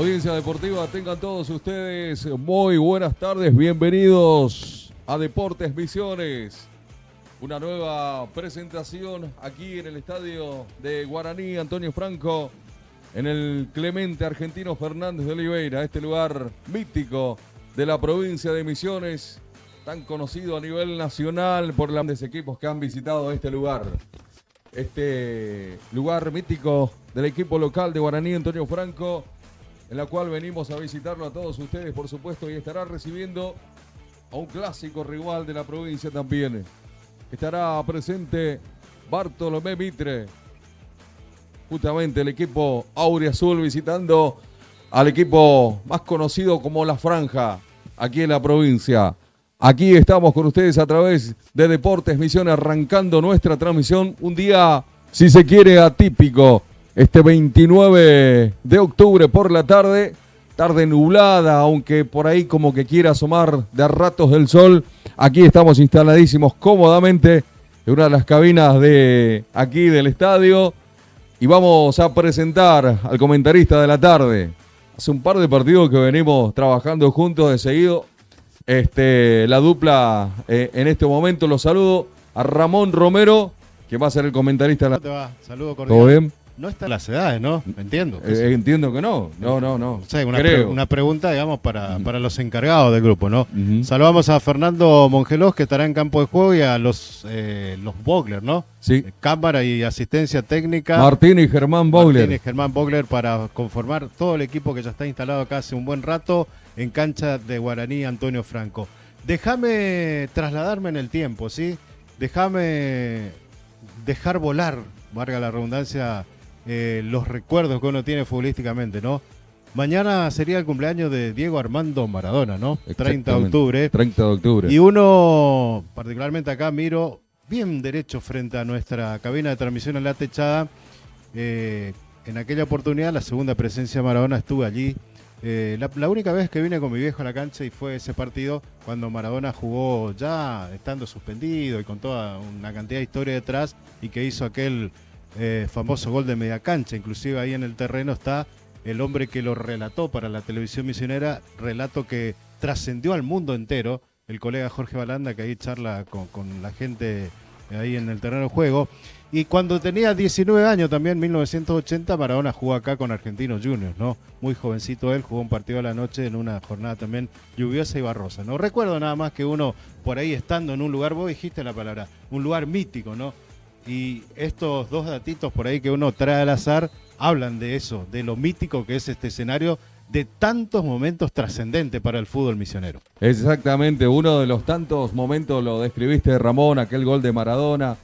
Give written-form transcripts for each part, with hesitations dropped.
Audiencia deportiva, tengan todos ustedes muy buenas tardes, bienvenidos a Deportes Misiones. Una nueva presentación aquí en el estadio de Guaraní Antonio Franco, en el Clemente Argentino Fernández de Oliveira, este lugar mítico de la provincia de Misiones, tan conocido a nivel nacional por los grandes equipos que han visitado este lugar. Este lugar mítico del equipo local de Guaraní Antonio Franco, en la cual venimos a visitarlo a todos ustedes, por supuesto, y estará recibiendo a un clásico rival de la provincia también. Estará presente Bartolomé Mitre, justamente el equipo Auriazul, visitando al equipo más conocido como La Franja, aquí en la provincia. Aquí estamos con ustedes a través de Deportes Misiones, arrancando nuestra transmisión. Un día, si se quiere, atípico. Este 29 de octubre por la tarde, tarde nublada, aunque por ahí como que quiera asomar de a ratos del sol. Aquí estamos instaladísimos cómodamente en una de las cabinas de aquí del estadio y vamos a presentar al comentarista de la tarde. Hace un par de partidos que venimos trabajando juntos de seguido. La dupla en este momento, los saludo a Ramón Romero, que va a ser el comentarista. ¿Cómo te va? Saludo cordial. ¿Todo bien? No están las edades, ¿no? Entiendo. Entiendo que no. No. Sí, Creo. una pregunta, digamos, para los encargados del grupo, ¿no? Uh-huh. Saludamos a Fernando Mongelós, que estará en campo de juego, y a los Bogler, ¿no? Sí. Cámara y asistencia técnica. Martín y Germán Bogler. Martín y Germán Bogler para conformar todo el equipo que ya está instalado acá hace un buen rato en cancha de Guaraní Antonio Franco. Déjame trasladarme en el tiempo, ¿sí? Déjame dejar volar, valga la redundancia, los recuerdos que uno tiene futbolísticamente, ¿no? Mañana sería el cumpleaños de Diego Armando Maradona, ¿no? 30 de octubre. 30 de octubre. Y uno, particularmente acá, miro bien derecho frente a nuestra cabina de transmisión en la techada. En aquella oportunidad, la segunda presencia de Maradona, estuve allí. La única vez que vine con mi viejo a la cancha y fue ese partido cuando Maradona jugó ya estando suspendido y con toda una cantidad de historia detrás, y que hizo aquel famoso gol de media cancha. Inclusive ahí en el terreno está el hombre que lo relató para la televisión misionera, relato que trascendió al mundo entero, el colega Jorge Balanda, que ahí charla con la gente ahí en el terreno de juego. Y cuando tenía 19 años también, 1980, Maradona jugó acá con Argentinos Juniors, ¿no? Muy jovencito él, jugó un partido a la noche en una jornada también lluviosa y barrosa, ¿no? Recuerdo nada más que uno por ahí estando en un lugar, vos dijiste la palabra, un lugar mítico, ¿no? Y estos dos datitos por ahí que uno trae al azar hablan de eso, de lo mítico que es este escenario, de tantos momentos trascendentes para el fútbol misionero. Exactamente, uno de los tantos momentos lo describiste, Ramón, aquel gol de Maradona,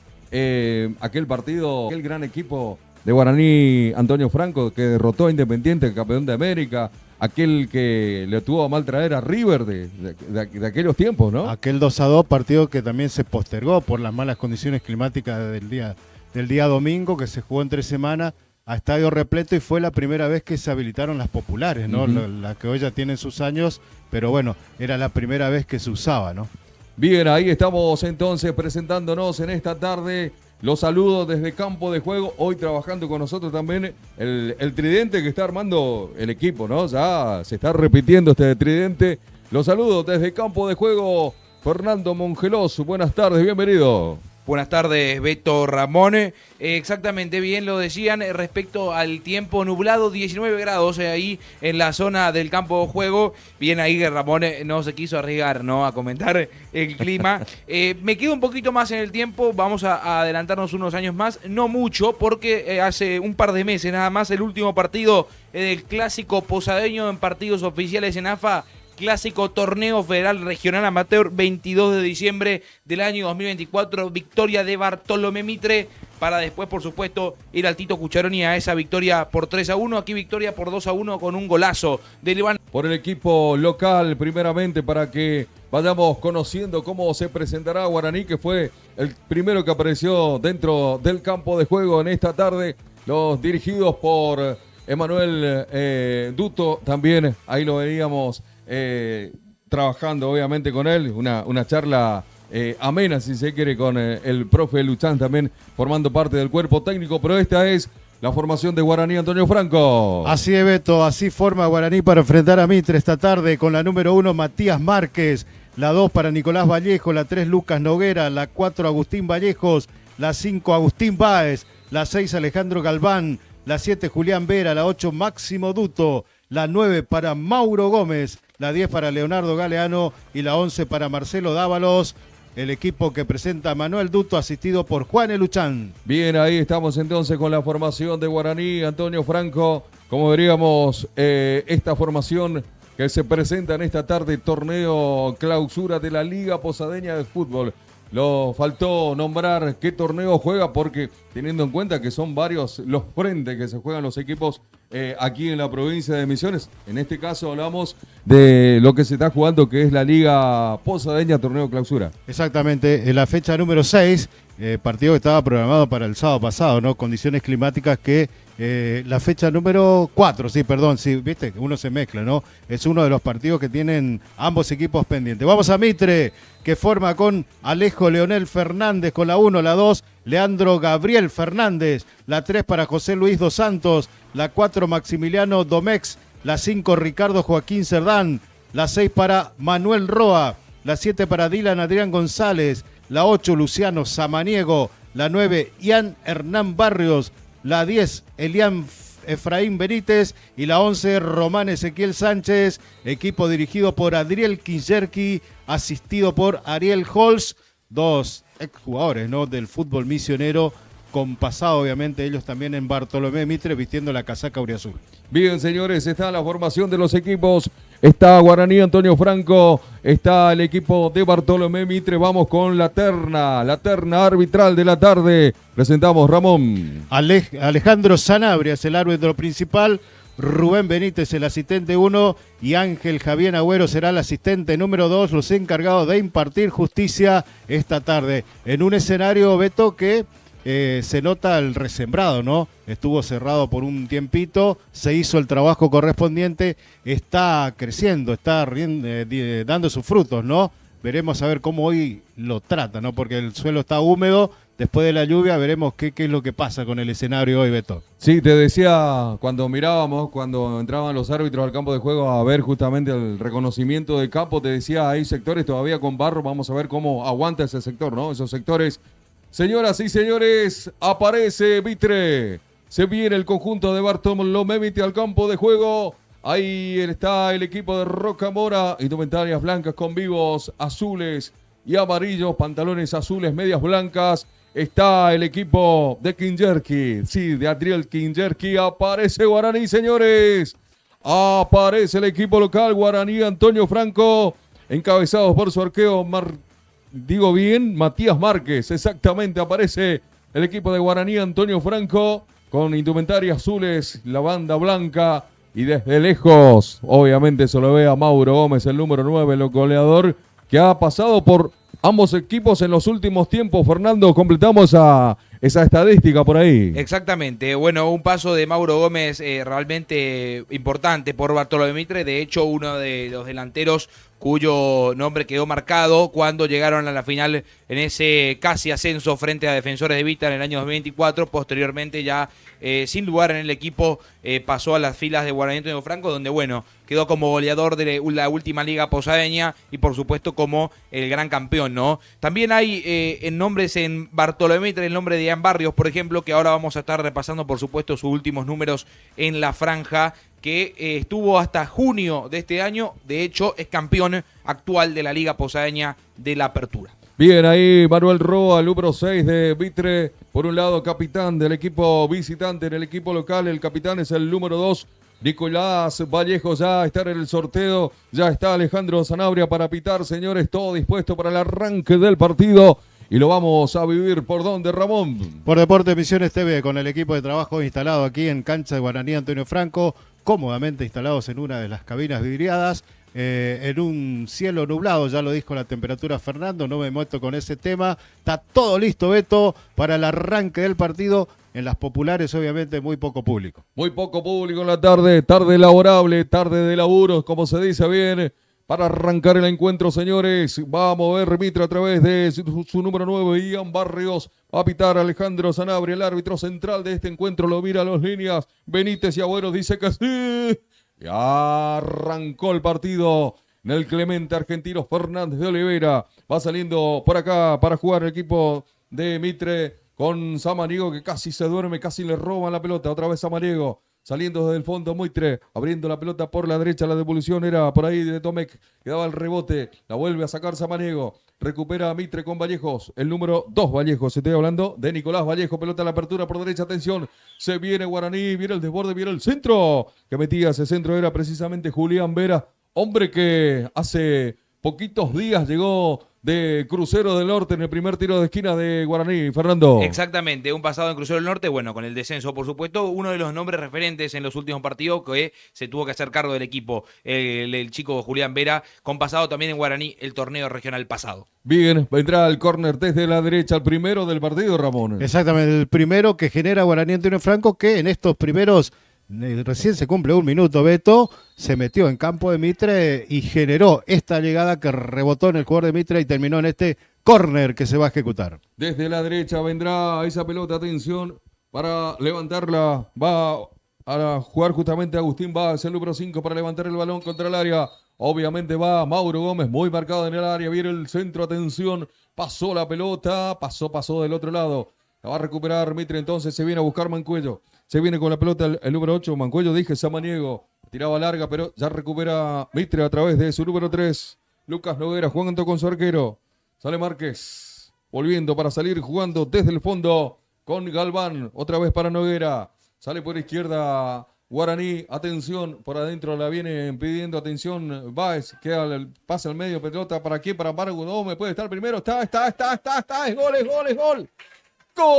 aquel partido, aquel gran equipo de Guaraní Antonio Franco que derrotó a Independiente, campeón de América, aquel que le tuvo a mal traer a River de aquellos tiempos, ¿no? Aquel 2-2, partido que también se postergó por las malas condiciones climáticas del día domingo, que se jugó en 3 semanas a estadio repleto, y fue la primera vez que se habilitaron las populares, ¿no? Uh-huh. Las que hoy ya tienen sus años, pero bueno, era la primera vez que se usaba, ¿no? Bien, ahí estamos entonces presentándonos en esta tarde. Los saludos desde campo de juego. Hoy trabajando con nosotros también el tridente que está armando el equipo, ¿no? Ya se está repitiendo este tridente. Los saludos desde campo de juego. Fernando Mongelós, buenas tardes, bienvenido. Buenas tardes, Beto, Ramón. Exactamente, bien lo decían respecto al tiempo nublado, 19 grados ahí en la zona del campo de juego. Bien ahí que Ramón no se quiso arriesgar, ¿no?, a comentar el clima. Me quedo un poquito más en el tiempo, vamos a adelantarnos unos años más, no mucho, porque hace un par de meses nada más el último partido del clásico posadeño en partidos oficiales en AFA, clásico torneo federal regional amateur, 22 de diciembre del año 2024, victoria de Bartolomé Mitre, para después, por supuesto, ir al Tito Cucharoni a esa victoria por 3-1, aquí victoria por 2-1 con un golazo de Iván. Por el equipo local, primeramente, para que vayamos conociendo cómo se presentará Guaraní, que fue el primero que apareció dentro del campo de juego en esta tarde, los dirigidos por Emanuel Duto, también ahí lo veíamos trabajando obviamente con él, una charla amena si se quiere con el profe Luchán también formando parte del cuerpo técnico, pero esta es la formación de Guaraní, Antonio Franco. Así es, Beto, así forma Guaraní para enfrentar a Mitre esta tarde con la número 1 Matías Márquez, la 2 para Nicolás Vallejo, la 3 Lucas Noguera, la 4 Agustín Vallejos, la 5 Agustín Báez, la 6 Alejandro Galván, la 7 Julián Vera, la 8 Máximo Duto, la 9 para Mauro Gómez, la 10 para Leonardo Galeano y la 11 para Marcelo Dávalos. El equipo que presenta a Manuel Duto, asistido por Juan Eluchán. Bien, ahí estamos entonces con la formación de Guaraní, Antonio Franco. Como veríamos, esta formación que se presenta en esta tarde, torneo clausura de la Liga Posadeña de Fútbol. Lo faltó nombrar qué torneo juega, porque teniendo en cuenta que son varios los frentes que se juegan los equipos aquí en la provincia de Misiones. En este caso hablamos de lo que se está jugando, que es la Liga Posadeña Torneo Clausura. Exactamente, en la fecha número 6, partido que estaba programado para el sábado pasado, ¿no? Condiciones climáticas que la fecha número 4, sí, viste, uno se mezcla, ¿no? Es uno de los partidos que tienen ambos equipos pendientes. Vamos a Mitre, que forma con Alejo Leonel Fernández con la 1, la 2, Leandro Gabriel Fernández, la 3 para José Luis Dos Santos, la 4 Maximiliano Domex, la 5 Ricardo Joaquín Cerdán, la 6 para Manuel Roa, la 7 para Dylan Adrián González, la 8 Luciano Samaniego, la 9 Ian Hernán Barrios, la 10 Elian Efraín Benítez y la 11 Román Ezequiel Sánchez, equipo dirigido por Adriel Kinjerki, asistido por Ariel Holz, dos exjugadores, ¿no?, del fútbol misionero, con pasado obviamente ellos también en Bartolomé Mitre, vistiendo la casaca auriazul. Bien, señores, está la formación de los equipos, está Guaraní, Antonio Franco, está el equipo de Bartolomé Mitre. Vamos con la terna arbitral de la tarde. Presentamos Ramón. Alejandro Sanabria es el árbitro principal, Rubén Benítez el asistente 1 y Ángel Javier Agüero será el asistente número 2, los encargados de impartir justicia esta tarde. En un escenario, Beto, que se nota el resembrado, ¿no? Estuvo cerrado por un tiempito, se hizo el trabajo correspondiente, está creciendo, está dando sus frutos, ¿no? Veremos a ver cómo hoy lo trata, ¿no? Porque el suelo está húmedo, después de la lluvia veremos qué es lo que pasa con el escenario hoy, Beto. Sí, te decía, cuando entraban los árbitros al campo de juego a ver justamente el reconocimiento del campo, te decía, hay sectores todavía con barro, vamos a ver cómo aguanta ese sector, ¿no? Esos sectores. Señoras y señores, aparece Mitre. Se viene el conjunto de Bartolomé Mitre al campo de juego. Ahí está el equipo de Rocamora. Indumentarias blancas con vivos azules y amarillos. Pantalones azules, medias blancas. Está el equipo de Kinjerki. Sí, de Adriel Kinjerki. Aparece Guaraní, señores. Aparece el equipo local. Guaraní, Antonio Franco. Encabezados por su arquero Matías Márquez, exactamente, aparece el equipo de Guaraní, Antonio Franco, con indumentarias azules, la banda blanca, y desde lejos, obviamente se lo ve a Mauro Gómez, el número 9, el goleador, que ha pasado por ambos equipos en los últimos tiempos. Fernando, completamos esa estadística por ahí. Exactamente, bueno, un paso de Mauro Gómez realmente importante por Bartolomé Mitre, de hecho uno de los delanteros cuyo nombre quedó marcado cuando llegaron a la final en ese casi ascenso frente a Defensores de Vita en el año 2024, posteriormente ya sin lugar en el equipo pasó a las filas de Guaraní Antonio Franco, donde bueno, quedó como goleador de la última liga posadeña y por supuesto como el gran campeón, ¿no? También hay en nombres en Bartolomé Mitre el nombre de Ian Barrios, por ejemplo, que ahora vamos a estar repasando por supuesto sus últimos números en la franja, que estuvo hasta junio de este año, de hecho es campeón actual de la Liga Posadeña de la Apertura. Bien, ahí Manuel Roa, el número 6 de Mitre, por un lado capitán del equipo visitante, en el equipo local el capitán es el número 2, Nicolás Vallejo, ya está en el sorteo, ya está Alejandro Sanabria para pitar, señores, todo dispuesto para el arranque del partido. Y lo vamos a vivir por donde, Ramón. Por Deportes Misiones TV, con el equipo de trabajo instalado aquí en cancha de Guaraní Antonio Franco, cómodamente instalados en una de las cabinas vidriadas, en un cielo nublado, ya lo dijo la temperatura Fernando, no me meto con ese tema. Está todo listo, Beto, para el arranque del partido. En las populares, obviamente, muy poco público. Muy poco público en la tarde, tarde laborable, tarde de laburos, como se dice bien. para arrancar el encuentro, señores. Va a mover Mitre a través de su número 9, Ian Barrios. Va a pitar Alejandro Sanabria, el árbitro central de este encuentro. Lo mira a las líneas. Benítez y Agüero dice que sí. Y arrancó el partido en el Clemente Argentino Fernández de Oliveira. Va saliendo por acá para jugar el equipo de Mitre con Samaniego, que casi se duerme, casi le roban la pelota. Otra vez Samaniego. Saliendo desde el fondo Mitre, abriendo la pelota por la derecha, la devolución era por ahí de Tomec, que daba el rebote, la vuelve a sacar Samaniego, recupera a Mitre con Vallejos, el número 2 Vallejos, estoy hablando de Nicolás Vallejo, pelota a la apertura por derecha, atención, se viene Guaraní, viene el desborde, viene el centro, que metía ese centro era precisamente Julián Vera, hombre que hace poquitos días llegó de Crucero del Norte en el primer tiro de esquina de Guaraní, Fernando. Exactamente, un pasado en Crucero del Norte, bueno, con el descenso, por supuesto, uno de los nombres referentes en los últimos partidos que se tuvo que hacer cargo del equipo, el chico Julián Vera, con pasado también en Guaraní, el torneo regional pasado. Bien, vendrá el córner desde la derecha, el primero del partido, Ramón. Exactamente, el primero que genera Guaraní Antonio Franco, que en estos primeros, recién se cumple un minuto, Beto, se metió en campo de Mitre y generó esta llegada que rebotó en el jugador de Mitre y terminó en este córner que se va a ejecutar. Desde la derecha vendrá esa pelota, atención, para levantarla, va a jugar justamente Agustín Báez, el número 5 para levantar el balón contra el área. Obviamente va Mauro Gómez, muy marcado en el área, viene el centro, atención, pasó la pelota, pasó del otro lado. La va a recuperar Mitre, entonces se viene a buscar Mancuello. Se viene con la pelota el número 8, Mancuello, dije Samaniego. Tiraba larga, pero ya recupera Mitre a través de su número 3. Lucas Noguera jugando con su arquero. Sale Márquez, volviendo para salir jugando desde el fondo con Galván. Otra vez para Noguera. Sale por izquierda Guaraní. Atención, por adentro la viene pidiendo atención Báez. Queda el pase al medio, pelota para quién, para Margo Gómez. Puede estar primero. Está. Es gol, es gol, es gol. ¡Gol!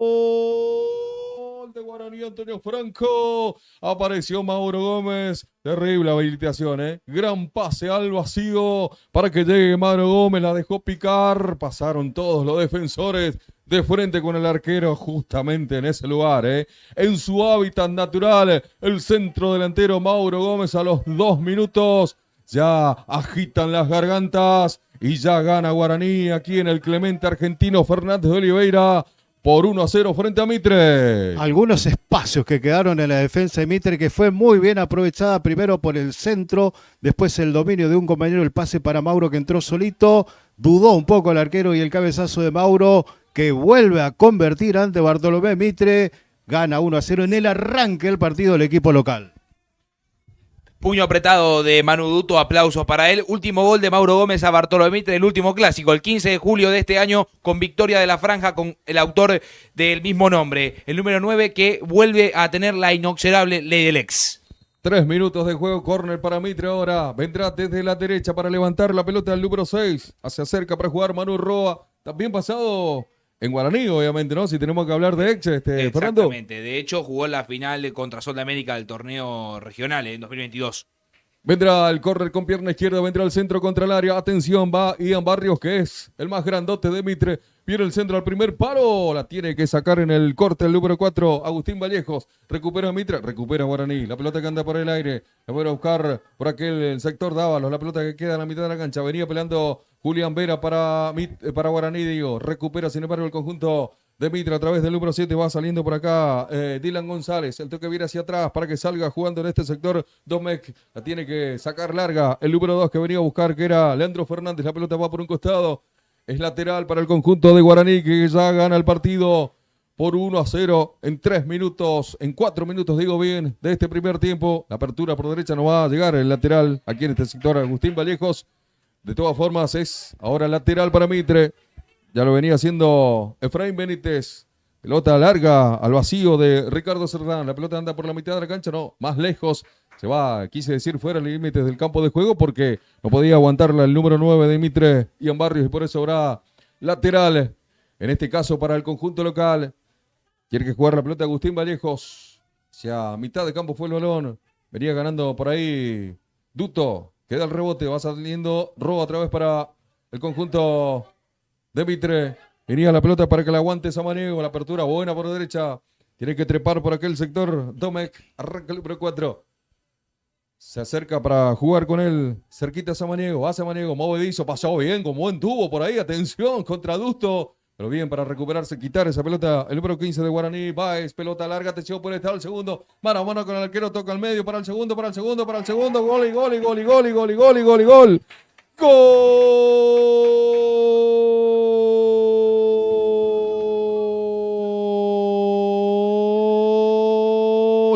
Gol de Guaraní Antonio Franco. Apareció Mauro Gómez. Terrible habilitación, gran pase al vacío para que llegue Mauro Gómez. La dejó picar. Pasaron todos los defensores de frente con el arquero justamente en ese lugar. En su hábitat natural, el centro delantero Mauro Gómez a los 2 minutos. Ya agitan las gargantas y ya gana Guaraní aquí en el Clemente Argentino Fernández de Oliveira. Por 1-0 frente a Mitre. Algunos espacios que quedaron en la defensa de Mitre que fue muy bien aprovechada, primero por el centro, después el dominio de un compañero, el pase para Mauro que entró solito, dudó un poco el arquero y el cabezazo de Mauro que vuelve a convertir ante Bartolomé Mitre, gana 1-0 en el arranque del partido del equipo local. Puño apretado de Manu Duto, aplausos para él. Último gol de Mauro Gómez a Bartolomé Mitre, el último clásico, el 15 de julio de este año, con victoria de la franja con el autor del mismo nombre, el número 9, que vuelve a tener la inoxidable ley del ex. 3 minutos de juego, córner para Mitre ahora. Vendrá desde la derecha para levantar la pelota del número 6. Se acerca para jugar Manu Roa. También pasado en Guaraní, obviamente, ¿no? Si tenemos que hablar de ex, Fernando. Exactamente. De hecho, jugó la final contra Sol de América del torneo regional en 2022. Vendrá el córner con pierna izquierda, vendrá el centro contra el área. Atención, va Ian Barrios, que es el más grandote de Mitre. Viene el centro al primer palo. La tiene que sacar en el corte el número 4, Agustín Vallejos. Recupera Mitre, recupera Guaraní. La pelota que anda por el aire. La voy a buscar por aquel sector Dávalos. La pelota que queda en la mitad de la cancha. Venía peleando Julián Vera para Guaraní, digo. Recupera, sin embargo, el conjunto de Mitre a través del número 7. Va saliendo por acá Dylan González. El toque viene hacia atrás para que salga jugando en este sector. Domecq la tiene que sacar larga. El número 2 que venía a buscar, que era Leandro Fernández. La pelota va por un costado. Es lateral para el conjunto de Guaraní, que ya gana el partido por 1-0 en 3 minutos, en 4 minutos, digo bien, de este primer tiempo. La apertura por derecha no va a llegar. El lateral aquí en este sector, Agustín Vallejos. De todas formas, es ahora lateral para Mitre. Ya lo venía haciendo Efraín Benítez. Pelota larga al vacío de Ricardo Cerdán. La pelota anda por la mitad de la cancha, no, más lejos. Se va, quise decir, fuera de límites del campo de juego porque no podía aguantarla el número 9 de Mitre, Ian Barrios, y por eso habrá lateral. En este caso para el conjunto local. Quiere que jugar la pelota Agustín Vallejos. Hacia mitad de campo fue el balón. Venía ganando por ahí Duto. Queda el rebote, va saliendo Roa otra vez para el conjunto de Mitre. Venía la pelota para que la aguante Samaniego. La apertura buena por derecha. Tiene que trepar por aquel sector. Domek arranca el número 4. Se acerca para jugar con él. Cerquita Samaniego. Va Samaniego. Movedizo. Pasó bien. Con buen tubo por ahí. Atención. Contra Adusto. Pero bien para recuperarse. Quitar esa pelota. El número 15 de Guaraní. Baez. Pelota larga. Atención. Puede estar el segundo. Mano a mano con el arquero. Toca al medio. Para el segundo. Para el segundo. Para el segundo. Gol y gol y gol y gol y gol y gol y gol y gol. Gol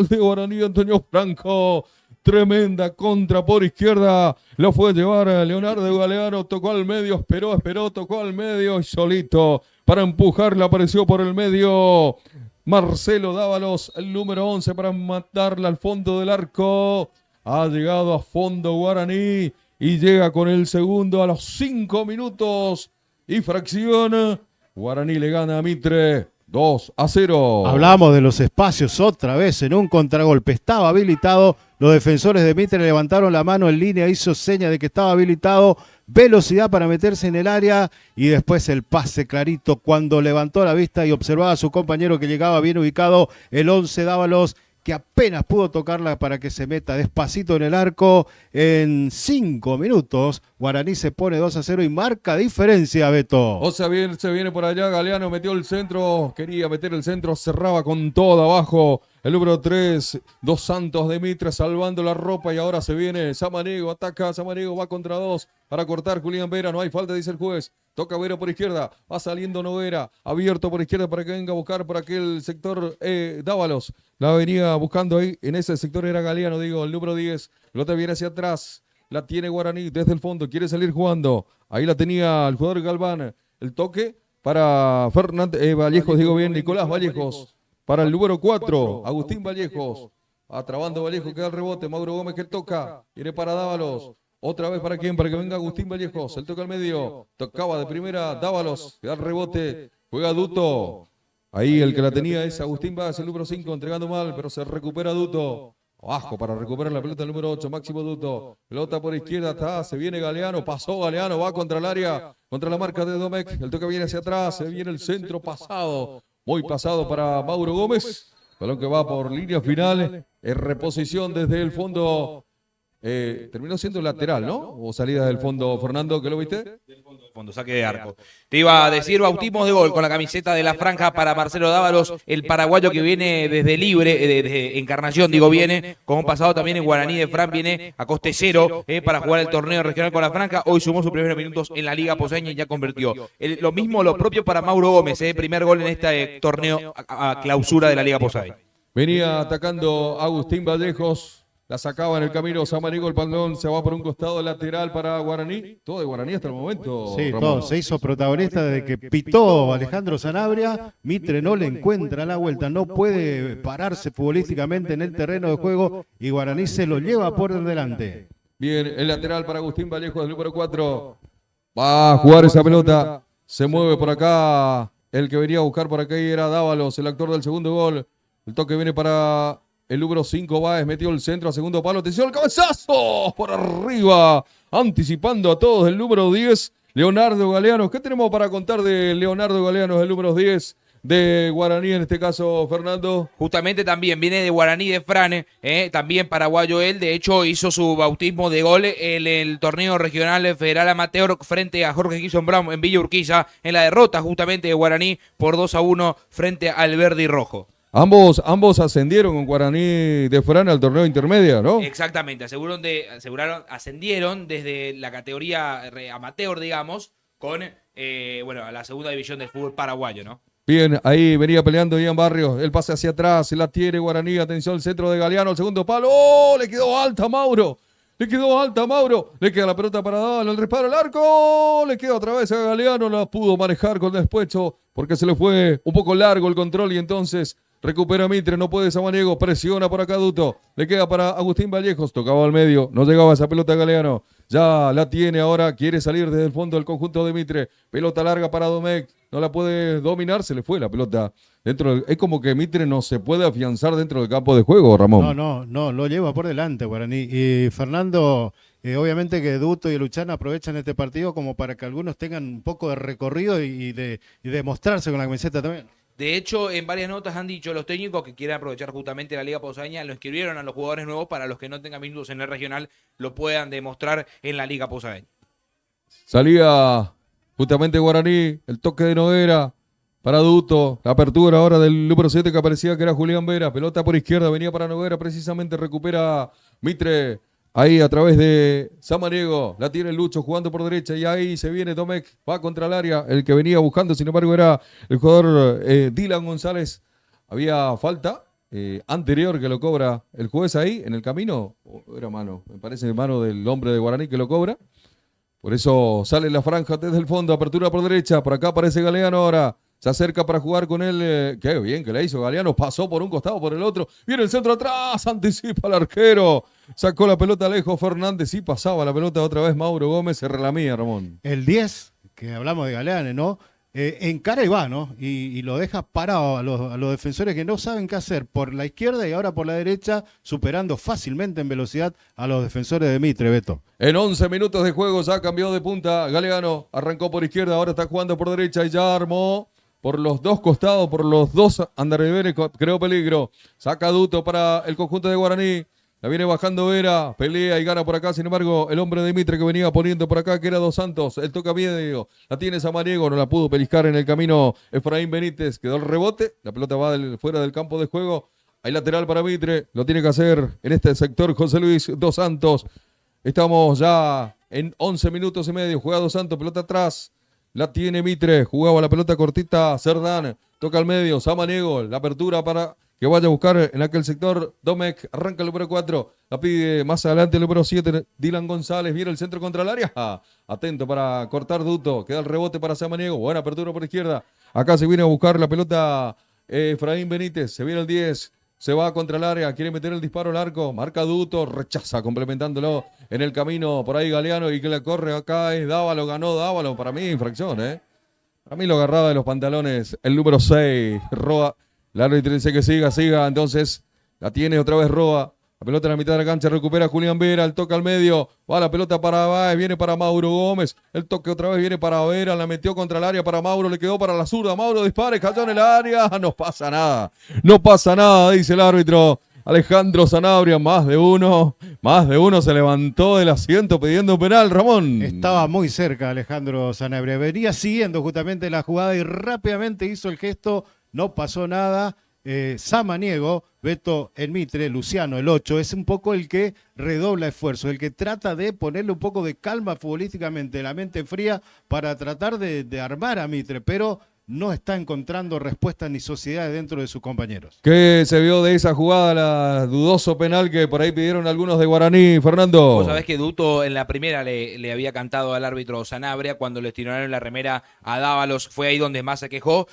de Guaraní, Antonio Franco. Tremenda contra por izquierda. Lo fue a llevar a Leonardo Galeano. Tocó al medio, esperó, tocó al medio y solito. Para empujarla apareció por el medio Marcelo Dávalos, el número 11, para matarla al fondo del arco. Ha llegado a fondo Guaraní y llega con el segundo a los 5 minutos y fracción. Guaraní le gana a Mitre 2-0. Hablamos de los espacios otra vez en un contragolpe. Estaba habilitado. Los defensores de Mitre levantaron la mano en línea, hizo seña de que estaba habilitado. Velocidad para meterse en el área y después el pase clarito cuando levantó la vista y observaba a su compañero que llegaba bien ubicado, el 11 Dávalos, que apenas pudo tocarla para que se meta despacito en el arco. En 5 minutos, Guaraní se pone 2-0 y marca diferencia, Beto. O sea, bien, se viene por allá, Galeano metió el centro, quería meter el centro, cerraba con todo abajo. El número 3, Dos Santos de Mitre salvando la ropa y ahora se viene Samaniego, ataca Samaniego, va contra 2 para cortar Julián Vera, no hay falta, dice el juez. Toca Vera por izquierda, va saliendo Noguera, abierto por izquierda para que venga a buscar por aquel sector Dávalos. La venía buscando ahí, en ese sector era Galeano, digo, el número 10. Pelota viene hacia atrás, la tiene Guaraní desde el fondo, quiere salir jugando. Ahí la tenía el jugador Galván, el toque para Fernández, Vallejos, digo bien, Nicolás Vallejos. Para el número 4, Agustín Vallejos. Atrabando Vallejos, queda el rebote. Mauro Gómez que toca. Viene para Dávalos. Otra vez para quién, para que venga Agustín Vallejos. El toca al medio. Tocaba de primera Dávalos. Queda el rebote. Juega Duto. Ahí el que la tenía es Agustín Vázquez, el número 5, entregando mal, pero se recupera Duto. Abajo para recuperar la pelota el número 8, Máximo Duto. Pelota por izquierda, está, se viene Galeano, pasó Galeano, va contra el área, contra la marca de Domecq. El toque viene hacia atrás, se viene el centro pasado. Muy pasado para Mauro Gómez. Balón que va por línea final. En reposición desde el fondo. Terminó siendo lateral, ¿no? O salida del fondo, Fernando, ¿qué lo viste? Fondo, saque de arco. Te iba a decir bautismo de gol con la camiseta de la franja para Marcelo Dávalos, el paraguayo que viene desde libre, desde Encarnación, digo, viene, como pasado también en Guaraní de Fran, viene a coste cero para jugar el torneo regional con la franja. Hoy sumó sus primeros minutos en la Liga Poseña y ya convirtió. Lo mismo, lo propio para Mauro Gómez, primer gol en este torneo a clausura de la Liga Poseña. Venía atacando Agustín Vallejos. La sacaba en el camino Samaniego, el balón se va por un costado lateral para Guaraní. Todo de Guaraní hasta el momento. Sí, Ramón. todo. Se hizo protagonista desde que pitó Alejandro Sanabria. Mitre no le encuentra la vuelta, no puede pararse futbolísticamente en el terreno de juego y Guaraní se lo lleva por delante. Bien, el lateral para Agustín Vallejos, el número 4. Va a jugar esa pelota. Se mueve por acá. El que venía a buscar por acá era Dávalos, el actor del segundo gol. El toque viene para el número 5, Báez, metió el centro a segundo palo. Atención, el cabezazo por arriba. Anticipando a todos el número 10, Leonardo Galeano. ¿Qué tenemos para contar de Leonardo Galeano, el número 10 de Guaraní, en este caso, Fernando? Justamente también viene de Guaraní de Frane, también paraguayo él. De hecho, hizo su bautismo de gol en el torneo regional federal amateur frente a Jorge Gibson Brown en Villa Urquiza, en la derrota justamente de Guaraní por 2-1 frente al verde y rojo. Ambos ascendieron con Guaraní de Fran al torneo intermedio, ¿no? Exactamente, ascendieron desde la categoría amateur, digamos, con a la segunda división del fútbol paraguayo, ¿no? Bien, ahí venía peleando Ian Barrios, el pase hacia atrás, se la tiene Guaraní, atención, el centro de Galeano, el segundo palo, ¡oh! Le quedó alta Mauro, le queda la pelota para dar el disparo al arco, le queda otra vez a Galeano, la pudo manejar con despecho porque se le fue un poco largo el control y entonces recupera Mitre, no puede Samaniego, presiona por acá Duto, le queda para Agustín Vallejos, tocaba al medio, no llegaba esa pelota Galeano, ya la tiene ahora, quiere salir desde el fondo del conjunto de Mitre, pelota larga para Domecq, no la puede dominar, se le fue la pelota dentro es como que Mitre no se puede afianzar dentro del campo de juego, Ramón. No, lo lleva por delante Guaraní. Y Fernando, Obviamente que Duto y Luchana aprovechan este partido como para que algunos tengan un poco de recorrido y de mostrarse con la camiseta también. De hecho, en varias notas han dicho los técnicos que quieren aprovechar justamente la Liga Posadeña, lo inscribieron a los jugadores nuevos para los que no tengan minutos en el regional, lo puedan demostrar en la Liga Posadeña. Salía justamente Guaraní, el toque de Noguera para Duto, la apertura ahora del número 7 que aparecía que era Julián Vera, pelota por izquierda, venía para Noguera, precisamente recupera Mitre, ahí a través de Samaniego, la tiene Lucho jugando por derecha y ahí se viene Domecq, va contra el área, el que venía buscando, sin embargo era el jugador Dylan González, había falta anterior que lo cobra el juez ahí en el camino, era mano, me parece mano del hombre de Guaraní que lo cobra. Por eso sale la franja desde el fondo, apertura por derecha, por acá aparece Galeano ahora, se acerca para jugar con él, qué bien que le hizo Galeano, pasó por un costado, por el otro, viene el centro atrás, anticipa al arquero, sacó la pelota lejos Fernández y pasaba la pelota otra vez Mauro Gómez, se relamía Ramón. El 10, que hablamos de Galeano, ¿no? Encara y va, ¿no? Y lo deja parado a los defensores que no saben qué hacer por la izquierda y ahora por la derecha, superando fácilmente en velocidad a los defensores de Mitre, Beto. En 11 minutos de juego ya cambió de punta Galeano, arrancó por izquierda, ahora está jugando por derecha y ya armó por los dos costados, por los dos andariveres, creó peligro. Saca Duto para el conjunto de Guaraní. La viene bajando Vera, pelea y gana por acá. Sin embargo, el hombre de Mitre que venía poniendo por acá, que era Dos Santos, el toca medio, la tiene Samaniego, no la pudo peliscar en el camino Efraín Benítez, quedó el rebote, la pelota va fuera del campo de juego. Hay lateral para Mitre, lo tiene que hacer en este sector José Luis Dos Santos. Estamos ya en 11 minutos y medio, juega Dos Santos, pelota atrás, la tiene Mitre, jugaba la pelota cortita, Cerdán, toca al medio, Samaniego, la apertura para que vaya a buscar en aquel sector Domecq, arranca el número 4, la pide más adelante el número 7, Dylan González, viene el centro contra el área, atento para cortar Duto, queda el rebote para Samaniego, buena apertura por izquierda, acá se viene a buscar la pelota Efraín Benítez, se viene el 10, se va contra el área, quiere meter el disparo al arco, marca Duto, rechaza complementándolo en el camino, por ahí Galeano y que le corre acá es Dávalo, ganó Dávalo, para mí infracción, para mí lo agarraba de los pantalones, el número 6, Roa. El árbitro dice que siga, entonces la tiene otra vez Roa, la pelota en la mitad de la cancha, recupera Julián Vera, el toque al medio, va la pelota para Báez, viene para Mauro Gómez, el toque otra vez viene para Vera, la metió contra el área para Mauro, le quedó para la zurda, Mauro dispara, cayó en el área, no pasa nada, dice el árbitro. Alejandro Sanabria, más de uno se levantó del asiento pidiendo penal, Ramón. Estaba muy cerca Alejandro Sanabria, venía siguiendo justamente la jugada y rápidamente hizo el gesto. No pasó nada. Samaniego, Beto, el Mitre, Luciano, el 8, es un poco el que redobla esfuerzo, el que trata de ponerle un poco de calma futbolísticamente, la mente fría, para tratar de armar a Mitre, pero no está encontrando respuestas ni sociedades dentro de sus compañeros. ¿Qué se vio de esa jugada, la dudoso penal que por ahí pidieron algunos de Guaraní, Fernando? Vos sabés que Duto en la primera le había cantado al árbitro Sanabria cuando le estiraron la remera a Dávalos, fue ahí donde más se quejó.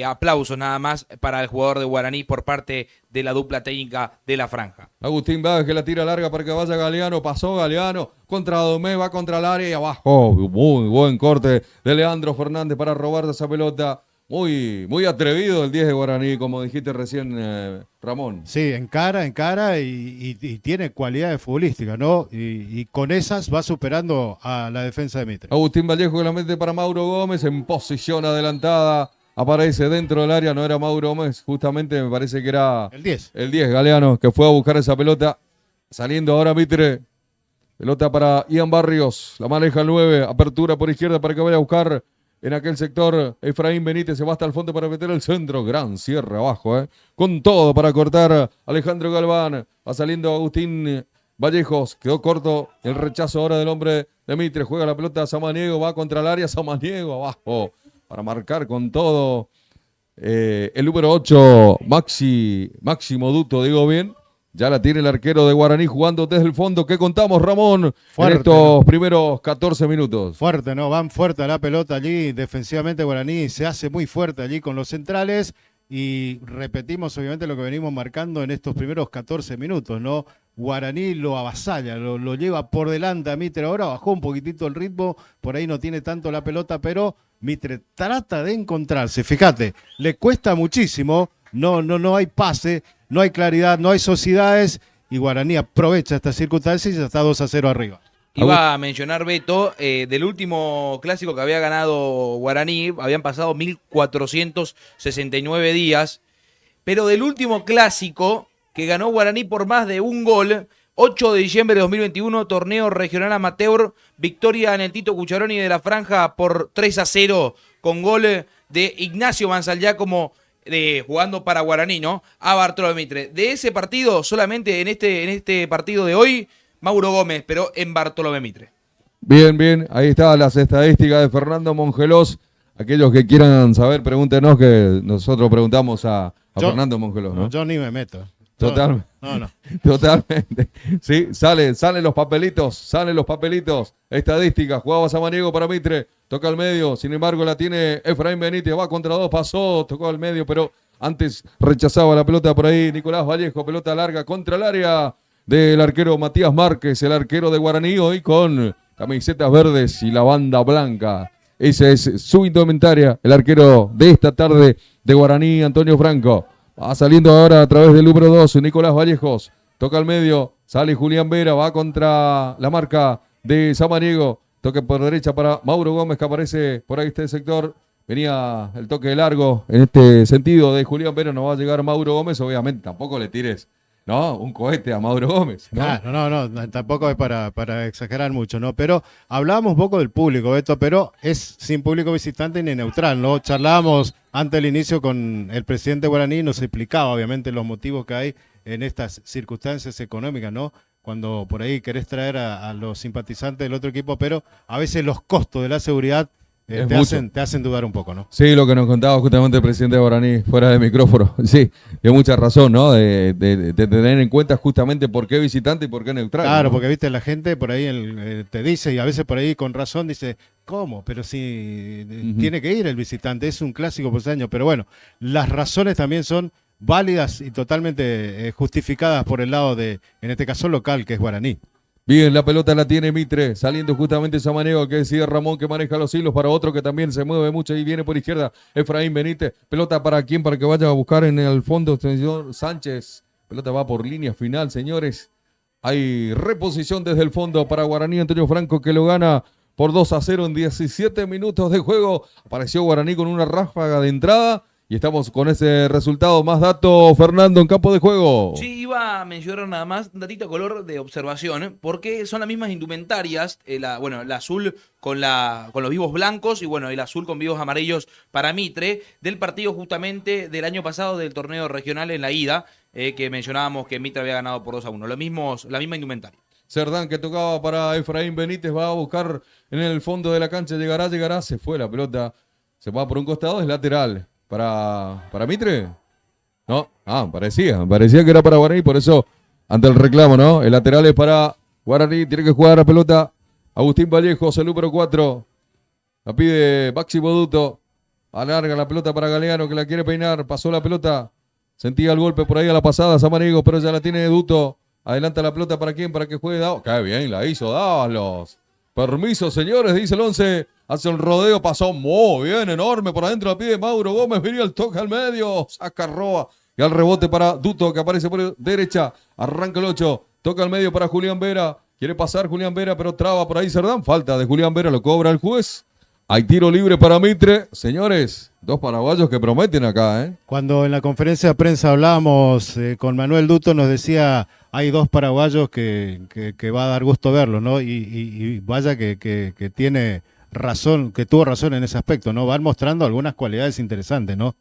Aplausos nada más para el jugador de Guaraní por parte de la dupla técnica de la franja. Agustín Báez que la tira larga para que vaya Galeano, pasó Galeano, contra Domé, va contra el área y abajo, muy buen corte de Leandro Fernández para robar esa pelota. Muy atrevido el 10 de Guaraní, como dijiste recién, Ramón. Sí, encara y tiene cualidades futbolísticas, ¿no? Y con esas va superando a la defensa de Mitre. Agustín Vallejo que la mete para Mauro Gómez en posición adelantada. Aparece dentro del área, no era Mauro Gómez, justamente me parece que era el 10. El 10, Galeano, que fue a buscar esa pelota. Saliendo ahora Mitre. Pelota para Ian Barrios, la maneja el 9, apertura por izquierda para que vaya a buscar en aquel sector Efraín Benítez, se va hasta el fondo para meter el centro, gran cierre abajo, con todo para cortar Alejandro Galván, va saliendo Agustín Vallejos, quedó corto el rechazo ahora del hombre de Mitre, juega la pelota Samaniego, va contra el área, Samaniego abajo, para marcar con todo el número 8, Máximo Duto, digo bien. Ya la tiene el arquero de Guaraní jugando desde el fondo. ¿Qué contamos, Ramón, fuerte, en estos primeros 14 minutos? Fuerte, ¿no? Van fuerte a la pelota allí. Defensivamente Guaraní se hace muy fuerte allí con los centrales. Y repetimos obviamente lo que venimos marcando en estos primeros 14 minutos, ¿no? Guaraní lo avasalla, lo lleva por delante a Mitre. Ahora bajó un poquitito el ritmo. Por ahí no tiene tanto la pelota, pero Mitre trata de encontrarse. Fíjate, le cuesta muchísimo. No hay pase, no hay claridad, no hay sociedades y Guaraní aprovecha esta circunstancia y ya está 2-0 arriba. Iba a mencionar, Beto, del último clásico que había ganado Guaraní, habían pasado 1469 días, pero del último clásico que ganó Guaraní por más de un gol, 8 de diciembre de 2021, torneo regional amateur, victoria en el Tito Cucharoni de la Franja por 3-0, con gol de Ignacio Manzal como jugando para Guaraní, ¿no? A Bartolomé Mitre. De ese partido, solamente en este partido de hoy, Mauro Gómez, pero en Bartolomé Mitre. Bien, bien, ahí están las estadísticas de Fernando Mongelós. Aquellos que quieran saber, pregúntenos, que nosotros preguntamos a Fernando Mongelós, ¿no? Yo ni me meto. Totalmente. No. Totalmente. Sí, salen los papelitos. Estadísticas. Jugaba Samaniego para Mitre. Toca al medio. Sin embargo, la tiene Efraín Benítez. Va contra dos. Pasó. Tocó al medio, pero antes rechazaba la pelota por ahí. Nicolás Vallejo. Pelota larga contra el área del arquero Matías Márquez. El arquero de Guaraní hoy con camisetas verdes y la banda blanca. Esa es su indumentaria. El arquero de esta tarde de Guaraní, Antonio Franco. Va saliendo ahora a través del número 2, Nicolás Vallejos. Toca al medio, sale Julián Vera, va contra la marca de Samaniego. Toque por derecha para Mauro Gómez, que aparece por ahí este sector. Venía el toque largo en este sentido de Julián Vera. No va a llegar Mauro Gómez, obviamente. Tampoco le tires, ¿no? Un cohete a Mauro Gómez, ¿no? No, tampoco es para exagerar mucho, ¿no? Pero hablábamos un poco del público, Beto, pero es sin público visitante ni neutral, ¿no? Charlábamos antes del inicio con el presidente Guaraní, nos explicaba obviamente los motivos que hay en estas circunstancias económicas, ¿no? Cuando por ahí querés traer a los simpatizantes del otro equipo, pero a veces los costos de la seguridad te hacen dudar un poco, ¿no? Sí, lo que nos contaba justamente el presidente de Guaraní fuera de micrófono. Sí, de mucha razón, ¿no? De tener en cuenta justamente por qué visitante y por qué neutral. Claro, ¿no? porque viste, la gente por ahí te dice, y a veces por ahí con razón dice, ¿cómo? Pero si tiene que ir el visitante, es un clásico por ese año. Pero bueno, las razones también son válidas y totalmente justificadas por el lado de, en este caso local, que es Guaraní. Bien, la pelota la tiene Mitre, saliendo justamente Samaniego, que decide Ramón, que maneja los hilos, para otro que también se mueve mucho y viene por izquierda, Efraín Benítez. Pelota para quién, para que vaya a buscar en el fondo, señor Sánchez. Pelota va por línea final, señores. Hay reposición desde el fondo para Guaraní, Antonio Franco, que lo gana por 2-0 en 17 minutos de juego. Apareció Guaraní con una ráfaga de entrada. Y estamos con ese resultado. Más datos, Fernando, en campo de juego. Sí, iba a mencionar nada más un datito de color de observación, porque son las mismas indumentarias, el azul con los vivos blancos y bueno, el azul con vivos amarillos para Mitre, del partido justamente del año pasado del torneo regional en la ida, que mencionábamos que Mitre había ganado por 2-1. La misma indumentaria. Cerdán, que tocaba para Efraín Benítez, va a buscar en el fondo de la cancha, llegará, se fue la pelota, se va por un costado, es lateral. ¿Para Mitre? No, parecía que era para Guaraní, por eso ante el reclamo, ¿no? El lateral es para Guaraní, tiene que jugar la pelota Agustín Vallejos, el número 4. La pide Máximo Duto, alarga la pelota para Galeano, que la quiere peinar, pasó la pelota, sentía el golpe por ahí a la pasada Samaniego, pero ya la tiene Duto. Adelanta la pelota para quién, para que juegue Dávalos. Qué bien la hizo Dávalos. Permiso, señores, dice el 11. Hace el rodeo, pasó muy bien, enorme. Por adentro la pide Mauro Gómez. Venía el toque al medio. Saca Roa. Y al rebote para Duto, que aparece por derecha. Arranca el 8. Toca al medio para Julián Vera. Quiere pasar Julián Vera, pero traba por ahí Cerdán. Falta de Julián Vera, lo cobra el juez. Hay tiro libre para Mitre. Señores, dos paraguayos que prometen acá, ¿eh? Cuando en la conferencia de prensa hablábamos con Manuel Duto, nos decía, hay dos paraguayos que va a dar gusto verlos, ¿no? Y vaya que tiene razón, que tuvo razón en ese aspecto, ¿no? Van mostrando algunas cualidades interesantes, ¿no?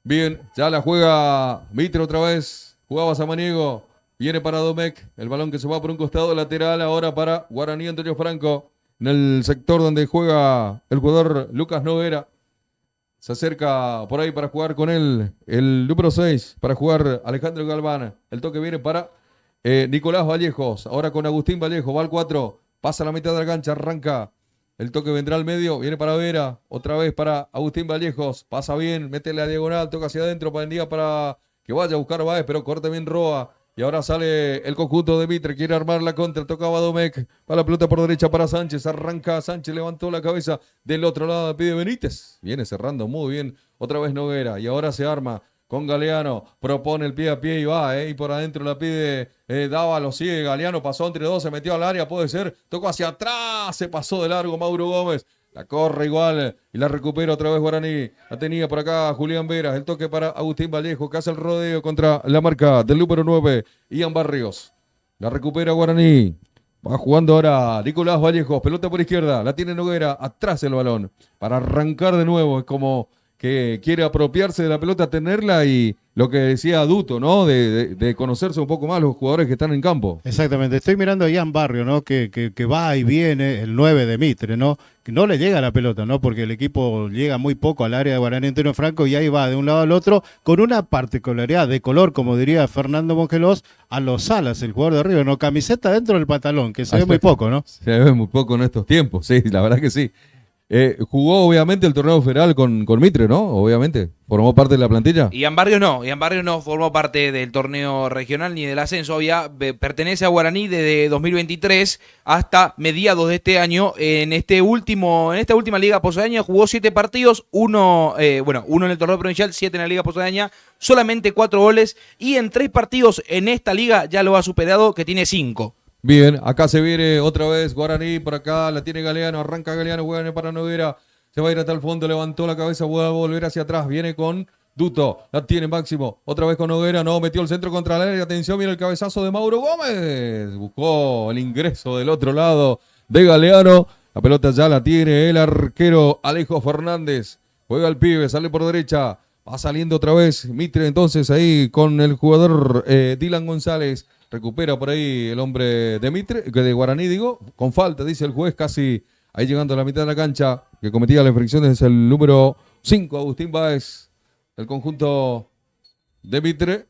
Bien, ya la juega Mitre otra vez. Jugaba Samaniego. Viene para Domecq. El balón que se va por un costado lateral ahora para Guaraní, Antonio Franco. En el sector donde juega el jugador Lucas Noguera. Se acerca por ahí para jugar con él el número 6, para jugar Alejandro Galván. El toque viene para Nicolás Vallejos. Ahora con Agustín Vallejo, va al 4. Pasa a la mitad de la cancha, arranca. El toque vendrá al medio, viene para Vera. Otra vez para Agustín Vallejos. Pasa bien, mete la diagonal, toca hacia adentro para que vaya a buscar Báez, pero corta bien Roa. Y ahora sale el conjunto de Mitre, quiere armar la contra, tocaba Domecq, va la pelota por derecha para Sánchez, arranca Sánchez, levantó la cabeza del otro lado, pide Benítez, viene cerrando muy bien, otra vez Noguera, y ahora se arma con Galeano, propone el pie a pie y va, y por adentro la pide Dávalos, sigue Galeano, pasó entre dos, se metió al área, puede ser, tocó hacia atrás, se pasó de largo Mauro Gómez, la corre igual y la recupera otra vez Guaraní, la tenía por acá Julián Veras, el toque para Agustín Vallejo, que hace el rodeo contra la marca del número 9, Ian Barrios, la recupera Guaraní. Va jugando ahora Nicolás Vallejo, pelota por izquierda, la tiene Noguera, atrás el balón, para arrancar de nuevo, es como que quiere apropiarse de la pelota, tenerla y lo que decía Duto, ¿no? De conocerse un poco más los jugadores que están en campo. Exactamente, estoy mirando a Ian Barrio, ¿no? Que va y viene, el 9 de Mitre, ¿no? Que no le llega la pelota, ¿no? Porque el equipo llega muy poco al área de Guaraní Antonio Franco y ahí va de un lado al otro, con una particularidad de color, como diría Fernando Mongelós, a los Salas, el jugador de River, ¿no? Camiseta dentro del pantalón, que se ve muy poco, ¿no? Se ve muy poco en estos tiempos, sí, la verdad que sí. Jugó obviamente el torneo federal con Mitre, ¿no? Obviamente, formó parte de la plantilla. Ian Barrios no formó parte del torneo regional ni del ascenso, pertenece a Guaraní desde 2023 hasta mediados de este año. En esta última liga posadeña jugó 7 partidos, uno en el torneo provincial, 7 en la liga posadeña, solamente 4 goles y en 3 partidos en esta liga ya lo ha superado, que tiene 5. Bien, acá se viene otra vez Guaraní, por acá la tiene Galeano, arranca Galeano, juega para Noguera, se va a ir hasta el fondo, levantó la cabeza, vuelve a volver hacia atrás, viene con Duto, la tiene Máximo, otra vez con Noguera, no, metió el centro contra el área, atención, viene el cabezazo de Mauro Gómez, buscó el ingreso del otro lado de Galeano, la pelota ya la tiene el arquero Alejo Fernández, juega el pibe, sale por derecha, va saliendo otra vez Mitre entonces ahí con el jugador Dylan González. Recupera por ahí el hombre de Mitre, de Guaraní, digo, con falta, dice el juez, casi ahí llegando a la mitad de la cancha, que cometía la infracción es el número 5, Agustín Báez, el conjunto de Mitre,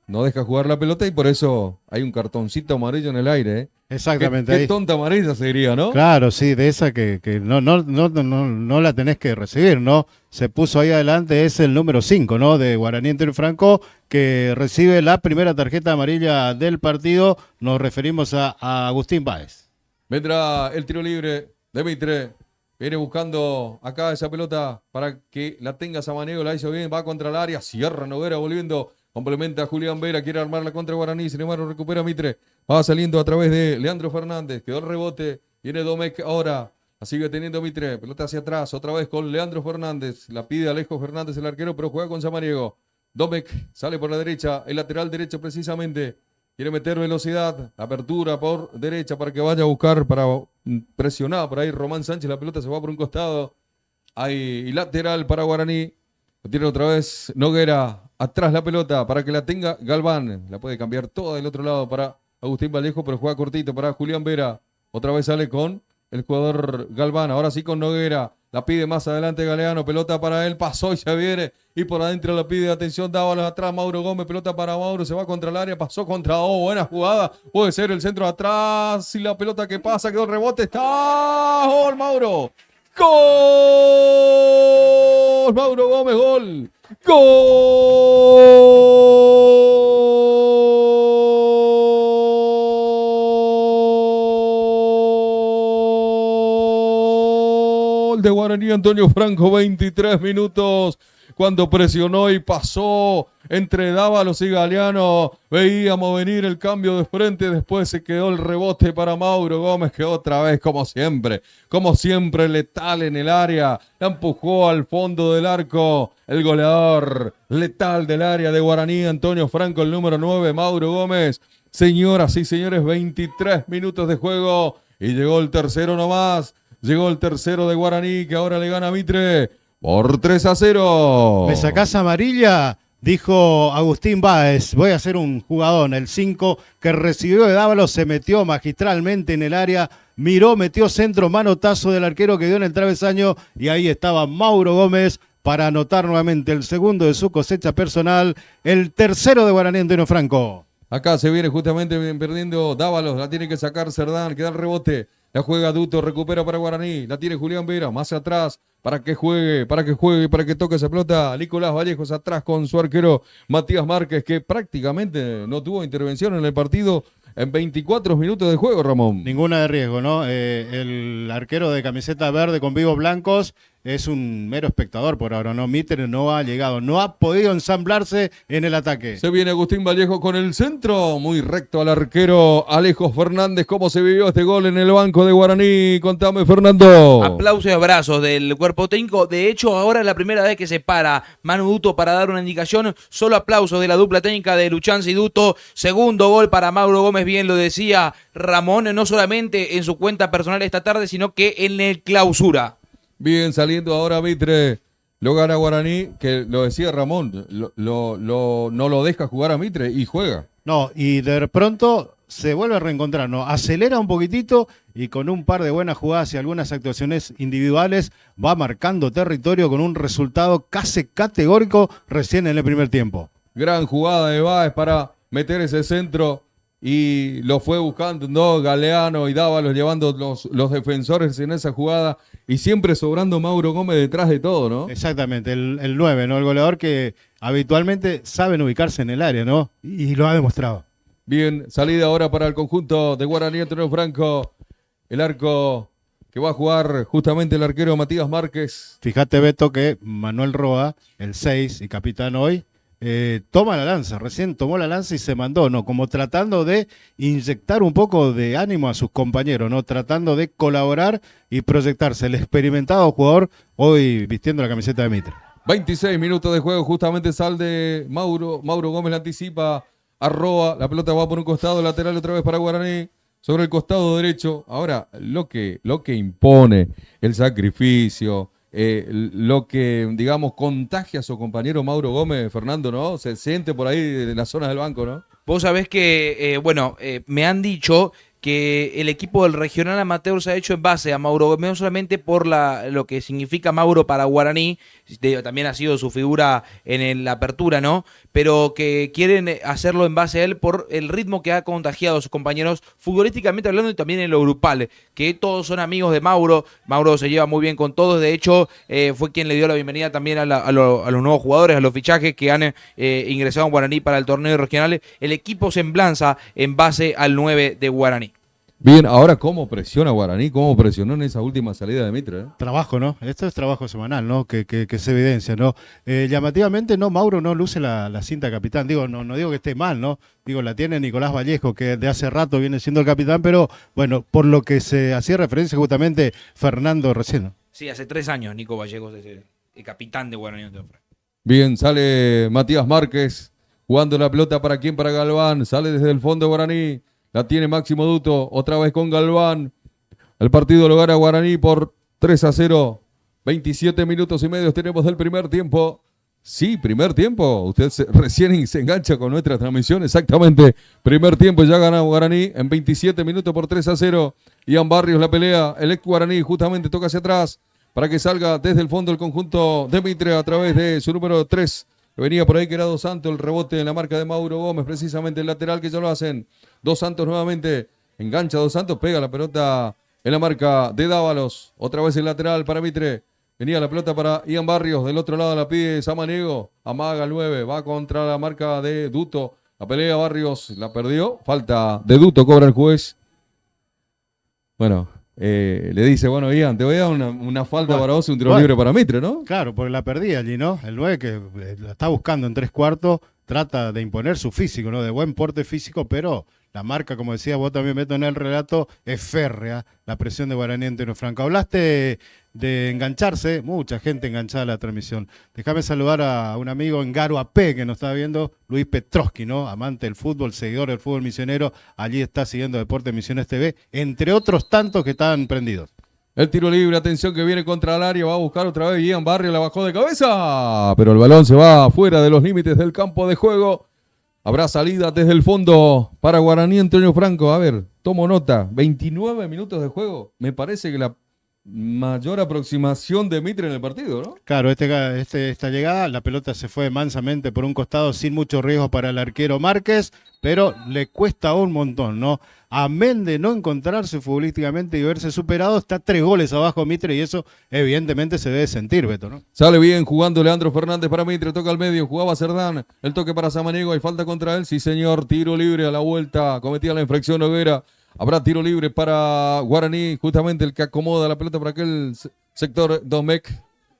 no deja jugar la pelota y por eso hay un cartoncito amarillo en el aire, Exactamente. Qué tonta amarilla se diría, ¿no? Claro, sí, de esa que no la tenés que recibir, ¿no? Se puso ahí adelante, es el número 5, ¿no? De Guaraní Antonio Franco, que recibe la primera tarjeta amarilla del partido. Nos referimos a Agustín Báez. Vendrá el tiro libre de Mitre. Viene buscando acá esa pelota para que la tenga Samaniego, la hizo bien, va contra el área, cierra Noguera volviendo, complementa a Julián Vera, quiere armarla contra Guaraní, sin embargo recupera Mitre, va saliendo a través de Leandro Fernández, quedó el rebote, viene Domecq ahora, la sigue teniendo Mitre, pelota hacia atrás, otra vez con Leandro Fernández, la pide Alejo Fernández el arquero, pero juega con Samaniego. Domecq sale por la derecha, el lateral derecho precisamente, quiere meter velocidad, apertura por derecha para que vaya a buscar, para presionar por ahí Román Sánchez, la pelota se va por un costado, hay lateral para Guaraní, lo tiene otra vez Noguera, atrás la pelota para que la tenga Galván, la puede cambiar toda del otro lado para Agustín Vallejo, pero juega cortito para Julián Vera, otra vez sale con el jugador Galván, ahora sí con Noguera, la pide más adelante Galeano, pelota para él, pasó y se viene, y por adentro la pide, atención, Dávalos atrás, Mauro Gómez, pelota para Mauro, se va contra el área, pasó contra buena jugada, puede ser el centro atrás, y la pelota que pasa, quedó el rebote, está, gol Mauro, gol, Mauro Gómez, gol, gol de Guaraní Antonio Franco, 23 minutos, cuando presionó y pasó entre Dávalos y Galeano, veíamos venir el cambio de frente, después se quedó el rebote para Mauro Gómez, que otra vez, como siempre, letal en el área, la empujó al fondo del arco, el goleador letal del área de Guaraní, Antonio Franco, el número 9, Mauro Gómez. Señoras y señores, 23 minutos de juego, y llegó el tercero nomás, llegó el tercero de Guaraní, que ahora le gana a Mitre, por 3-0. ¿Me sacás amarilla? Dijo Agustín Báez, voy a hacer un jugadón, el 5 que recibió de Dávalos, se metió magistralmente en el área, miró, metió centro, manotazo del arquero que dio en el travesaño y ahí estaba Mauro Gómez para anotar nuevamente el segundo de su cosecha personal, el tercero de Guaraní Antonio Franco. Acá se viene justamente perdiendo Dávalos, la tiene que sacar Cerdán, queda el rebote, la juega Duto, recupera para Guaraní, la tiene Julián Vera, más atrás, para que juegue, para que toque esa pelota, Nicolás Vallejos atrás con su arquero Matías Márquez, que prácticamente no tuvo intervención en el partido en 24 minutos de juego, Ramón. Ninguna de riesgo, ¿no? El arquero de camiseta verde con vivos blancos es un mero espectador por ahora, ¿no? Mitre no ha llegado, no ha podido ensamblarse en el ataque. Se viene Agustín Vallejo con el centro, muy recto al arquero Alejo Fernández. ¿Cómo se vivió este gol en el banco de Guaraní? Contame, Fernando. Aplausos y abrazos del cuerpo técnico. De hecho, ahora es la primera vez que se para Manu Duto para dar una indicación. Solo aplausos de la dupla técnica de Luchanza y Duto. Segundo gol para Mauro Gómez, bien lo decía Ramón, no solamente en su cuenta personal esta tarde, sino que en el clausura. Bien, saliendo ahora Mitre, lo gana Guaraní, que lo decía Ramón, no lo deja jugar a Mitre y juega. No, y de pronto se vuelve a reencontrar, ¿no? Acelera un poquitito y con un par de buenas jugadas y algunas actuaciones individuales va marcando territorio con un resultado casi categórico recién en el primer tiempo. Gran jugada de Báez para meter ese centro y lo fue buscando, ¿no? Galeano y Dávalos llevando los defensores en esa jugada y siempre sobrando Mauro Gómez detrás de todo, ¿no? Exactamente, el 9, ¿no? El goleador que habitualmente saben ubicarse en el área, ¿no? Y lo ha demostrado. Bien, salida ahora para el conjunto de Guaraní, Antonio Franco. El arco que va a jugar justamente el arquero Matías Márquez. Fíjate, Beto, que Manuel Roa, el 6 y capitán hoy, toma la lanza, recién tomó la lanza y se mandó, ¿no? Como tratando de inyectar un poco de ánimo a sus compañeros, ¿no? Tratando de colaborar y proyectarse. El experimentado jugador hoy vistiendo la camiseta de Mitre. 26 minutos de juego, justamente sal de Mauro Gómez, la anticipa a Roa, la pelota va por un costado, lateral otra vez para Guaraní, sobre el costado derecho. Ahora, lo que impone el sacrificio, lo que, digamos, contagia a su compañero Mauro Gómez, Fernando, ¿no? Se siente por ahí en la zona del banco, ¿no? Vos sabés que, me han dicho que el equipo del regional amateur se ha hecho en base a Mauro Gómez, no solamente por lo que significa Mauro para Guaraní, también ha sido su figura en la apertura, ¿no? Pero que quieren hacerlo en base a él por el ritmo que ha contagiado a sus compañeros, futbolísticamente hablando y también en lo grupal, que todos son amigos de Mauro. Mauro se lleva muy bien con todos, de hecho fue quien le dio la bienvenida también a los nuevos jugadores, a los fichajes que han ingresado en Guaraní para el torneo regional. El equipo se emblanza en base al 9 de Guaraní. Bien, ahora cómo presiona Guaraní, cómo presionó en esa última salida de Mitre, ¿eh? Trabajo, ¿no? Esto es trabajo semanal, ¿no? Que se evidencia, ¿no? Llamativamente, no, Mauro no luce la cinta capitán. Digo, no digo que esté mal, ¿no? Digo, la tiene Nicolás Vallejo, que de hace rato viene siendo el capitán, pero bueno, por lo que se hacía referencia justamente Fernando recién, ¿no? Sí, hace 3 años Nico Vallejo es el capitán de Guaraní. Bien, sale Matías Márquez, jugando la pelota para quién, para Galván, sale desde el fondo Guaraní. La tiene Máximo Duto, otra vez con Galván. El partido lo gana Guaraní por 3-0. 27 minutos y medio tenemos del primer tiempo. Sí, primer tiempo. Usted recién se engancha con nuestra transmisión. Exactamente. Primer tiempo ya gana Guaraní en 27 minutos por 3-0. Ian Barrios la pelea. El ex Guaraní justamente toca hacia atrás para que salga desde el fondo el conjunto de Mitre a través de su número 3. Que venía por ahí, que era Dos Santos. El rebote en la marca de Mauro Gómez, precisamente el lateral que ya lo hacen. Dos Santos nuevamente, engancha Dos Santos, pega la pelota en la marca de Dávalos, otra vez el lateral para Mitre, venía la pelota para Ian Barrios, del otro lado la pide Samaniego, amaga el 9, va contra la marca de Duto, la pelea Barrios, la perdió, falta de Duto, cobra el juez. Bueno, le dice, bueno, Ian, te voy a dar una falta para vos y un tiro libre para Mitre, ¿no? Claro, porque la perdí allí, ¿no? El 9 que la está buscando en 3/4, trata de imponer su físico, ¿no? De buen porte físico, pero la marca, como decía vos también, Beto, en el relato, es férrea la presión de Guaraní Antonio Franco. Hablaste de engancharse, mucha gente enganchada a la transmisión. Déjame saludar a un amigo en Garuapé que nos está viendo, Luis Petroski, ¿no? Amante del fútbol, seguidor del fútbol misionero, allí está siguiendo Deportes Misiones TV, entre otros tantos que están prendidos. El tiro libre, atención que viene contra el área, va a buscar otra vez Ian Barrio, la bajó de cabeza, pero el balón se va fuera de los límites del campo de juego. Habrá salida desde el fondo para Guaraní Antonio Franco. A ver, tomo nota, 29 minutos de juego, me parece que la mayor aproximación de Mitre en el partido, ¿no? Claro, esta llegada, la pelota se fue mansamente por un costado sin mucho riesgo para el arquero Márquez, pero le cuesta un montón, ¿no? Amén de no encontrarse futbolísticamente y verse superado, está 3 goles abajo Mitre y eso evidentemente se debe sentir, Beto, ¿no? Sale bien jugando Leandro Fernández para Mitre, toca al medio, jugaba Cerdán, el toque para Samaniego, hay falta contra él, sí señor, tiro libre a la vuelta, cometía la infracción Noguera. Habrá tiro libre para Guaraní, justamente el que acomoda la pelota para aquel sector Domecq.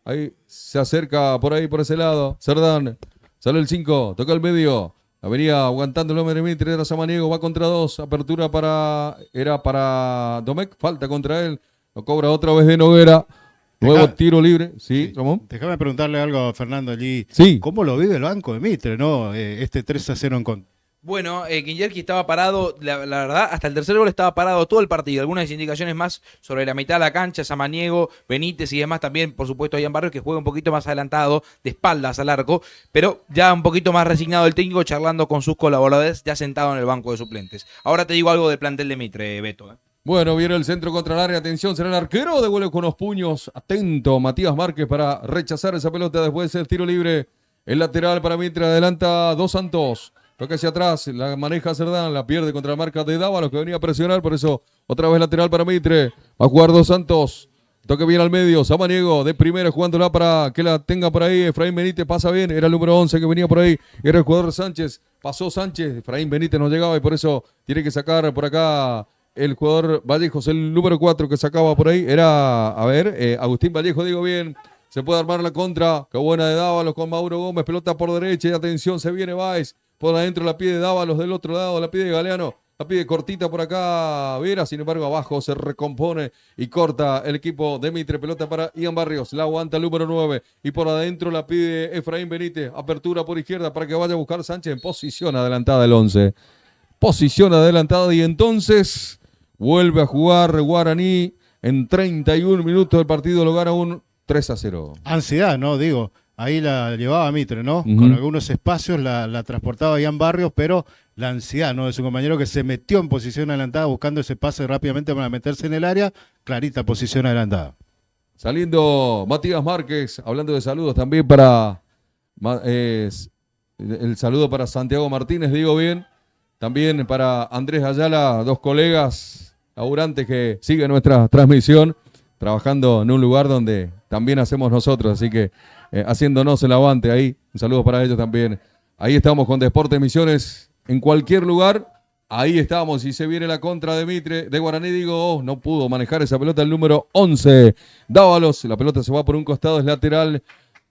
Ahí se acerca por ahí, por ese lado. Cerdán. Sale el 5. Toca el medio. La venía aguantando el hombre de Mitre. Era Samaniego. Va contra 2. Apertura era para Domecq. Falta contra él. Lo cobra otra vez de Noguera. Nuevo tiro libre. Sí, Ramón. Déjame preguntarle algo a Fernando allí. Sí. ¿Cómo lo vive el banco de Mitre, no? Este 3-0 en contra. Bueno, Kinjerski estaba parado, la verdad, hasta el tercer gol estaba parado todo el partido. Algunas indicaciones más sobre la mitad de la cancha, Samaniego, Benítez y demás también, por supuesto, Ian Barrios, que juega un poquito más adelantado, de espaldas al arco, pero ya un poquito más resignado el técnico, charlando con sus colaboradores, ya sentado en el banco de suplentes. Ahora te digo algo del plantel de Mitre, Beto. Bueno, viene el centro contra el área. Atención, será el arquero. Devuelve con los puños. Atento, Matías Márquez para rechazar esa pelota después del tiro libre. El lateral para Mitre, adelanta Dos Santos. Toca hacia atrás, la maneja Cerdán, la pierde contra la marca de Dávalos que venía a presionar, por eso otra vez lateral para Mitre. Va a jugar Dos Santos. Toque bien al medio, Samaniego de primera jugándola para que la tenga por ahí. Efraín Benítez pasa bien, era el número 11 que venía por ahí. Era el jugador Sánchez, pasó Sánchez, Efraín Benítez no llegaba y por eso tiene que sacar por acá el jugador Vallejos, el número 4 que sacaba por ahí. Era, Agustín Vallejo, digo bien. Se puede armar la contra, qué buena de Dávalos con Mauro Gómez, pelota por derecha y atención, se viene Báez. Por adentro la pide Dávalos, del otro lado la pide Galeano, la pide cortita por acá Vera, sin embargo abajo se recompone y corta el equipo de Mitre, pelota para Ian Barrios, la aguanta el número 9 y por adentro la pide Efraín Benítez, apertura por izquierda para que vaya a buscar Sánchez en posición adelantada el 11. Posición adelantada y entonces vuelve a jugar Guaraní en 31 minutos del partido, lo gana un 3-0. Ansiedad, ¿no? Digo. Ahí la llevaba Mitre, ¿no? Con algunos espacios la transportaba Ian Barrios, pero la ansiedad, ¿no? De su compañero que se metió en posición adelantada buscando ese pase rápidamente para meterse en el área. Clarita posición adelantada. Saliendo Matías Márquez, hablando de saludos también para el saludo para Santiago Martínez, digo bien. También para Andrés Ayala, dos colegas laburantes que siguen nuestra transmisión, trabajando en un lugar donde también hacemos nosotros, así que haciéndonos el aguante ahí. Un saludo para ellos también. Ahí estamos con Deportes Misiones en cualquier lugar. Ahí estamos y se viene la contra de Mitre, de Guaraní. Digo, no pudo manejar esa pelota el número 11. Dávalos, la pelota se va por un costado, es lateral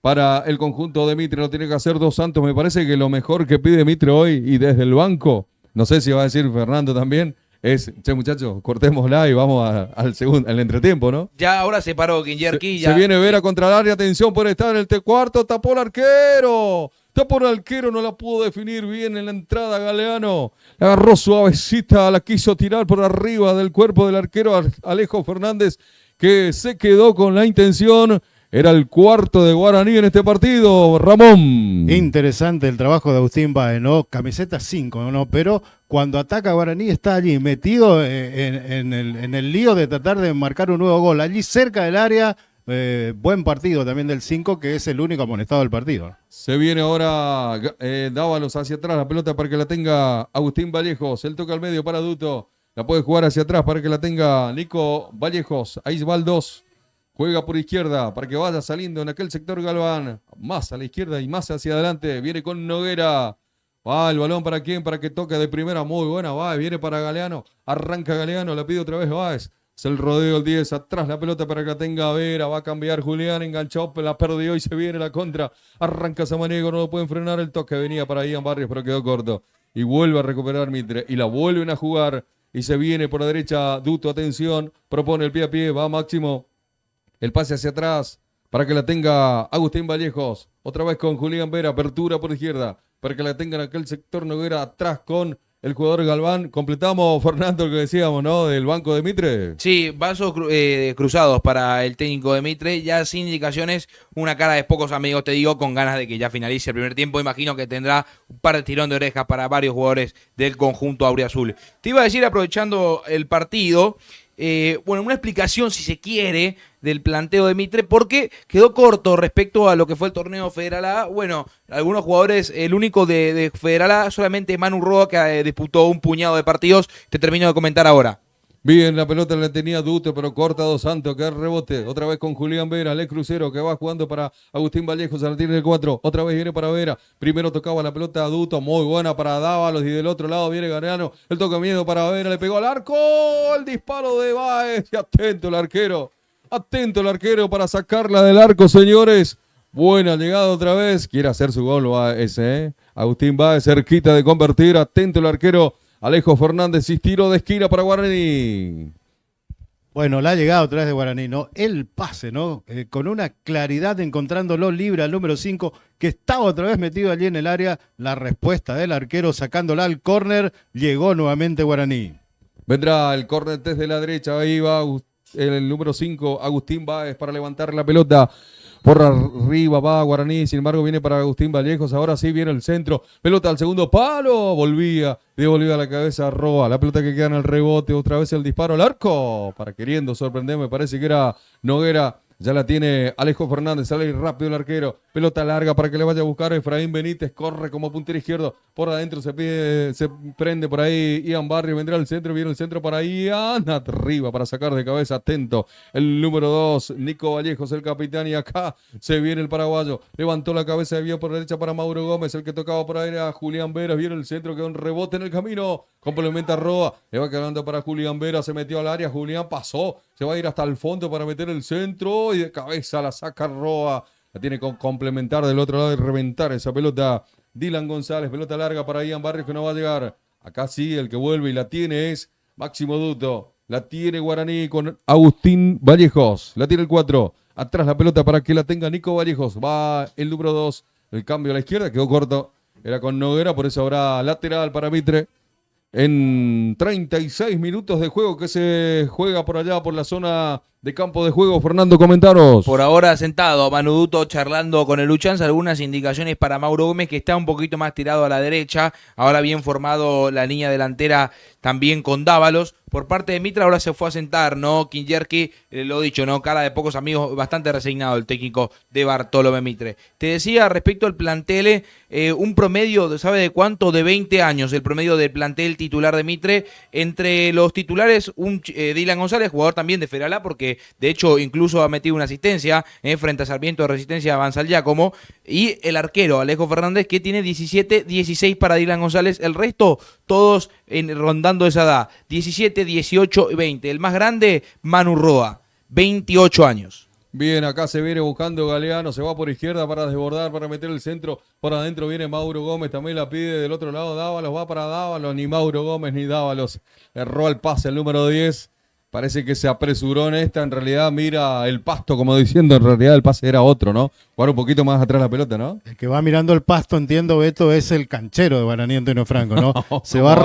para el conjunto de Mitre. Lo tiene que hacer Dos Santos. Me parece que lo mejor que pide Mitre hoy y desde el banco, no sé si va a decir Fernando también, es, che muchachos, cortémosla y vamos al entretiempo, ¿no? Ya ahora se paró Kinjerski. Se viene Vera contra el área, atención, puede estar en el cuarto, tapó el arquero. Tapó el arquero, no la pudo definir bien en la entrada Galeano. La agarró suavecita, la quiso tirar por arriba del cuerpo del arquero Alejo Fernández, que se quedó con la intención. Era el cuarto de Guaraní en este partido, Ramón. Interesante el trabajo de Agustín Báez, ¿no? Camiseta 5, ¿no? Pero cuando ataca Guaraní está allí metido en el lío de tratar de marcar un nuevo gol. Allí cerca del área, buen partido también del 5, que es el único amonestado del partido. Se viene ahora Dávalos hacia atrás, la pelota para que la tenga Agustín Vallejos. Él toca al medio para Duto. La puede jugar hacia atrás para que la tenga Nico Vallejos. Ahí va el 2. Juega por izquierda para que vaya saliendo en aquel sector Galván. Más a la izquierda y más hacia adelante. Viene con Noguera. Va el balón para quién, para que toque de primera. Muy buena. Va, viene para Galeano. Arranca Galeano. La pide otra vez Báez. Es el rodeo el 10. Atrás la pelota para que la tenga Vera. Va a cambiar Julián. Enganchó. La perdió y se viene la contra. Arranca Samaniego. No lo pueden frenar. El toque venía para Ian Barrios, pero quedó corto. Y vuelve a recuperar Mitre. Y la vuelven a jugar. Y se viene por la derecha Duto. Atención. Propone el pie a pie. Va Máximo. El pase hacia atrás para que la tenga Agustín Vallejos. Otra vez con Julián Vera. Apertura por izquierda para que la tenga en aquel sector Noguera. Atrás con el jugador Galván. Completamos, Fernando, lo que decíamos, ¿no? Del banco de Mitre. Sí, vasos cruzados para el técnico de Mitre. Ya sin indicaciones, una cara de pocos amigos, te digo, con ganas de que ya finalice el primer tiempo. Imagino que tendrá un par de tirón de orejas para varios jugadores del conjunto auriazul. Te iba a decir, aprovechando el partido, una explicación, si se quiere, del planteo de Mitre, porque quedó corto respecto a lo que fue el torneo Federal A. Bueno, algunos jugadores, el único de Federal A, solamente Manu Roa, que disputó un puñado de partidos, te termino de comentar ahora. Bien, la pelota la tenía Duto, pero corta Dos Santos, que rebote. Otra vez con Julián Vera, el crucero, que va jugando para Agustín Vallejos, al tiro del 4. Otra vez viene para Vera. Primero tocaba la pelota a Duto, muy buena para Dávalos. Y del otro lado viene Galeano. El toque miedo para Vera, le pegó al arco. El disparo de Báez. Y atento el arquero. Atento el arquero para sacarla del arco, señores. Buena llegada otra vez. Quiere hacer su gol ese, Agustín Báez cerquita de convertir. Atento el arquero Alejo Fernández y tiro de esquina para Guaraní. Bueno, la llegada otra vez de Guaraní, ¿no? El pase, ¿no? Con una claridad encontrándolo libre al número 5, que estaba otra vez metido allí en el área. La respuesta del arquero sacándola al córner. Llegó nuevamente Guaraní. Vendrá el córner desde la derecha. Ahí va el número 5, Agustín Báez, para levantar la pelota. Por arriba va Guaraní, sin embargo viene para Agustín Vallejos, ahora sí viene el centro, pelota al segundo palo, devolvía la cabeza Roa, la pelota que queda en el rebote, otra vez el disparo al arco, para queriendo sorprender, me parece que era Noguera, ya la tiene Alejo Fernández, sale rápido el arquero, pelota larga para que le vaya a buscar Efraín Benítez, corre como puntero izquierdo, por adentro se prende por ahí Ian Barrio, vendrá el centro, viene el centro para Ian, arriba para sacar de cabeza, atento, el número 2, Nico Vallejos, el capitán, y acá se viene el paraguayo, levantó la cabeza, vio por derecha para Mauro Gómez, el que tocaba por ahí era Julián Veras, viene el centro, quedó un rebote en el camino, complementa Roa, le va quedando para Julián Veras, se metió al área, Julián pasó, se va a ir hasta el fondo para meter el centro, y de cabeza la saca Roa, la tiene que complementar del otro lado y reventar esa pelota. Dylan González, pelota larga para Ian Barrios que no va a llegar. Acá sí, el que vuelve y la tiene es Máximo Duto. La tiene Guaraní con Agustín Vallejos. La tiene el 4. Atrás la pelota para que la tenga Nico Vallejos. Va el número 2. El cambio a la izquierda, quedó corto. Era con Noguera, por eso habrá lateral para Mitre. En 36 minutos de juego que se juega por allá, por la zona de campo de juego. Fernando, comentaros. Por ahora sentado, Manu Duto charlando con el Luchanza, algunas indicaciones para Mauro Gómez, que está un poquito más tirado a la derecha, ahora bien formado la línea delantera también con Dávalos. Por parte de Mitra ahora se fue a sentar, ¿no? Kinjerki, lo dicho, ¿no? Cara de pocos amigos, bastante resignado el técnico de Bartolomé Mitre. Te decía respecto al plantel, un promedio, ¿sabe de cuánto? De 20 años, el promedio del plantel titular de Mitre. Entre los titulares, Dylan González, jugador también de Federal A, porque de hecho incluso ha metido una asistencia frente a Sarmiento de Resistencia Avanzal Giacomo, y el arquero Alejo Fernández, que tiene 17, 16 para Dylan González, el resto todos rondando esa edad, 17, 18 y 20. El más grande, Manu Roa, 28 años. Bien, acá se viene buscando Galeano, se va por izquierda para desbordar, para meter el centro. Por adentro viene Mauro Gómez, también la pide del otro lado Dávalos, va para Dávalos, ni Mauro Gómez ni Dávalos. Erró el pase el número 10. Parece que se apresuró en esta, en realidad mira el pasto, como diciendo, en realidad el pase era otro, ¿no? Jugar un poquito más atrás la pelota, ¿no? El que va mirando el pasto, entiendo, Beto, es el canchero de Guaraní, Antonio Franco, ¿no? Se va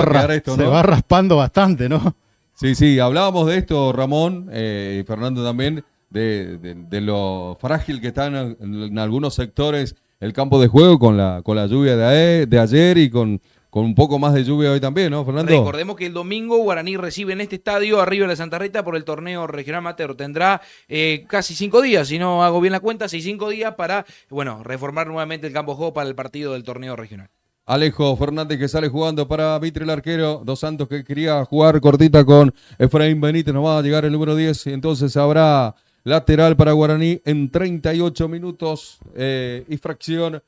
raspando bastante, ¿no? Sí, hablábamos de esto, Ramón, y Fernando también, de lo frágil que está en algunos sectores el campo de juego con la lluvia de ayer y con un poco más de lluvia hoy también, ¿no, Fernando? Recordemos que el domingo Guaraní recibe en este estadio arriba de la Santa Rita por el torneo regional amateur. Tendrá casi 5 días, si no hago bien la cuenta, 5 días para, reformar nuevamente el campo de juego para el partido del torneo regional. Alejo Fernández que sale jugando para Mitre el arquero. Dos Santos que quería jugar cortita con Efraín Benítez. No va a llegar el número 10 y entonces habrá lateral para Guaraní en 38 minutos y fracción.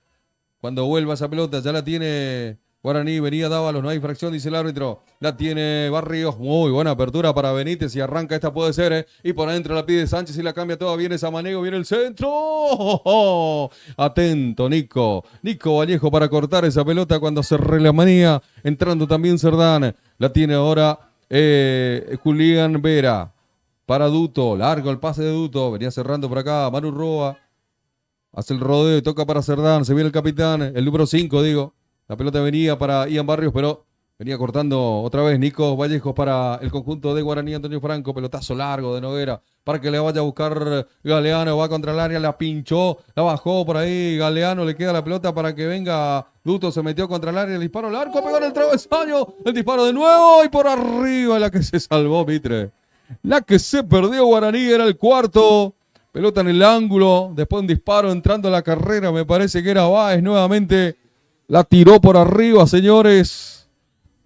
Cuando vuelva esa pelota ya la tiene Guaraní, venía Dávalos, no hay fracción, dice el árbitro. La tiene Barrios, muy buena apertura para Benítez y arranca, esta puede ser, y por adentro la pide Sánchez y la cambia toda, viene Samanego, viene el centro. Atento, Nico Vallejo para cortar esa pelota cuando se relamanía, entrando también Cerdán. La tiene ahora Julián Vera para Duto, largo el pase de Duto, venía cerrando por acá, Manu Roa. Hace el rodeo y toca para Cerdán, se viene el capitán, el número 5, digo. La pelota venía para Ian Barrios, pero venía cortando otra vez Nico Vallejos para el conjunto de Guaraní, Antonio Franco. Pelotazo largo de Noguera para que le vaya a buscar Galeano. Va contra el área, la pinchó, la bajó por ahí. Galeano le queda la pelota para que venga Duto. Se metió contra el área, el disparo al arco, pegó en el travesaño. El disparo de nuevo y por arriba la que se salvó Mitre. La que se perdió Guaraní era el cuarto. Pelota en el ángulo, después un disparo entrando a la carrera. Me parece que era Báez nuevamente. La tiró por arriba, señores.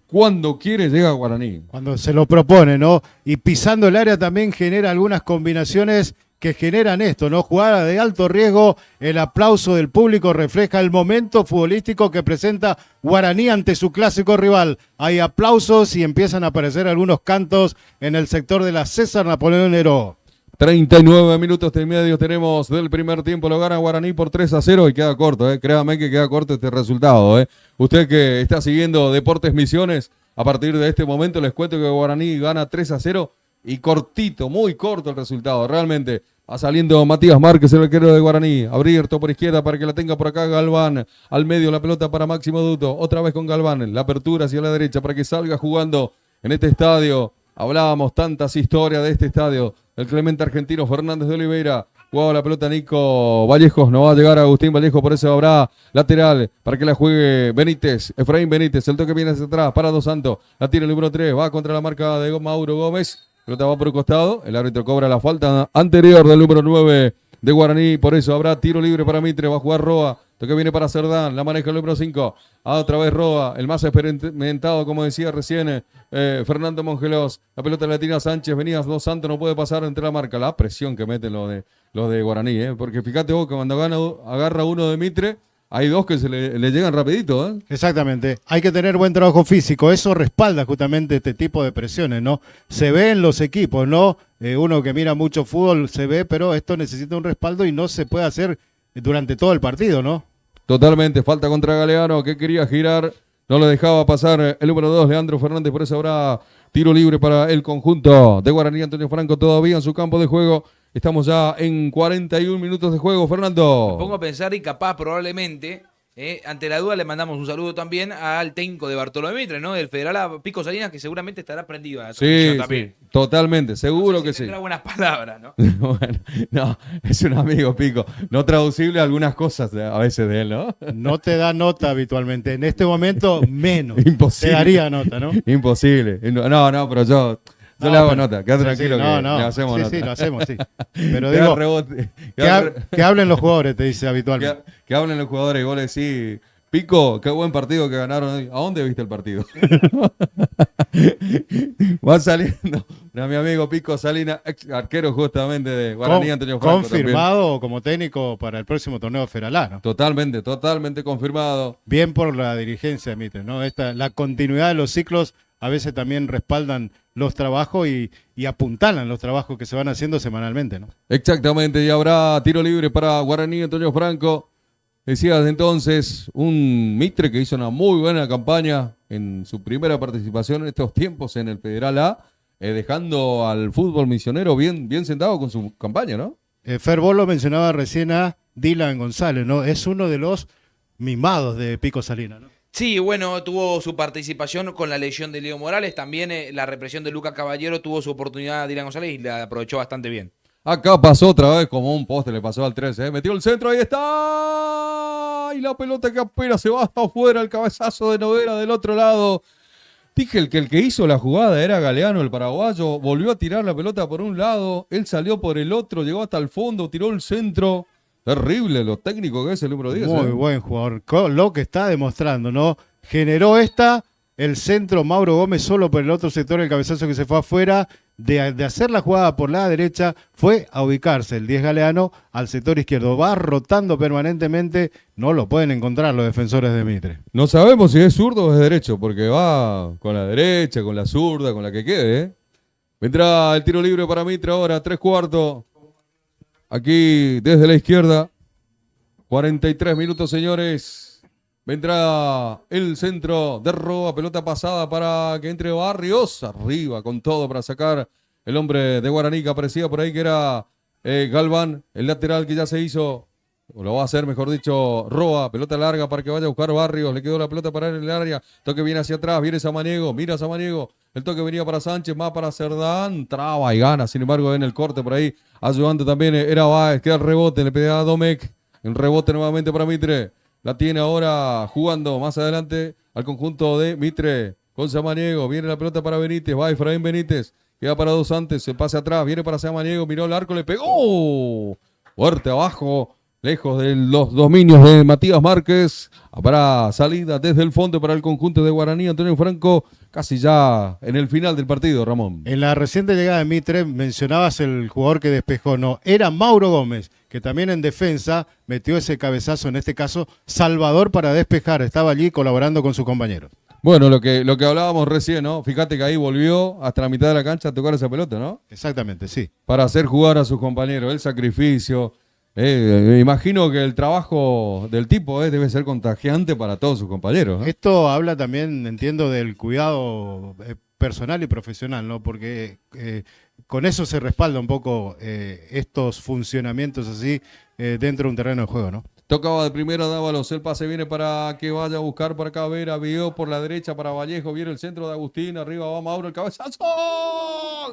Cuando quiere llega Guaraní. Cuando se lo propone, ¿no? Y pisando el área también genera algunas combinaciones que generan esto, ¿no? Jugada de alto riesgo, el aplauso del público refleja el momento futbolístico que presenta Guaraní ante su clásico rival. Hay aplausos y empiezan a aparecer algunos cantos en el sector de la César Napoleón Leró. 39 minutos de medio tenemos del primer tiempo. Lo gana Guaraní por 3-0 y queda corto, créame que queda corto este resultado. Usted que está siguiendo Deportes Misiones, a partir de este momento les cuento que Guaraní gana 3-0 y cortito, muy corto el resultado, realmente. Va saliendo Matías Márquez, el arquero de Guaraní, abierto por izquierda para que la tenga por acá Galván, al medio la pelota para Máximo Duto, otra vez con Galván, la apertura hacia la derecha para que salga jugando en este estadio. Hablábamos tantas historias de este estadio, el Clemente Argentino Fernández de Oliveira, jugaba la pelota Nico Vallejos, no va a llegar Agustín Vallejo, por eso habrá lateral para que la juegue Benítez, Efraín Benítez, el toque viene hacia atrás para Dos Santos, la tira el número 3, va contra la marca de Mauro Gómez. Pelota va por el costado, el árbitro cobra la falta anterior del número 9 de Guaraní, por eso habrá tiro libre para Mitre, va a jugar Roa, toque viene para Cerdán, la maneja el número 5, otra vez Roa, el más experimentado, como decía recién Fernando Mongelos, la pelota la tira Sánchez, venía Dos Santos, no puede pasar entre la marca, la presión que meten los de Guaraní, porque fíjate vos que cuando agarra uno de Mitre, hay dos que se le llegan rapidito, Exactamente. Hay que tener buen trabajo físico. Eso respalda justamente este tipo de presiones, ¿no? Se ve en los equipos, ¿no? Uno que mira mucho fútbol se ve, pero esto necesita un respaldo y no se puede hacer durante todo el partido, ¿no? Totalmente. Falta contra Galeano, que quería girar. No lo dejaba pasar el número 2, Leandro Fernández. Por eso habrá tiro libre para el conjunto de Guaraní. Antonio Franco todavía en su campo de juego. Estamos ya en 41 minutos de juego, Fernando. Me pongo a pensar y capaz probablemente, ante la duda le mandamos un saludo también al técnico de Bartolomé Mitre, ¿no? Del Federal a Pico Salinas, que seguramente estará prendido a la transmisión también. Sí, totalmente, seguro no sé si que sí. tendrá buenas palabras, ¿no? Bueno, no, es un amigo Pico. No traducible algunas cosas a veces de él, ¿no? No te da nota habitualmente. En este momento, menos. Imposible. Te daría nota, ¿no? Imposible. No, pero yo le hago nota. Queda tranquilo que le hacemos nota. Sí, lo hacemos, sí. Pero digo, que hablen los jugadores, te dice habitualmente. Que hablen los jugadores y vos le decís, Pico, qué buen partido que ganaron hoy. ¿A dónde viste el partido? Va saliendo mi amigo Pico Salinas, ex arquero justamente de Guaraní, Antonio Franco. Confirmado también. como técnico para el próximo torneo federal, ¿no? Totalmente confirmado. Bien por la dirigencia, Mitre, ¿no? La continuidad de los ciclos a veces también respaldan los trabajos y apuntalan los trabajos que se van haciendo semanalmente, ¿no? Exactamente, y habrá tiro libre para Guaraní, Antonio Franco. Decías entonces, un Mitre que hizo una muy buena campaña en su primera participación en estos tiempos en el Federal A, dejando al fútbol misionero bien sentado con su campaña, ¿no? Fer, vos lo mencionaba recién a Dylan González, ¿no? Es uno de los mimados de Pico Salinas, ¿no? Sí, bueno, tuvo su participación con la lesión de Leo Morales, también la represión de Luca Caballero, tuvo su oportunidad Dylan González y la aprovechó bastante bien. Acá pasó otra vez como un poste, le pasó al 13, metió el centro, ahí está, y la pelota que apenas se va hasta afuera, el cabezazo de Noguera del otro lado. Dije que el que hizo la jugada era Galeano, el paraguayo, volvió a tirar la pelota por un lado, él salió por el otro, llegó hasta el fondo, tiró el centro. Terrible lo técnico que es el número 10. Muy buen jugador, lo que está demostrando, ¿no? Generó el centro Mauro Gómez solo por el otro sector, el cabezazo que se fue afuera, de hacer la jugada por la derecha, fue a ubicarse el 10 Galeano al sector izquierdo. Va rotando permanentemente, no lo pueden encontrar los defensores de Mitre. No sabemos si es zurdo o es derecho, porque va con la derecha, con la zurda, con la que quede. Vendrá el tiro libre para Mitre ahora, 3/4. Aquí desde la izquierda, 43 minutos, señores. Vendrá el centro de Roa, pelota pasada para que entre Barrios. Arriba con todo para sacar el hombre de Guaraní que aparecía por ahí, que era Galván, el lateral que ya se hizo, o lo va a hacer, mejor dicho, Roa. Pelota larga para que vaya a buscar Barrios. Le quedó la pelota para él en el área. Toque viene hacia atrás, viene Samaniego, mira Samaniego. El toque venía para Sánchez, más para Cerdán, traba y gana. Sin embargo, en el corte por ahí, ayudante también era Báez, queda el rebote, le pedía a Domecq. El rebote nuevamente para Mitre. La tiene ahora jugando más adelante al conjunto de Mitre con Samaniego. Viene la pelota para Benítez, va Efraín Benítez. Queda para Dos Santos, se pasa atrás, viene para Samaniego, miró el arco, le pegó. Fuerte abajo. Lejos de los dominios de Matías Márquez. Habrá salida desde el fondo para el conjunto de Guaraní. Antonio Franco, casi ya en el final del partido, Ramón. En la reciente llegada de Mitre mencionabas el jugador que despejó. No, era Mauro Gómez, que también en defensa metió ese cabezazo, en este caso Salvador, para despejar. Estaba allí colaborando con sus compañeros. Bueno, lo que hablábamos recién, ¿no? Fíjate que ahí volvió hasta la mitad de la cancha a tocar esa pelota, ¿no? Exactamente, sí. Para hacer jugar a sus compañeros, el sacrificio. Me imagino que el trabajo del tipo debe ser contagiante para todos sus compañeros, ¿no? Esto habla también, entiendo, del cuidado personal y profesional, ¿no? Porque con eso se respalda un poco estos funcionamientos así dentro de un terreno de juego, ¿no? Tocaba de primera Dávalos, el pase viene para que vaya a buscar por acá Vera, vio por la derecha para Vallejo, viene el centro de Agustín, arriba va Mauro, el cabezazo,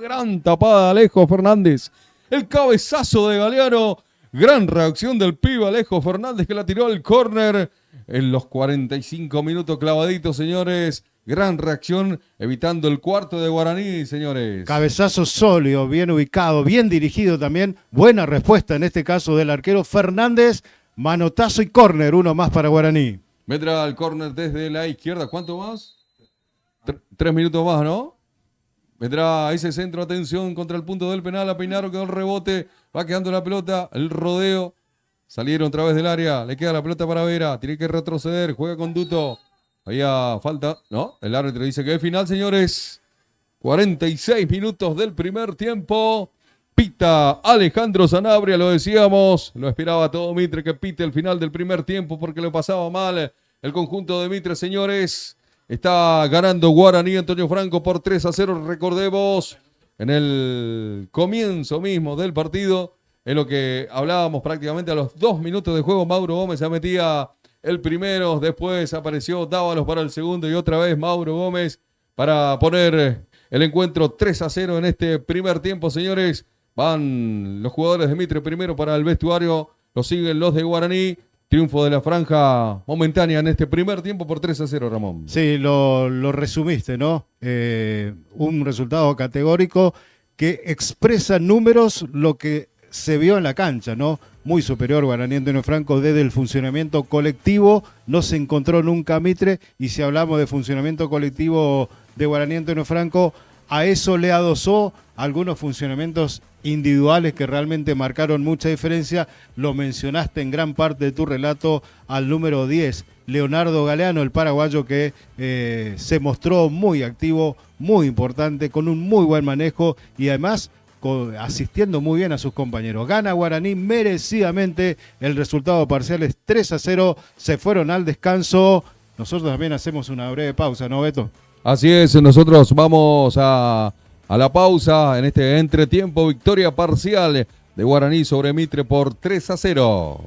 gran tapada de Alejo Fernández, el cabezazo de Galeano, gran reacción del pibe Alejo Fernández que la tiró al córner en los 45 minutos clavaditos, señores. Gran reacción, evitando el cuarto de Guaraní, señores. Cabezazo sólido, bien ubicado, bien dirigido también. Buena respuesta en este caso del arquero Fernández. Manotazo y córner, uno más para Guaraní. Metra al córner desde la izquierda. ¿Cuánto más? 3 minutos más, ¿no? Vendrá ese centro, atención, contra el punto del penal. A Peinaro quedó el rebote. Va quedando la pelota. El rodeo. Salieron otra vez del área. Le queda la pelota para Vera. Tiene que retroceder. Juega con Duto. Había falta, ¿no? El árbitro dice que es final, señores. 46 minutos del primer tiempo. Pita Alejandro Sanabria, lo decíamos. Lo esperaba todo Mitre que pite el final del primer tiempo porque lo pasaba mal el conjunto de Mitre, señores. Está ganando Guaraní Antonio Franco por 3-0. Recordemos, en el comienzo mismo del partido, en lo que hablábamos prácticamente a los 2 minutos de juego, Mauro Gómez se metía el primero, después apareció Dávalos para el segundo y otra vez Mauro Gómez para poner el encuentro 3-0 en este primer tiempo, señores. Van los jugadores de Mitre primero para el vestuario, lo siguen los de Guaraní. Triunfo de la franja momentánea en este primer tiempo por 3-0, Ramón. Sí, lo resumiste, ¿no? Un resultado categórico que expresa números lo que se vio en la cancha, ¿no? Muy superior Guaraní Antonio Franco desde el funcionamiento colectivo, no se encontró nunca Mitre, y si hablamos de funcionamiento colectivo de Guaraní Antonio Franco, a eso le adosó algunos funcionamientos individuales que realmente marcaron mucha diferencia. Lo mencionaste en gran parte de tu relato al número 10, Leonardo Galeano, el paraguayo que se mostró muy activo, muy importante, con un muy buen manejo y además asistiendo muy bien a sus compañeros. Gana Guaraní merecidamente, el resultado parcial es 3-0, se fueron al descanso. Nosotros también hacemos una breve pausa, ¿no, Beto? Así es, nosotros vamos a la pausa en este entretiempo. Victoria parcial de Guaraní sobre Mitre por 3-0.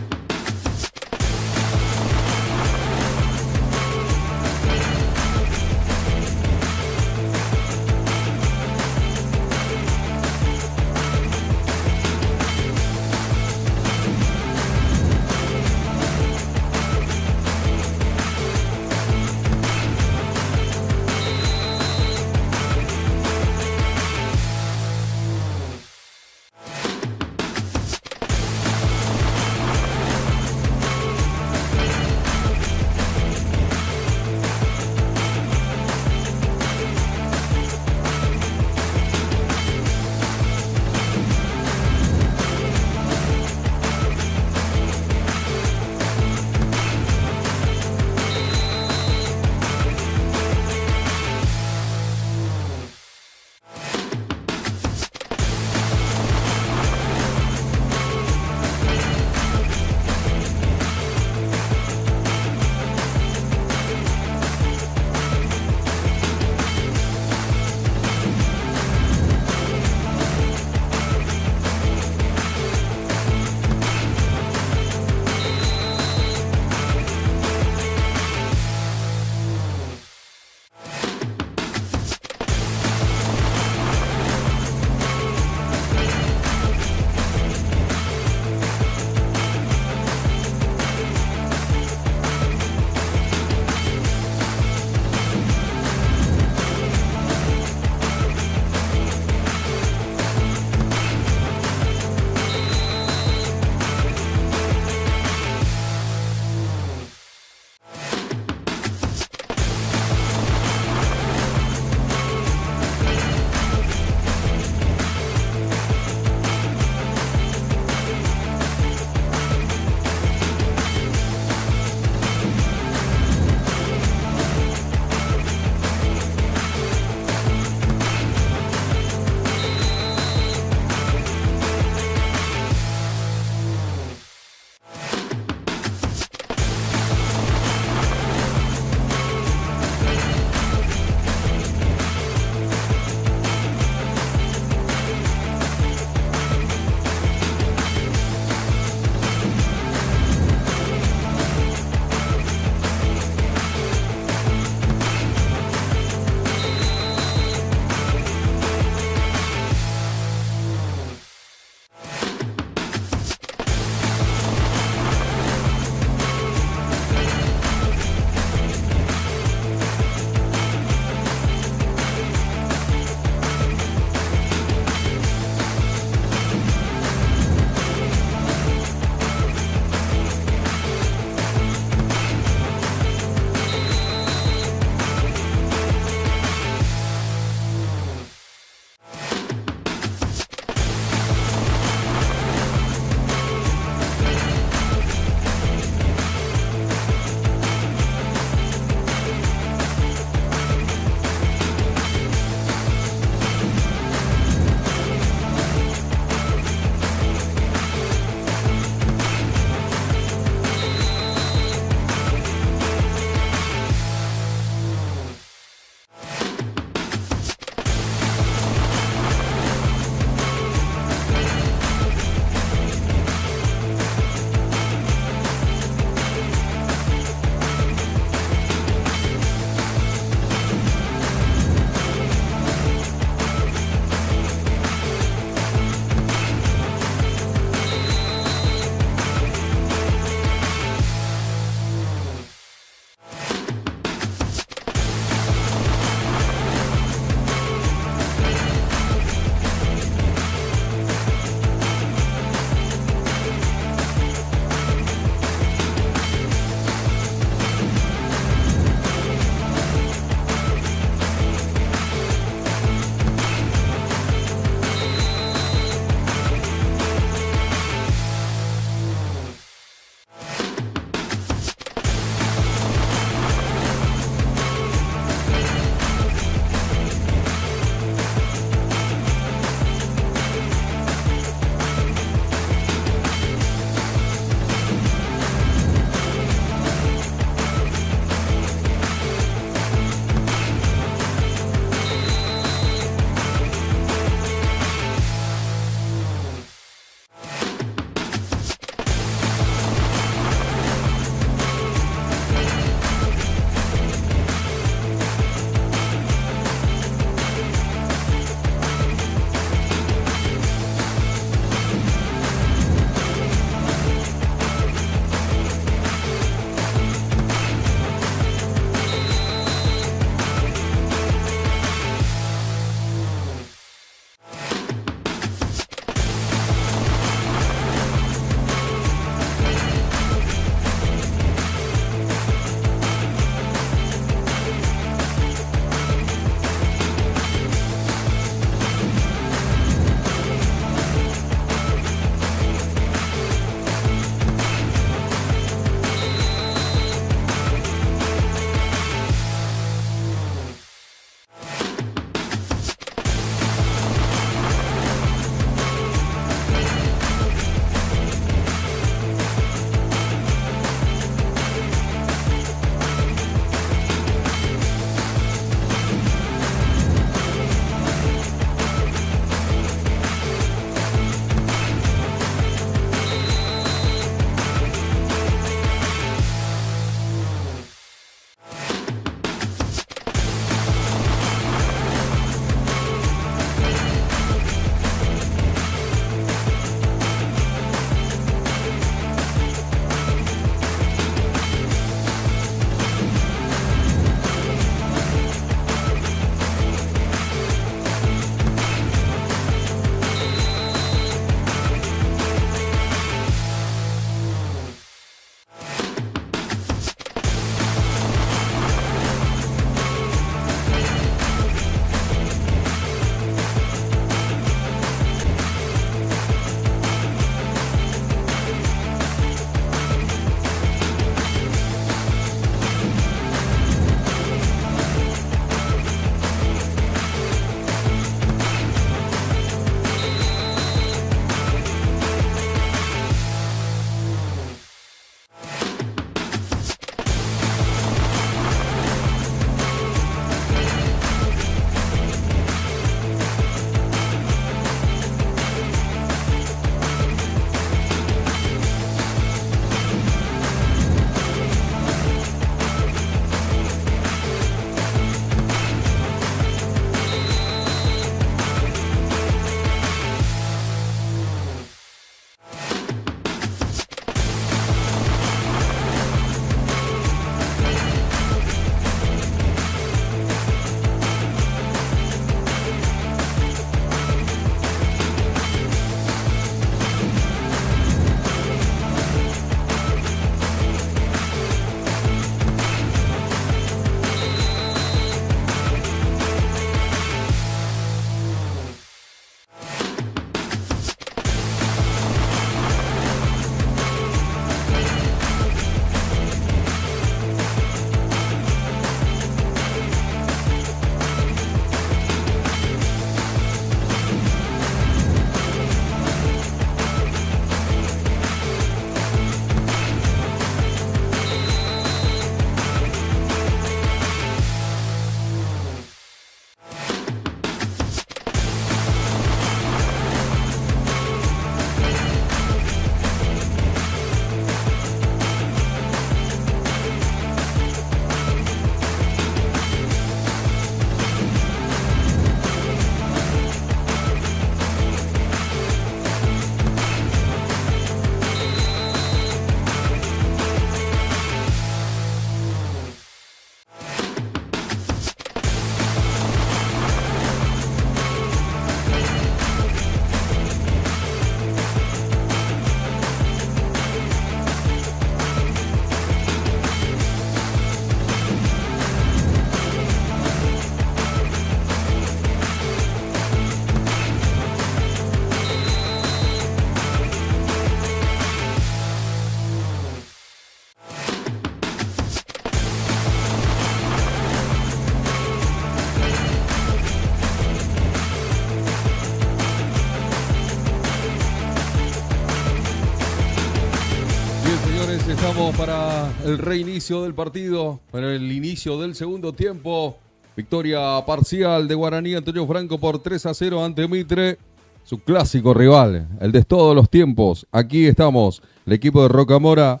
Estamos para el reinicio del partido, para el inicio del segundo tiempo. Victoria parcial de Guaraní Antonio Franco por 3-0 ante Mitre, su clásico rival, el de todos los tiempos. Aquí estamos, el equipo de Rocamora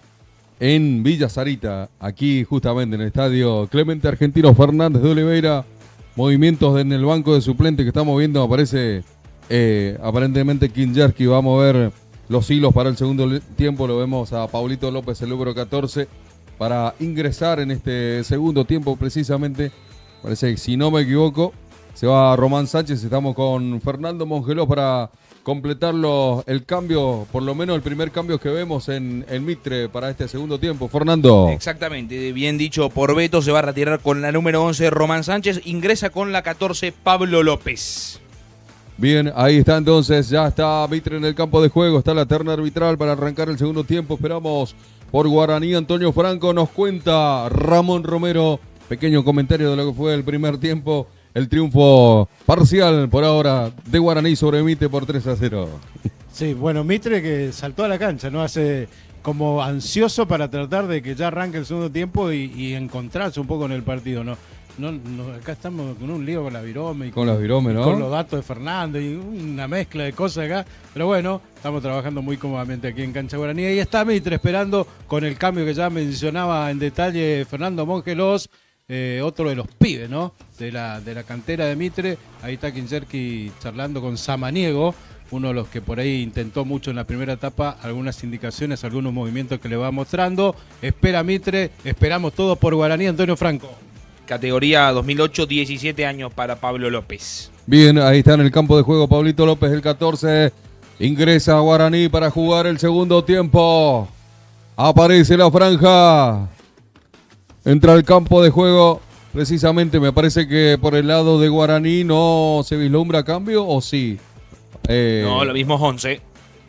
en Villa Sarita, aquí justamente en el estadio Clemente Argentino Fernández de Oliveira. Movimientos en el banco de suplentes que estamos viendo, aparece aparentemente Kinjerski va a mover los hilos para el segundo tiempo. Lo vemos a Paulito López, el número 14, para ingresar en este segundo tiempo precisamente. Parece que, si no me equivoco, se va Román Sánchez. Estamos con Fernando Mongeló para completarlo el cambio, por lo menos el primer cambio que vemos en Mitre para este segundo tiempo. Fernando. Exactamente, bien dicho por Beto, se va a retirar con la número 11 Román Sánchez, ingresa con la 14 Pablo López. Bien, ahí está entonces, ya está Mitre en el campo de juego, está la terna arbitral para arrancar el segundo tiempo. Esperamos por Guaraní Antonio Franco, nos cuenta Ramón Romero. Pequeño comentario de lo que fue el primer tiempo, el triunfo parcial por ahora de Guaraní sobre Mitre por 3-0. Sí, bueno, Mitre que saltó a la cancha, ¿no? Hace como ansioso para tratar de que ya arranque el segundo tiempo y encontrarse un poco en el partido, ¿no? No, acá estamos con un lío con la virome y con las virome, ¿no? Con los datos de Fernando y una mezcla de cosas acá. Pero bueno, estamos trabajando muy cómodamente aquí en Cancha Guaraní. Ahí está Mitre esperando con el cambio que ya mencionaba en detalle Fernando Mongelos, otro de los pibes, ¿no? De la cantera de Mitre. Ahí está Kinjerski charlando con Samaniego, uno de los que por ahí intentó mucho en la primera etapa, algunas indicaciones, algunos movimientos que le va mostrando. Espera Mitre, esperamos todos por Guaraní Antonio Franco. Categoría 2008, 17 años para Pablo López. Bien, ahí está en el campo de juego Pablito López, el 14. Ingresa a Guaraní para jugar el segundo tiempo. Aparece la franja. Entra al campo de juego. Precisamente me parece que por el lado de Guaraní no se vislumbra cambio, ¿o sí? No, los mismos 11.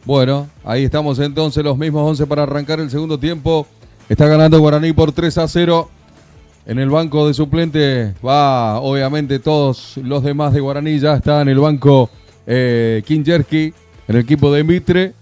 Bueno, ahí estamos entonces, los mismos 11 para arrancar el segundo tiempo. Está ganando Guaraní por 3-0. En el banco de suplentes va, obviamente, todos los demás de Guaraní. Ya está en el banco Kinjerski, en el equipo de Mitre.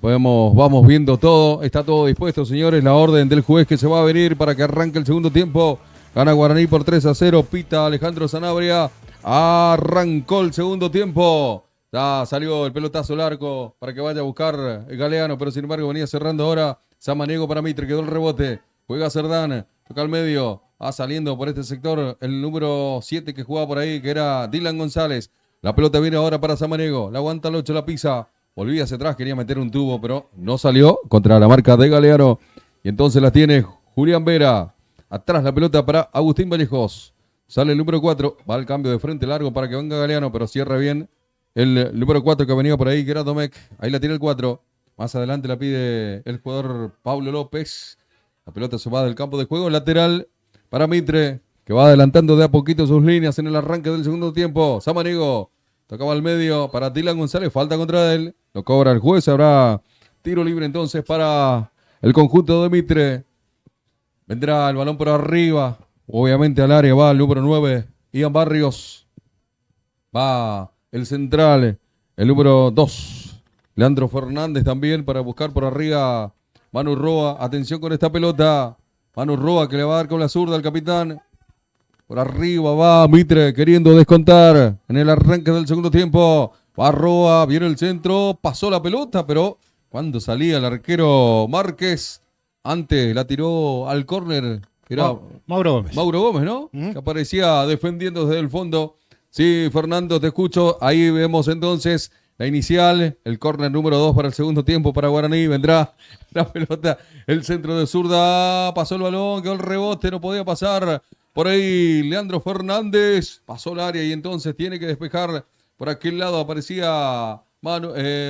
Vamos viendo todo. Está todo dispuesto, señores. La orden del juez que se va a venir para que arranque el segundo tiempo. Gana Guaraní por 3-0. Pita Alejandro Sanabria. Arrancó el segundo tiempo. Ya salió el pelotazo al arco para que vaya a buscar el Galeano, pero sin embargo venía cerrando ahora Samaniego para Mitre. Quedó el rebote. Juega Cerdán. Toca al medio. Va saliendo por este sector el número 7 que jugaba por ahí, que era Dylan González. La pelota viene ahora para Samaniego. La aguanta el 8, la pisa. Volvía hacia atrás, quería meter un tubo, pero no salió contra la marca de Galeano. Y entonces la tiene Julián Vera. Atrás la pelota para Agustín Vallejos. Sale el número 4. Va al cambio de frente largo para que venga Galeano, pero cierra bien el número 4 que venía por ahí, que era Domecq. Ahí la tiene el 4. Más adelante la pide el jugador Pablo López. La pelota se va del campo de juego. Lateral para Mitre, que va adelantando de a poquito sus líneas en el arranque del segundo tiempo. Samaniego tocaba al medio para Dylan González. Falta contra él. Lo cobra el juez. Habrá tiro libre entonces para el conjunto de Mitre. Vendrá el balón por arriba. Obviamente al área va el número 9, Ian Barrios. Va el central, el número 2, Leandro Fernández también para buscar por arriba Manu Roa. Atención con esta pelota. Manu Roa que le va a dar con la zurda al capitán. Por arriba va Mitre queriendo descontar en el arranque del segundo tiempo. Va Roa, viene el centro, pasó la pelota, pero cuando salía el arquero Márquez, antes la tiró al córner. Era Mauro Gómez. Mauro Gómez, ¿no? Que aparecía defendiendo desde el fondo. Sí, Fernando, te escucho. Ahí vemos entonces la inicial, el córner número 2 para el segundo tiempo para Guaraní. Vendrá la pelota, el centro de zurda. Pasó el balón, quedó el rebote, no podía pasar. Por ahí Leandro Fernández pasó el área y entonces tiene que despejar. Por aquel lado aparecía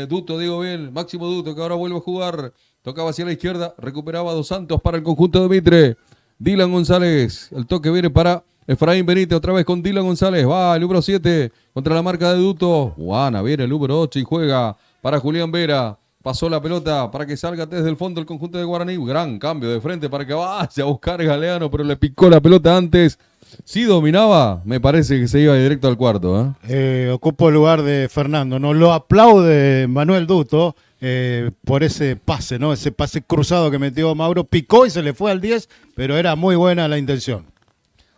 Duto, digo bien, Máximo Duto, que ahora vuelve a jugar. Tocaba hacia la izquierda, recuperaba Dos Santos para el conjunto de Mitre. Dylan González, el toque viene para Efraín Benítez, otra vez con Dylan González. Va el número 7 contra la marca de Duto. Juana viene el número 8 y juega para Julián Vera. Pasó la pelota para que salga desde el fondo el conjunto de Guaraní. Gran cambio de frente para que vaya a buscar Galeano, pero le picó la pelota antes. Si dominaba, me parece que se iba directo al cuarto. Ocupó el lugar de Fernando. No lo aplaude Manuel Duto, por ese pase, ¿no? Ese pase cruzado que metió Mauro, picó y se le fue al 10, pero era muy buena la intención.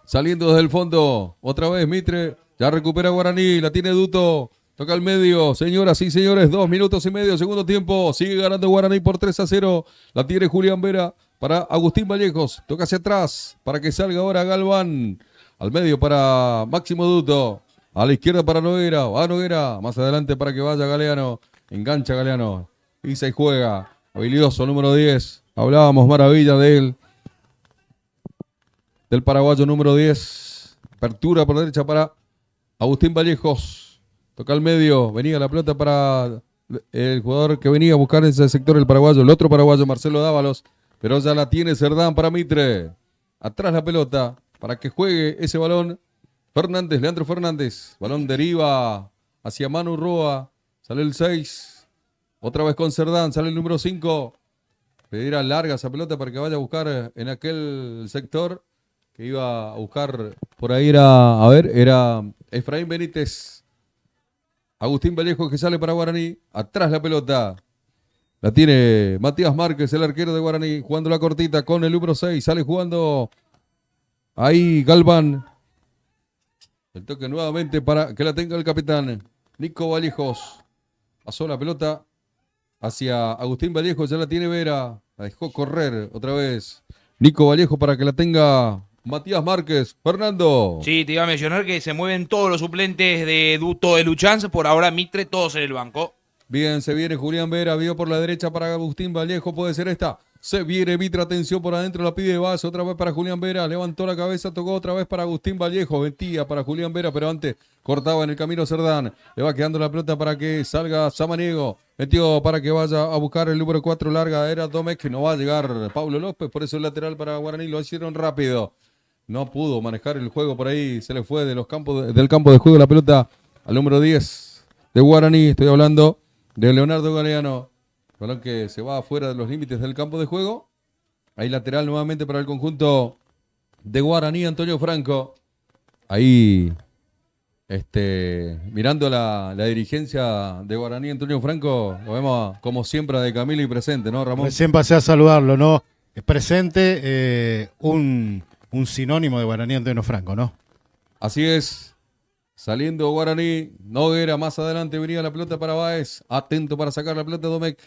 Saliendo desde el fondo, otra vez Mitre, ya recupera Guaraní, la tiene Duto, toca al medio, señoras y señores, 2 minutos y medio, segundo tiempo, sigue ganando Guaraní por 3-0, la tiene Julián Vera para Agustín Vallejos, toca hacia atrás, para que salga ahora Galván, al medio para Máximo Duto, a la izquierda para Noguera, va Noguera, más adelante para que vaya Galeano, engancha Galeano, pisa y juega, habilidoso número 10, hablábamos maravilla de él, del paraguayo número 10. Apertura por la derecha para Agustín Vallejos. Toca al medio. Venía la pelota para el jugador que venía a buscar ese sector, el paraguayo. El otro paraguayo, Marcelo Dávalos. Pero ya la tiene Cerdán para Mitre. Atrás la pelota para que juegue ese balón. Fernández, Leandro Fernández. Balón deriva hacia Manu Roa. Sale el 6. Otra vez con Cerdán. Sale el número 5. Pedirá larga esa pelota para que vaya a buscar en aquel sector. Que iba a buscar, por ahí era Efraín Benítez. Agustín Vallejo que sale para Guaraní. Atrás la pelota. La tiene Matías Márquez, el arquero de Guaraní, jugando la cortita con el número 6. Sale jugando ahí Galván. El toque nuevamente para que la tenga el capitán Nico Vallejos. Pasó la pelota hacia Agustín Vallejo, ya la tiene Vera. La dejó correr otra vez Nico Vallejo para que la tenga Matías Márquez. Fernando. Sí, te iba a mencionar que se mueven todos los suplentes de Duto de Luchanz. Por ahora Mitre, todos en el banco. Bien, se viene Julián Vera, vio por la derecha para Agustín Vallejo, puede ser esta. Se viene Mitre, atención por adentro, la pide base, otra vez para Julián Vera, levantó la cabeza, tocó otra vez para Agustín Vallejo, metía para Julián Vera, pero antes cortaba en el camino Cerdán. Le va quedando la pelota para que salga Samaniego, metió para que vaya a buscar el número 4, larga era Domecq, que no va a llegar Pablo López, por eso el lateral para Guaraní, lo hicieron rápido. No pudo manejar el juego por ahí, se le fue del campo de juego la pelota al número 10 de Guaraní, estoy hablando de Leonardo Galeano, balón que se va afuera de los límites del campo de juego. Ahí lateral nuevamente para el conjunto de Guaraní, Antonio Franco. Ahí, mirando la dirigencia de Guaraní, Antonio Franco, lo vemos como siempre de Camilo y presente, ¿no, Ramón? Recién pasé a saludarlo, ¿no? Es presente, un sinónimo de Guaraní, Antonio Franco, ¿no? Así es. Saliendo Guaraní, Noguera, más adelante venía la pelota para Báez, atento para sacar la pelota Domecq,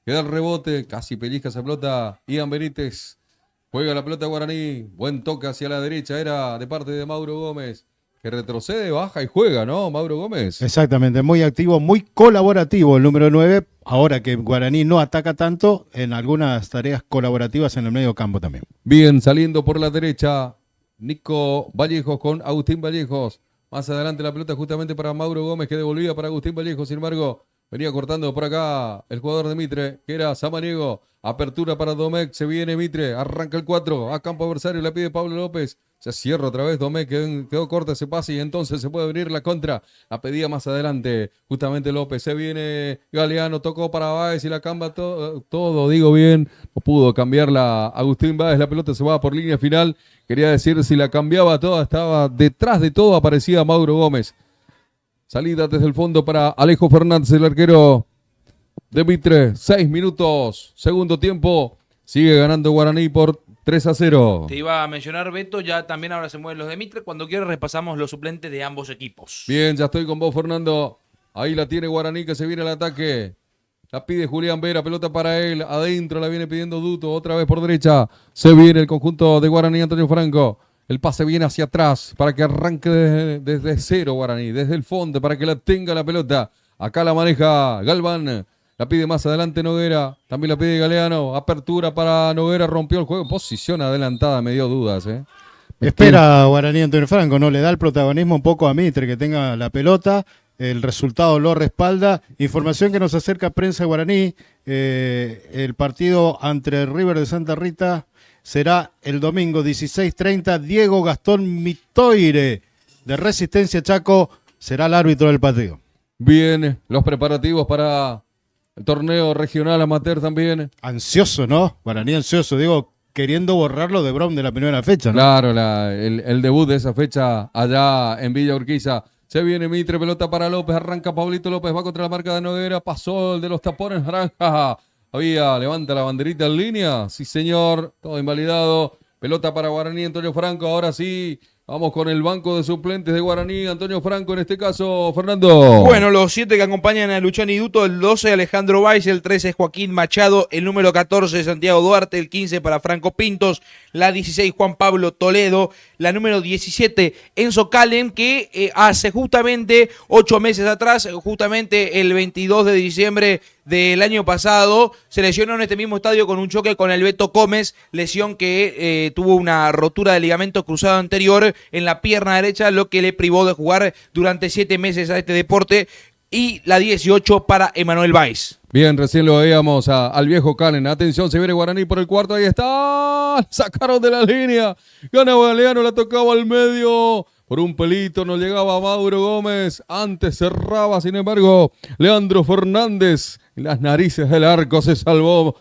queda el rebote, casi pellizca esa pelota Ian Benítez, juega la pelota Guaraní, buen toque hacia la derecha, era de parte de Mauro Gómez, que retrocede, baja y juega, ¿no, Mauro Gómez? Exactamente, muy activo, muy colaborativo el número 9, ahora que Guaraní no ataca tanto, en algunas tareas colaborativas en el medio campo también. Bien, saliendo por la derecha, Nico Vallejos con Agustín Vallejos. Más adelante la pelota justamente para Mauro Gómez, que devolvía para Agustín Vallejo. Sin embargo, venía cortando por acá el jugador de Mitre, que era Samaniego. Apertura para Domecq, se viene Mitre, arranca el 4, a campo adversario, la pide Pablo López. Se cierra otra vez Domecq, quedó corta ese pase y entonces se puede venir la contra. La pedía más adelante justamente López. Se viene Galeano, tocó para Báez y la cambia todo, digo bien. No pudo cambiarla Agustín Báez, la pelota se va por línea final. Quería decir, si la cambiaba toda, estaba detrás de todo, aparecía Mauro Gómez. Salida desde el fondo para Alejo Fernández, el arquero de Mitre. 6 minutos, segundo tiempo. Sigue ganando Guaraní por 3-0. Te iba a mencionar, Beto, ya también ahora se mueven los de Mitre. Cuando quieras repasamos los suplentes de ambos equipos. Bien, ya estoy con vos, Fernando. Ahí la tiene Guaraní, que se viene al ataque. La pide Julián Vera, pelota para él. Adentro la viene pidiendo Duto, otra vez por derecha. Se viene el conjunto de Guaraní, Antonio Franco. El pase viene hacia atrás para que arranque desde cero Guaraní, desde el fondo, para que la tenga la pelota. Acá la maneja Galván. La pide más adelante Noguera. También la pide Galeano. Apertura para Noguera, rompió el juego. Posición adelantada, me dio dudas. Espera Guaraní, Antonio Franco, ¿no? Le da el protagonismo un poco a Mitre, que tenga la pelota. El resultado lo respalda. Información que nos acerca Prensa Guaraní. El partido ante River de Santa Rita será el domingo 16:30. Diego Gastón Mitoire, de Resistencia Chaco, será el árbitro del partido. Bien, los preparativos para el torneo regional amateur también. Ansioso, ¿no? Guaraní ansioso, digo, queriendo borrarlo de Brom de la primera fecha, ¿no? Claro, el debut de esa fecha allá en Villa Urquiza. Se viene Mitre, pelota para López, arranca Pablito López, va contra la marca de Noguera, pasó el de los tapones naranja. Levanta la banderita en línea. Sí, señor, todo invalidado. Pelota para Guaraní, Antonio Franco. Ahora sí, vamos con el banco de suplentes de Guaraní. Antonio Franco en este caso, Fernando. Bueno, los 7 que acompañan a Luciani Duto, el 12 Alejandro Valls, el 13 Joaquín Machado, el número 14 Santiago Duarte, el 15 para Franco Pintos, la 16 Juan Pablo Toledo, la número 17 Enzo Calen, que hace justamente 8 meses atrás, justamente el 22 de diciembre del año pasado, se lesionó en este mismo estadio con un choque con el Beto Gómez, lesión que tuvo una rotura de ligamento cruzado anterior en la pierna derecha, lo que le privó de jugar durante 7 meses a este deporte. Y la 18 para Emanuel Valls. Bien, recién lo veíamos al viejo Calen. Atención, se viene Guaraní por el cuarto. Ahí está. Sacaron de la línea. Gana Galeano, la tocaba al medio. Por un pelito no llegaba Mauro Gómez. Antes cerraba, sin embargo, Leandro Fernández. En las narices del arco se salvó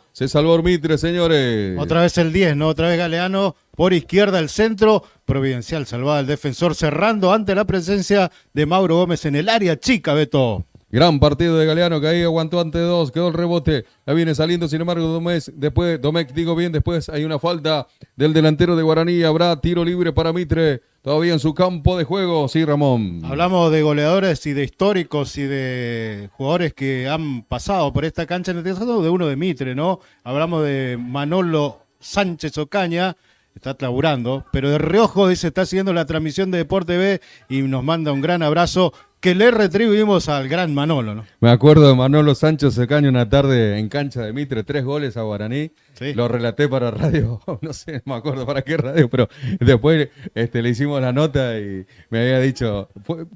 Mitre, señores. Otra vez el 10, ¿no? Otra vez Galeano por izquierda, el centro. Providencial salvaba el defensor cerrando ante la presencia de Mauro Gómez en el área chica, Beto. Gran partido de Galeano, que ahí aguantó ante 2, quedó el rebote, la viene saliendo, sin embargo, Domecq, después hay una falta del delantero de Guaraní, habrá tiro libre para Mitre, todavía en su campo de juego, sí, Ramón. Hablamos de goleadores y de históricos y de jugadores que han pasado por esta cancha, en este caso de uno de Mitre, ¿no? Hablamos de Manolo Sánchez Ocaña, está laburando, pero de reojo dice, está siguiendo la transmisión de Deporte B y nos manda un gran abrazo que le retribuimos al gran Manolo, ¿no? Me acuerdo de Manolo Sánchez Ocaña una tarde en cancha de Mitre, 3 goles a Guaraní, sí. Lo relaté para radio, no sé, no me acuerdo para qué radio, pero después le hicimos la nota y me había dicho,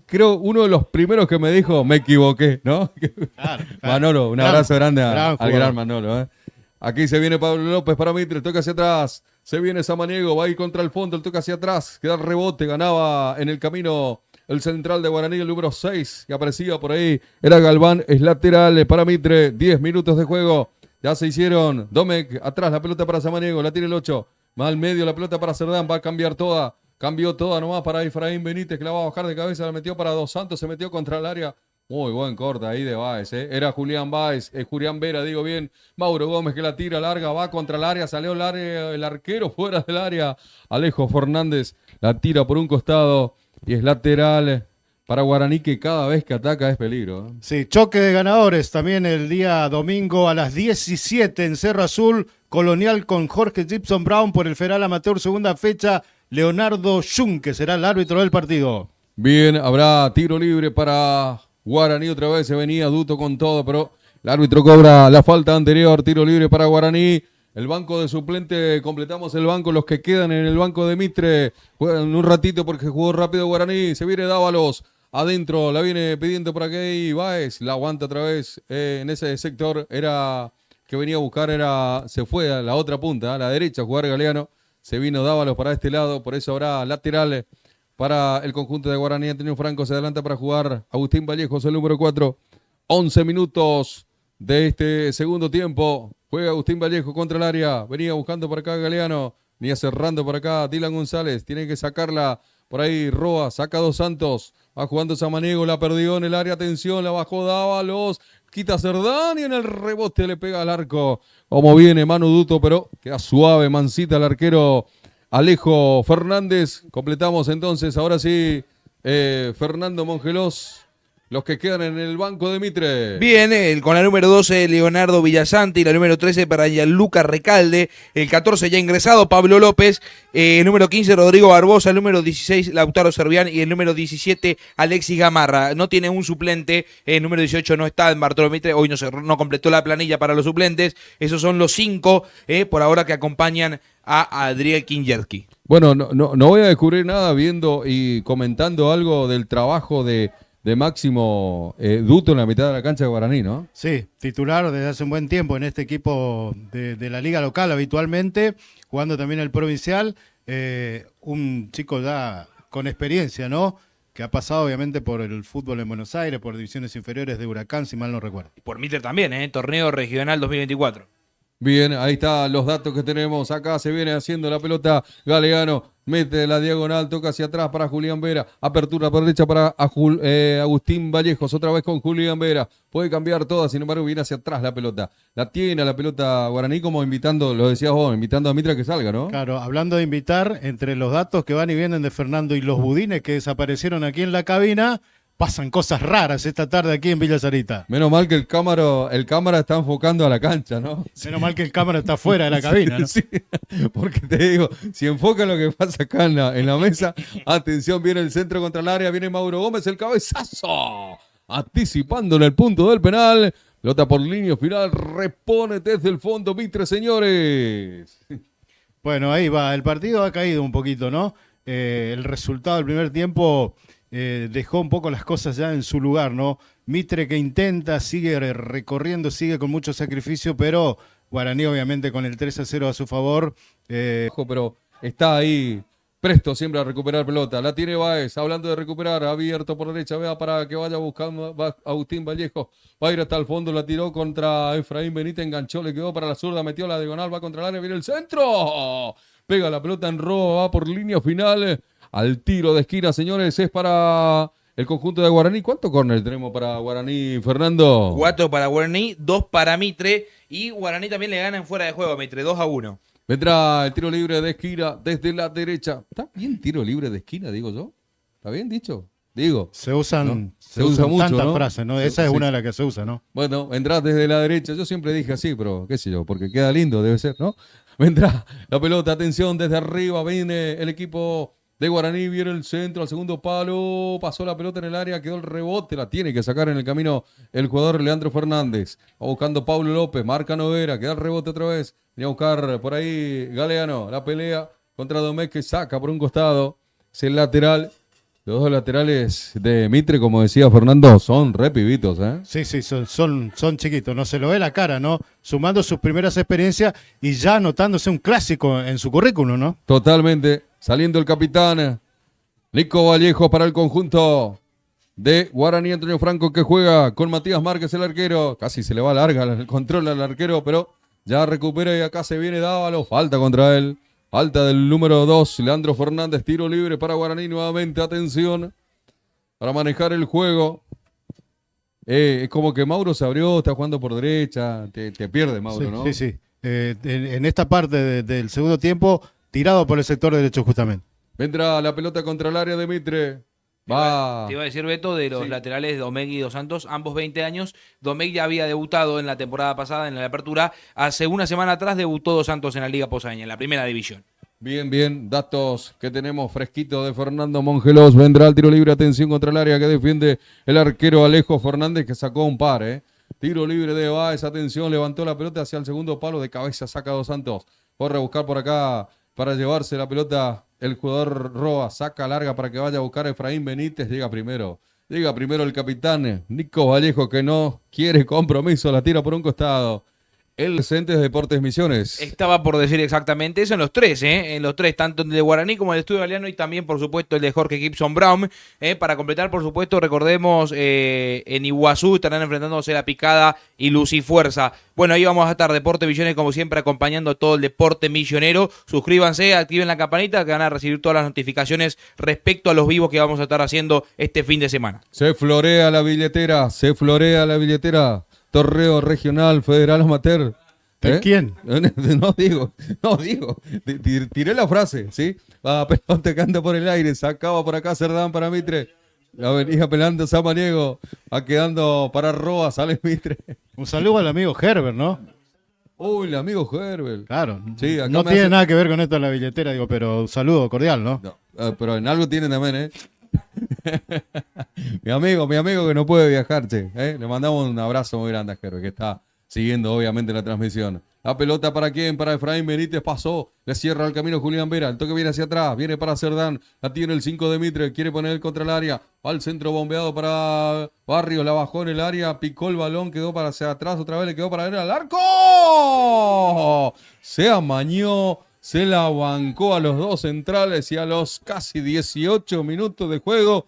creo uno de los primeros que me dijo, me equivoqué, ¿no? Claro. Manolo, un abrazo grande al gran Manolo, ¿eh? Aquí se viene Pablo López para Mitre, toca hacia atrás, se viene Samaniego, va a ir contra el fondo, el toca hacia atrás, queda el rebote, ganaba en el camino el central de Guaraní, el número 6, que aparecía por ahí, era Galván, es lateral para Mitre, 10 minutos de juego, ya se hicieron, Domecq, atrás la pelota para Samaniego, la tiene el 8, más al medio la pelota para Cerdán, va a cambiar toda, cambió toda nomás para Efraín Benítez, que la va a bajar de cabeza, la metió para Dos Santos, se metió contra el área. Muy buen corte ahí de Báez, ¿eh? Era Julián Báez, Julián Vera, digo bien. Mauro Gómez que la tira larga, va contra el área, salió el arquero fuera del área. Alejo Fernández la tira por un costado y es lateral para Guaraní, que cada vez que ataca es peligro, ¿eh? Sí, choque de ganadores también el día domingo a las 17 en Cerro Azul. Colonial con Jorge Gibson Brown por el Federal Amateur, segunda fecha. Leonardo Jung, que será el árbitro del partido. Bien, habrá tiro libre para Guaraní, otra vez se venía Duto con todo, pero el árbitro cobra la falta anterior, tiro libre para Guaraní. El banco de suplente, completamos el banco, los que quedan en el banco de Mitre, juegan un ratito porque jugó rápido Guaraní, se viene Dávalos, adentro, la viene pidiendo por aquí, Báez, la aguanta otra vez, en ese sector era que venía a buscar, se fue a la otra punta, a la derecha, a jugar Galeano, se vino Dávalos para este lado, por eso habrá laterales para el conjunto de Guaraní. Antonio Franco se adelanta para jugar Agustín Vallejos, el número 4. 11 minutos de este segundo tiempo. Juega Agustín Vallejo contra el área. Venía buscando por acá Galeano. Venía cerrando por acá Dylan González. Tiene que sacarla por ahí Roa. Saca Dos Santos. Va jugando Samaniego. La perdió en el área. Atención. La bajó Dávalos. Quita Cerdán y en el rebote le pega al arco. Como viene Manu Duto, pero queda suave, mansita el arquero Alejo Fernández. Completamos entonces, ahora sí, Fernando Mongelós, los que quedan en el banco de Mitre. Bien, con la número 12 Leonardo Villasanti, la número 13 para Gianluca Recalde, el 14 ya ingresado Pablo López, el número 15 Rodrigo Barbosa, el número 16 Lautaro Servián y el número 17 Alexis Gamarra. No tiene un suplente, el número 18 no está en Bartolo Mitre, hoy no completó la planilla para los suplentes. Esos son los 5 por ahora que acompañan a Adriel Kinjerski. Bueno, no voy a descubrir nada viendo y comentando algo del trabajo de Máximo Duto en la mitad de la cancha de Guaraní, ¿no? Sí, titular desde hace un buen tiempo en este equipo de la liga local habitualmente, jugando también el provincial, un chico ya con experiencia, ¿no? Que ha pasado obviamente por el fútbol en Buenos Aires, por divisiones inferiores de Huracán, si mal no recuerdo. Por Mitre también, torneo regional 2024. Bien, ahí están los datos que tenemos. Acá se viene haciendo la pelota Galeano. Mete la diagonal, toca hacia atrás para Julián Vera. Apertura por derecha para Agustín Vallejos. Otra vez con Julián Vera. Puede cambiar toda, sin embargo, viene hacia atrás la pelota. La tiene la pelota Guaraní como invitando, lo decías vos, invitando a Mitra que salga, ¿no? Claro, hablando de invitar, entre los datos que van y vienen de Fernando y los budines que desaparecieron aquí en la cabina, pasan cosas raras esta tarde aquí en Villa Sarita. Menos mal que el cámara está enfocando a la cancha, ¿no? Menos mal que el cámara está fuera de la cabina, ¿no? Sí, porque te digo, si enfoca lo que pasa acá en la mesa, atención, viene el centro contra el área, viene Mauro Gómez, el cabezazo, anticipándole el punto del penal, pelota por línea final, repone desde el fondo Mitre, señores. Bueno, ahí va, el partido ha caído un poquito, ¿no? El resultado del primer tiempo dejó un poco las cosas ya en su lugar, ¿no? Mitre que intenta, sigue recorriendo, sigue con mucho sacrificio, pero Guaraní obviamente con el 3-0 a su favor. Pero está ahí presto siempre a recuperar pelota. La tiene Báez, hablando de recuperar, abierto por derecha, vea para que vaya buscando Agustín Vallejo. Va a ir hasta el fondo, la tiró contra Efraín Benítez, enganchó, le quedó para la zurda, metió la diagonal, va contra el área, viene el centro. Pega la pelota en robo, va por línea final. Al tiro de esquina, señores, es para el conjunto de Guaraní. ¿Cuántos córner tenemos para Guaraní, Fernando? 4 para Guaraní, 2 para Mitre. Y Guaraní también le ganan fuera de juego a Mitre, 2-1. Vendrá el tiro libre de esquina desde la derecha. ¿Está bien tiro libre de esquina, digo yo? ¿Está bien dicho? Digo. Se usan, ¿no? Se usa mucho, tantas ¿no? frases, ¿no? Esa es una de las que se usa, ¿no? Bueno, vendrá desde la derecha. Yo siempre dije así, pero qué sé yo, porque queda lindo, debe ser, ¿no? Vendrá la pelota, atención, desde arriba viene el equipo de Guaraní, viene el centro, al segundo palo, pasó la pelota en el área, quedó el rebote, la tiene que sacar en el camino el jugador Leandro Fernández. Va buscando Pablo López, marca Noguera, queda el rebote otra vez. Viene a buscar por ahí Galeano, la pelea contra Domecq que saca por un costado. Es el lateral. Los dos laterales de Mitre, como decía Fernando, son re pibitos, ¿eh? Sí, son chiquitos, no se lo ve la cara, ¿no? Sumando sus primeras experiencias y ya anotándose un clásico en su currículum, ¿no? Totalmente. Saliendo el capitán Nico Vallejo para el conjunto de Guaraní. Antonio Franco que juega con Matías Márquez, el arquero. Casi se le va larga el control al arquero, pero ya recupera y acá se viene Dávalo. Falta contra él. Falta del número 2, Leandro Fernández. Tiro libre para Guaraní nuevamente. Atención para manejar el juego. Es como que Mauro se abrió, está jugando por derecha. Te pierde Mauro, Sí, ¿no? sí. En esta parte del segundo tiempo, tirado por el sector derecho justamente. Vendrá la pelota contra el área de Mitre. Va. Te iba a decir, Beto, de los Sí. laterales Domecq y Dos Santos, ambos 20 años. Domecq ya había debutado en la temporada pasada, en la apertura. Hace una semana atrás debutó Dos Santos en la Liga Posadeña, en la primera división. Bien, bien. Datos que tenemos fresquitos de Fernando Mongelos. Vendrá el tiro libre. Atención contra el área que defiende el arquero Alejo Fernández, que sacó un par, ¿eh? Tiro libre de Báez. Atención, levantó la pelota hacia el segundo palo. De cabeza saca Dos Santos. Corre a buscar por acá para llevarse la pelota. El jugador Roa saca larga para que vaya a buscar a Efraín Benítez. Llega primero el capitán Nico Vallejo, que no quiere compromiso. La tira por un costado. El Centes Deportes Misiones. Estaba por decir exactamente eso en los tres, en los tres, tanto el de Guaraní como el de Estudio Galeano y también, por supuesto, el de Jorge Gibson Brown. Para completar, por supuesto, recordemos, en Iguazú estarán enfrentándose La Picada y Lucifuerza. Bueno, ahí vamos a estar, Deportes Misiones, como siempre, acompañando todo el deporte millonero. Suscríbanse, activen la campanita, que van a recibir todas las notificaciones respecto a los vivos que vamos a estar haciendo este fin de semana. Se florea la billetera. Torneo regional, federal, amateur. ¿De quién? No digo. Tiré la frase, ¿sí? Va, pelota que anda por el aire, sacaba por acá Cerdán para Mitre. La venía pelando Samaniego, va quedando para Roa, sale Mitre. Un saludo al amigo Herbert, ¿no? Uy, el amigo Herbert. Claro. Sí, acá no me tiene hace- nada que ver con esto de la billetera, digo, pero un saludo cordial, ¿no? No, pero en algo tiene también, ¿eh? mi amigo que no puede viajar, che, ¿eh? Le mandamos un abrazo muy grande a Herbert, que está siguiendo obviamente la transmisión. La pelota para quién, para Efraín Benítez, pasó, le cierra el camino Julián Vera, el toque viene hacia atrás, viene para Cerdán, la tiene el 5 de Mitre, quiere poner contra el área, va al centro bombeado para Barrios, la bajó en el área, picó el balón, quedó para hacia atrás, otra vez le quedó para ver al arco, se amañó, se la bancó a los dos centrales y a los casi 18 minutos de juego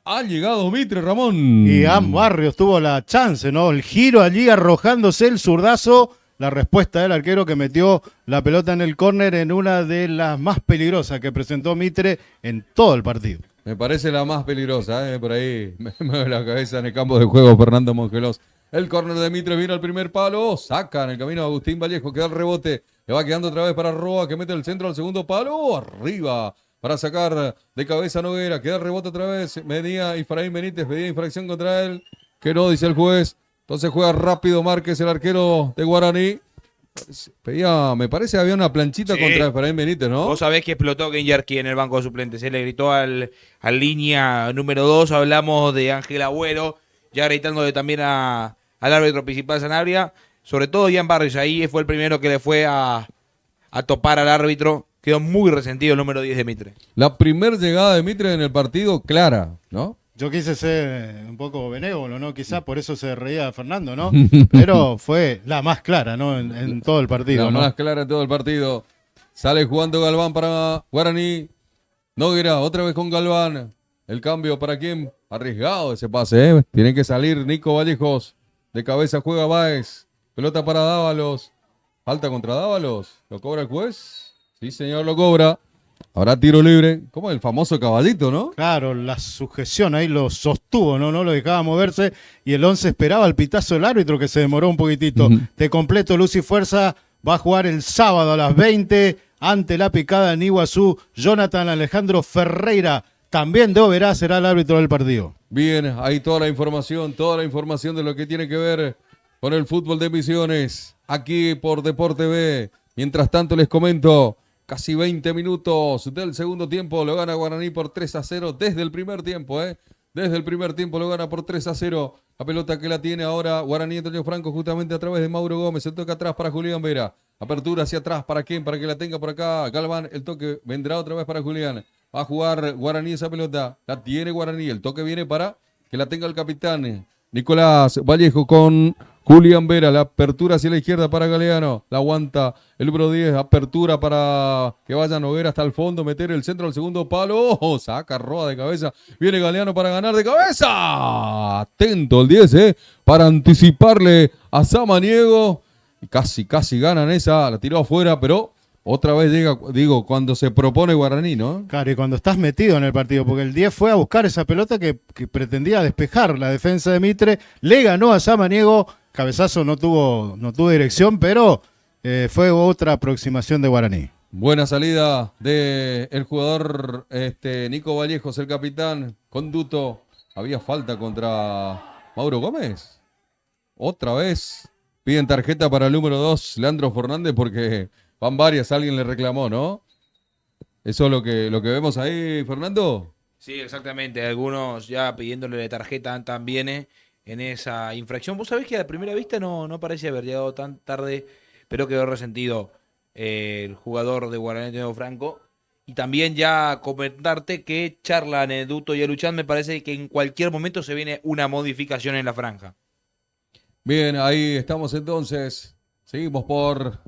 ha llegado Mitre, Ramón. Y Barrios tuvo la chance, ¿no? El giro allí arrojándose el zurdazo, la respuesta del arquero que metió la pelota en el córner en una de las más peligrosas que presentó Mitre en todo el partido. Me parece la más peligrosa, por ahí me mueve la cabeza en el campo de juego Fernando Mongelos. El córner de Mitre vino al primer palo, saca en el camino a Agustín Vallejo, queda el rebote, le va quedando otra vez para Roa, que mete el centro al segundo palo, arriba, para sacar de cabeza a Noguera, queda el rebote otra vez, venía Efraín Benítez, pedía infracción contra él, que no, dice el juez, entonces juega rápido Márquez, el arquero de Guaraní. Me parece que había una planchita contra Efraín Benítez, ¿no? Vos sabés que explotó Genjarki en el banco de suplentes. Se le gritó al línea número 2. Hablamos de Ángel Agüero, ya gritándole también al árbitro principal Sanabria. Sobre todo Ian Barrios, ahí fue el primero que le fue a topar al árbitro. Quedó muy resentido el número 10 de Mitre. La primera llegada de Mitre en el partido, clara, ¿no? Yo quise ser un poco benévolo, ¿no? Quizás por eso se reía Fernando, ¿no? Pero fue la más clara, ¿no? En todo el partido, La ¿no? más clara en todo el partido. Sale jugando Galván para Guaraní. Noguera, otra vez con Galván. El cambio para quién. Arriesgado ese pase, ¿eh? Tiene que salir Nico Vallejos. De cabeza juega Báez. Pelota para Dávalos. Falta contra Dávalos. ¿Lo cobra el juez? Sí, señor, lo cobra. Habrá tiro libre, como el famoso caballito, ¿no? Claro, la sujeción ahí lo sostuvo, ¿no? No lo dejaba moverse y el 11 esperaba el pitazo del árbitro que se demoró un poquitito. De completo, Luz y Fuerza va a jugar el sábado a las 20 ante la picada en Iguazú. Jonathan Alejandro Ferreira, también de Oberá, será el árbitro del partido. Bien, ahí toda la información de lo que tiene que ver con el fútbol de Misiones, aquí por Deporte B. Mientras tanto les comento, casi 20 minutos del segundo tiempo, lo gana Guaraní por 3-0 desde el primer tiempo, Desde el primer tiempo lo gana por 3-0. La pelota que la tiene ahora Guaraní Antonio Franco justamente a través de Mauro Gómez. El toque atrás para Julián Vera. Apertura hacia atrás, ¿para quién? Para que la tenga por acá Galván. El toque vendrá otra vez para Julián. Va a jugar Guaraní esa pelota. La tiene Guaraní. El toque viene para que la tenga el capitán Nicolás Vallejo con Julián Vera. La apertura hacia la izquierda para Galeano. La aguanta el número 10. Apertura para que vaya Noguera hasta el fondo. Meter el centro al segundo palo. Oh, saca Roa de cabeza. Viene Galeano para ganar de cabeza. Atento el 10, para anticiparle a Samaniego. Y casi ganan esa. La tiró afuera, pero otra vez llega, cuando se propone Guaraní, ¿no? Claro, y cuando estás metido en el partido, porque el 10 fue a buscar esa pelota que pretendía despejar la defensa de Mitre, le ganó a Samaniego, cabezazo no tuvo dirección, pero fue otra aproximación de Guaraní. Buena salida del jugador Nico Vallejos, el capitán, conduto. Había falta contra Mauro Gómez. Otra vez piden tarjeta para el número 2, Leandro Fernández, porque van varias, alguien le reclamó, ¿no? ¿Eso es lo que vemos ahí, Fernando? Sí, exactamente. Algunos ya pidiéndole tarjeta también en esa infracción. Vos sabés que a primera vista no parece haber llegado tan tarde, pero quedó resentido el jugador de Guaraní Antonio Franco. Y también ya comentarte que charlan Duto y Aluchán, me parece que en cualquier momento se viene una modificación en la franja. Bien, ahí estamos entonces. Seguimos por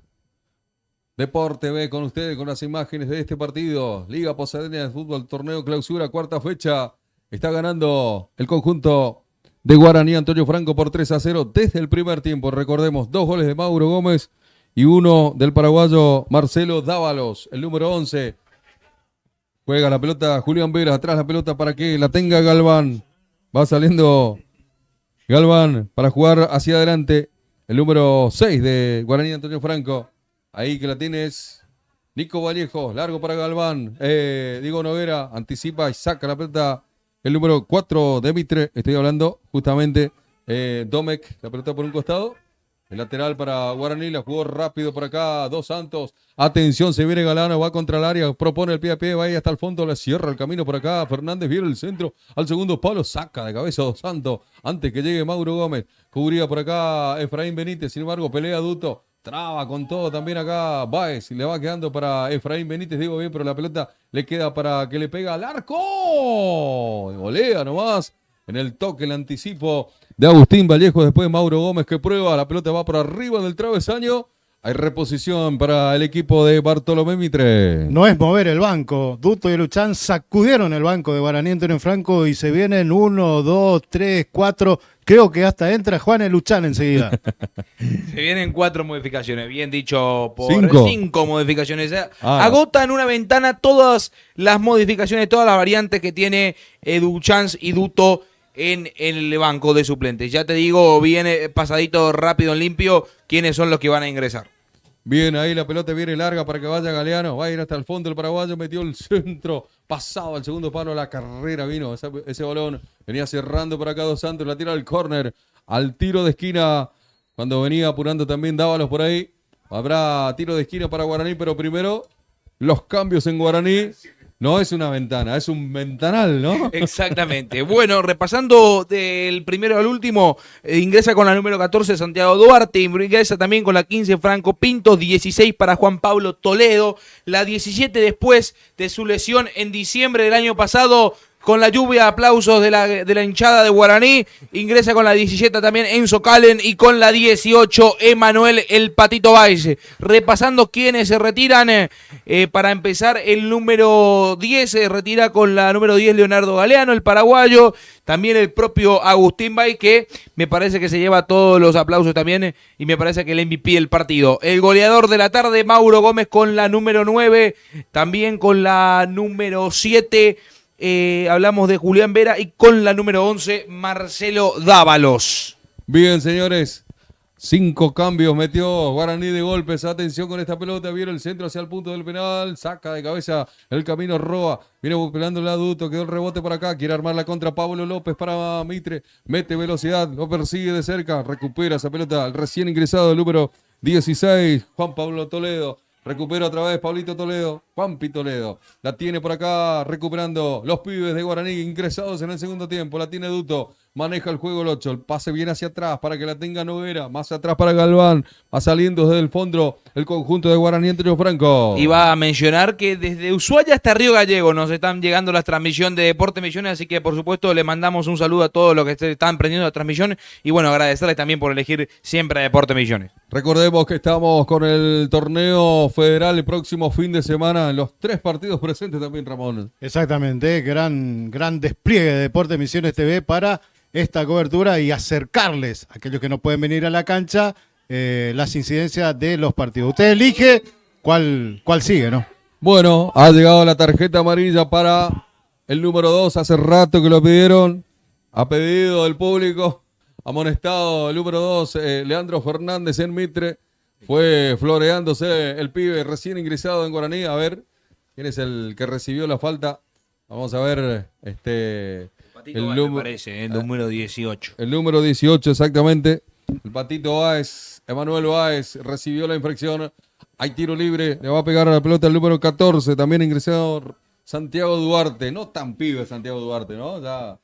Deporte B con ustedes, con las imágenes de este partido. Liga Posadeña de Fútbol, torneo clausura, cuarta fecha. Está ganando el conjunto de Guaraní Antonio Franco por 3-0 desde el primer tiempo. Recordemos, 2 goles de Mauro Gómez y 1 del paraguayo Marcelo Dávalos, el número 11. Juega la pelota Julián Vera, atrás la pelota para que la tenga Galván. Va saliendo Galván para jugar hacia adelante. El número 6 de Guaraní Antonio Franco. Ahí que la tienes Nico Vallejo, largo para Galván. Diego Noguera anticipa y saca la pelota. El número 4 de Mitre, estoy hablando justamente. Domecq, la pelota por un costado. El lateral para Guaraní, la jugó rápido por acá, Dos Santos. Atención, se viene Galano, va contra el área, propone el pie a pie, va ahí hasta el fondo, le cierra el camino por acá. Fernández viene el centro, al segundo palo, saca de cabeza Dos Santos, antes que llegue Mauro Gómez. Cubría por acá Efraín Benítez, sin embargo, pelea Duto. Traba con todo también acá Báez, y le va quedando para Efraín Benítez, digo bien, pero la pelota le queda para que le pega al arco. Golea nomás. En el toque, el anticipo de Agustín Vallejo, después Mauro Gómez que prueba, la pelota va por arriba del travesaño. Hay reposición para el equipo de Bartolomé Mitre. No es mover el banco. Duto y Luchán sacudieron el banco de Guaraní Antonio Franco y se vienen 1, 2, 3, 4. Creo que hasta entra Juan Luchán enseguida. Se vienen 4 modificaciones, bien dicho por 5 modificaciones. Agotan una ventana todas las modificaciones, todas las variantes que tiene Duchans y Duto en el banco de suplentes. Ya te digo, viene pasadito rápido en limpio, quiénes son los que van a ingresar. Bien, ahí la pelota viene larga para que vaya Galeano. Va a ir hasta el fondo el paraguayo, metió el centro, pasado al segundo palo, la carrera vino. Ese balón venía cerrando por acá Dos Santos, la tira al córner, al tiro de esquina. Cuando venía apurando también Dávalos por ahí. Habrá tiro de esquina para Guaraní, pero primero los cambios en Guaraní. No es una ventana, es un ventanal, ¿no? Exactamente. Bueno, repasando del primero al último, ingresa con la número 14 Santiago Duarte, ingresa también con la 15 Franco Pinto, 16 para Juan Pablo Toledo, la 17 después de su lesión en diciembre del año pasado, con la lluvia de aplausos de la hinchada de Guaraní, ingresa con la 17 también Enzo Calen y con la 18 Emanuel El Patito Valle. Repasando quiénes se retiran, para empezar el número 10 se retira con la número 10 Leonardo Galeano, el paraguayo, también el propio Agustín Bay, que me parece que se lleva todos los aplausos también y me parece que el MVP del partido. El goleador de la tarde, Mauro Gómez con la número 9, también con la número 7, hablamos de Julián Vera y con la número 11, Marcelo Dávalos. Bien, señores. 5 cambios metió Guaraní de golpes. Atención con esta pelota. Viene el centro hacia el punto del penal. Saca de cabeza el camino Roa. Viene pelando el adulto. Quedó el rebote por acá. Quiere armar la contra Pablo López para Mitre. Mete velocidad. Lo persigue de cerca. Recupera esa pelota. El recién ingresado, el número 16, Juan Pablo Toledo. Recupera otra vez Pablito Toledo, Juanpi Toledo. La tiene por acá recuperando los pibes de Guaraní ingresados en el segundo tiempo. La tiene Duto. Maneja el juego el 8. El pase viene hacia atrás para que la tenga Noguera. Más atrás para Galván. Va saliendo desde el fondo el conjunto de Guaraní Antonio Franco. Iba a mencionar que desde Ushuaia hasta Río Gallego nos están llegando las transmisiones de Deporte Misiones. Así que por supuesto le mandamos un saludo a todos los que están prendiendo la transmisión. Y bueno, agradecerles también por elegir siempre a Deporte Misiones. Recordemos que estamos con el torneo federal el próximo fin de semana en los 3 partidos presentes también, Ramón. Exactamente, gran despliegue de Deporte Misiones TV para esta cobertura y acercarles a aquellos que no pueden venir a la cancha las incidencias de los partidos. Usted elige cuál sigue, ¿no? Bueno, ha llegado la tarjeta amarilla para el número 2. Hace rato que lo pidieron. A pedido del público. Amonestado el número 2, Leandro Fernández en Mitre. Fue floreándose el pibe recién ingresado en Guaraní. A ver, ¿quién es el que recibió la falta? Vamos a ver el número 18. El número 18, exactamente. El Patito Báez, Emanuel Báez, recibió la infracción. Hay tiro libre, le va a pegar a la pelota el número 14, también ingresado Santiago Duarte. No tan pibe Santiago Duarte, ¿no? Ya,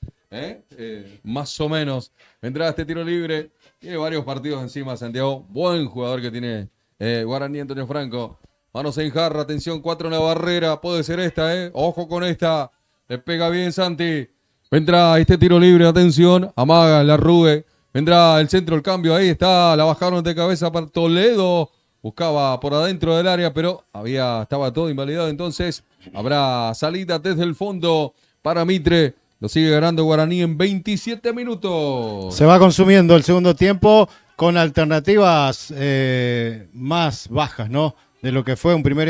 más o menos. Vendrá este tiro libre. Tiene varios partidos encima Santiago. Buen jugador que tiene Guaraní Antonio Franco. Manos en jarra, atención, 4 en la barrera. Puede ser esta, Ojo con esta. Le pega bien Santi. Vendrá este tiro libre, atención. Amaga, la Rube. Vendrá el centro, el cambio. Ahí está, la bajaron de cabeza para Toledo. Buscaba por adentro del área, pero estaba todo invalidado. Entonces, habrá salida desde el fondo para Mitre. Lo sigue ganando Guaraní en 27 minutos. Se va consumiendo el segundo tiempo con alternativas más bajas, ¿no? De lo que fue un primer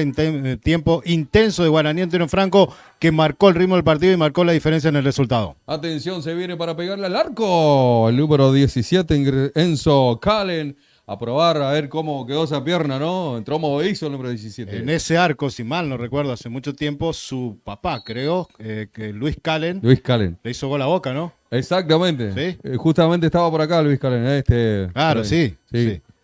tiempo intenso de Guaraní Antonio Franco, que marcó el ritmo del partido y marcó la diferencia en el resultado. Atención, se viene para pegarle al arco. El número 17, Enzo Calen. A probar, a ver cómo quedó esa pierna, ¿no? Entró movedizo el número 17. En ese arco, si mal no recuerdo, hace mucho tiempo, su papá, creo, que Luis Calen, le hizo gol a Boca, ¿no? Exactamente. ¿Sí? Justamente estaba por acá Luis Calen. Claro, sí.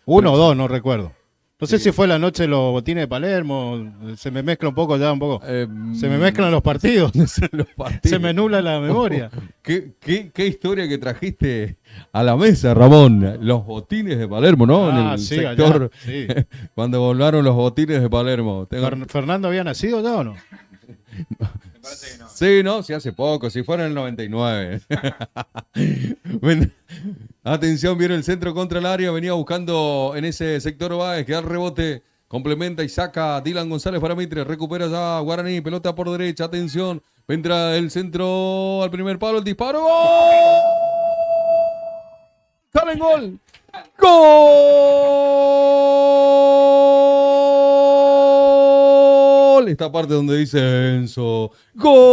1 o 2, no recuerdo. No sé si fue la noche de los botines de Palermo, se me mezcla un poco ya, se me mezclan los partidos. Se me nubla la memoria. ¿Qué historia que trajiste a la mesa, Ramón? Los botines de Palermo, ¿no? En el sector, allá, sí. Cuando volaron los botines de Palermo. ¿Fernando había nacido ya o no? Sí, no, sí hace poco, si fuera en el 99. Bueno, atención, viene el centro contra el área, venía buscando en ese sector Báez, que da el rebote, complementa y saca Dylan González para Mitre, recupera ya Guaraní, pelota por derecha, atención, vendrá el centro al primer palo, el disparo, ¡gol! ¡Sale en gol! ¡Gol! Esta parte donde dice Enzo. ¡Golazo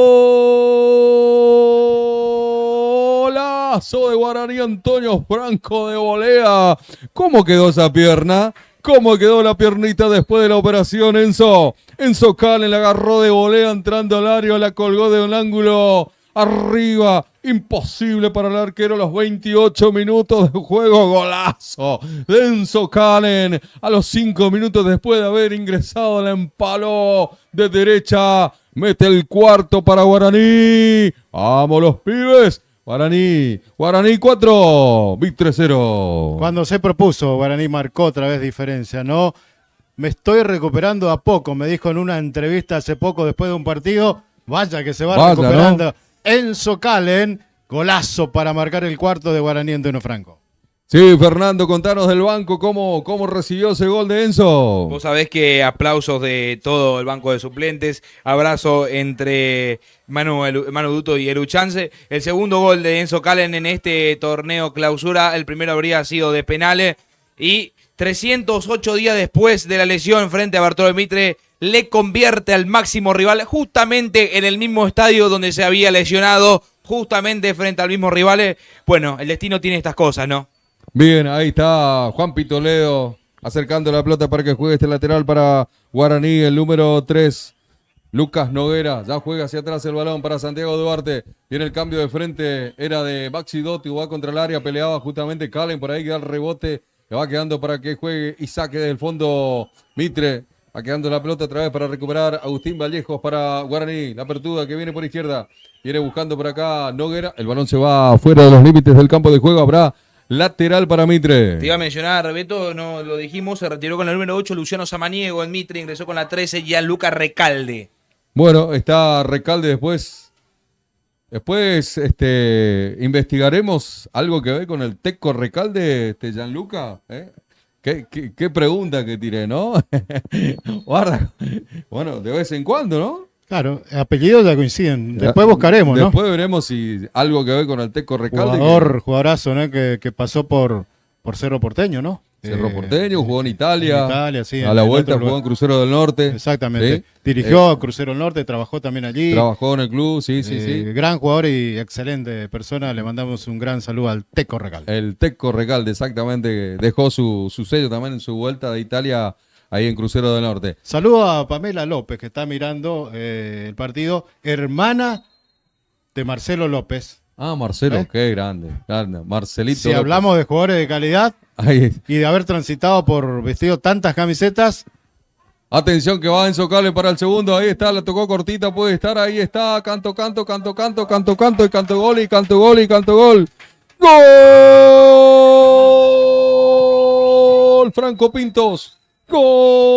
de Guaraní! Antonio Franco de volea. ¿Cómo quedó esa pierna? ¿Cómo quedó la piernita después de la operación, Enzo? Enzo Calen la agarró de volea entrando al área, la colgó de un ángulo arriba. Imposible para el arquero, los 28 minutos de juego, golazo de Enzo Calen. A los 5 minutos después de haber ingresado, la empaló de derecha. Mete el cuarto para Guaraní. ¡Vamos los pibes! Guaraní 4, Mitre 0. Cuando se propuso, Guaraní marcó otra vez diferencia, ¿no? Me estoy recuperando a poco, me dijo en una entrevista hace poco después de un partido. Vaya que se va recuperando. ¿No? Enzo Calen, golazo para marcar el cuarto de Guaraní Antonio Franco. Sí, Fernando, contanos del banco, ¿cómo recibió ese gol de Enzo? Vos sabés que aplausos de todo el banco de suplentes, abrazo entre Manu Duto y Eru Chance. El segundo gol de Enzo Calen en este torneo clausura, el primero habría sido de penales y 308 días después de la lesión frente a Bartolomé Mitre, le convierte al máximo rival justamente en el mismo estadio donde se había lesionado, justamente frente al mismo rival. Bueno, el destino tiene estas cosas, ¿no? Bien, ahí está Juan Pitoledo acercando la pelota para que juegue este lateral para Guaraní, el número 3. Lucas Noguera, ya juega hacia atrás el balón para Santiago Duarte. Viene el cambio de frente, era de Maxi Dotti, va contra el área, peleaba justamente Calen, por ahí queda el rebote, le va quedando para que juegue y saque del fondo Mitre. Va quedando la pelota otra vez para recuperar Agustín Vallejos para Guaraní. La apertura que viene por izquierda. Viene buscando por acá Noguera. El balón se va fuera de los límites del campo de juego. Habrá lateral para Mitre. Te iba a mencionar, Beto, no lo dijimos. Se retiró con el número 8 Luciano Samaniego en Mitre. Ingresó con la 13 Gianluca Recalde. Bueno, está Recalde después. Después investigaremos algo que ve con el Teco Recalde, Gianluca. ¿Qué pregunta que tiré, ¿no? Guarda. Bueno, de vez en cuando, ¿no? Claro, apellidos ya coinciden. Después buscaremos, ¿no? Después veremos si algo que ve con el Teco Recalde. Jugadorazo, ¿no? Que pasó por Cerro Porteño, ¿no? Cerro Porteño, jugó en Italia. En Italia, sí. A la vuelta jugó en Crucero del Norte. Exactamente. ¿Sí? Dirigió a Crucero del Norte, trabajó también allí. Trabajó en el club, sí. Gran jugador y excelente persona. Le mandamos un gran saludo al Teco Recalde. El Teco Recalde, exactamente. Dejó su sello también en su vuelta de Italia ahí en Crucero del Norte. Saludo a Pamela López, que está mirando el partido. Hermana de Marcelo López. Ah, Marcelo, qué grande. Marcelito Si López. hablamos de jugadores de calidad y de haber transitado por vestido tantas camisetas. Atención que va Enzo Calen para el segundo. Ahí está, la tocó cortita, puede estar. Ahí está, canto, y canto gol, y canto gol. ¡Gol! Franco Pintos. ¡Gol!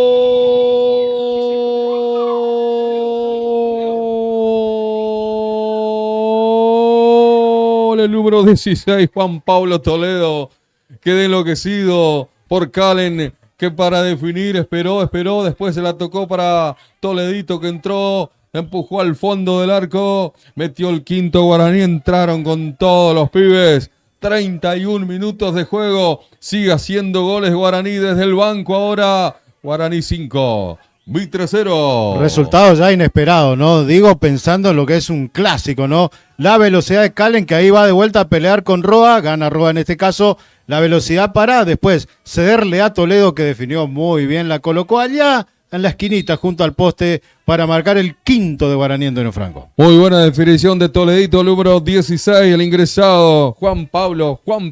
El número 16, Juan Pablo Toledo. Quedé enloquecido por Calen, que para definir esperó, después se la tocó para Toledito, que entró, empujó al fondo del arco, metió el quinto. Guaraní, entraron con todos los pibes. 31 minutos de juego, sigue haciendo goles Guaraní desde el banco ahora. Guaraní 5, Mitre 0. Resultado ya inesperado, ¿no? Digo, pensando en lo que es un clásico, ¿no? La velocidad de Calen, que ahí va de vuelta a pelear con Roa, gana Roa en este caso. La velocidad para después cederle a Toledo, que definió muy bien, la colocó allá en la esquinita junto al poste para marcar el quinto de Guaraní Antonio Franco. Muy buena definición de Toledito, número 16, el ingresado Juan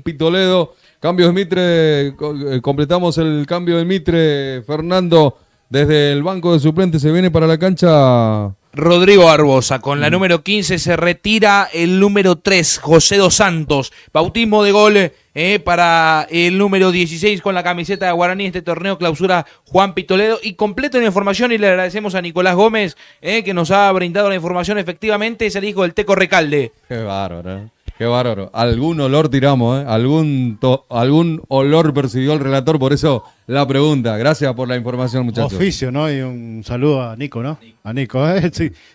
Pitoledo. Cambio de Mitre, completamos el cambio de Mitre, Fernando, desde el banco de suplentes se viene para la cancha Rodrigo Barbosa. Con la número 15 se retira el número 3, José Dos Santos. Bautismo de gol para el número 16 con la camiseta de Guaraní. Este torneo clausura Juan Pitoledo. Y completo la información, y le agradecemos a Nicolás Gómez que nos ha brindado la información. Efectivamente es el hijo del Teco Recalde. Qué bárbaro, qué bárbaro. Algún olor tiramos, algún olor percibió el relator, por eso la pregunta. Gracias por la información, muchachos. Oficio, ¿no? Y un saludo a Nico, ¿no? A Nico.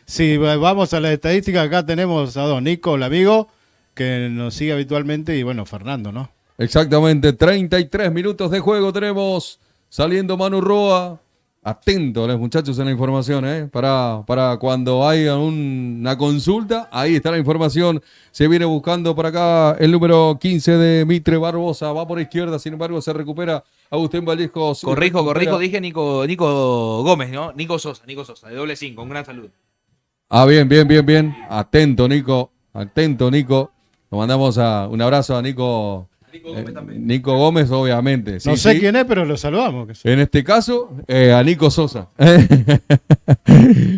Sí, vamos a la estadística, acá tenemos a don Nico, el amigo, que nos sigue habitualmente, y bueno, Fernando, ¿no? Exactamente, 33 minutos de juego tenemos, saliendo Manu Roa. Atentos los muchachos en la información, para cuando haya una consulta, ahí está la información. Se viene buscando por acá el número 15 de Mitre Barbosa, va por izquierda, sin embargo se recupera Agustín Vallejos. Corrijo, dije Nico Gómez, ¿no? Nico Sosa, de doble 5, un gran saludo. Bien. Atento, Nico. Nos mandamos un abrazo a Nico. Nico Gómez también. Nico Gómez, obviamente. Sí, no sé quién es, pero lo saludamos. En este caso, a Nico Sosa.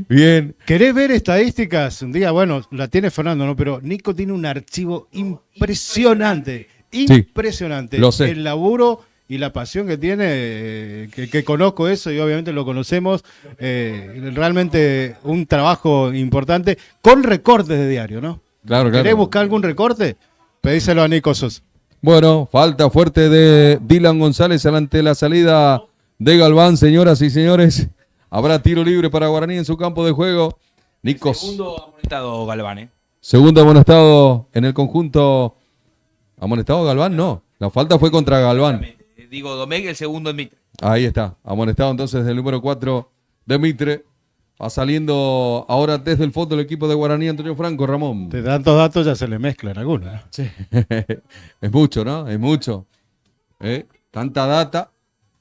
Bien. ¿Querés ver estadísticas? Un día, bueno, la tiene Fernando, ¿no? Pero Nico tiene un archivo impresionante. Impresionante. Lo sé. El laburo y la pasión que tiene, que conozco eso y obviamente lo conocemos. Realmente un trabajo importante con recortes de diario, ¿no? Claro. ¿Querés buscar algún recorte? Pedíselo a Nico Sosa. Bueno, falta fuerte de Dylan González ante la salida de Galván, señoras y señores. Habrá tiro libre para Guaraní en su campo de juego. Nicos. Segundo amonestado Galván, Segundo amonestado en el conjunto. ¿Amonestado Galván? No. La falta fue contra Galván. Digo Domecq, el segundo es Mitre. Ahí está. Amonestado entonces del número 4 de Mitre. Va saliendo ahora desde el fondo el equipo de Guaraní, Antonio Franco, Ramón. De tantos datos ya se le mezclan algunos, ¿no? Sí. Es mucho, ¿no? Es mucho. Tanta data.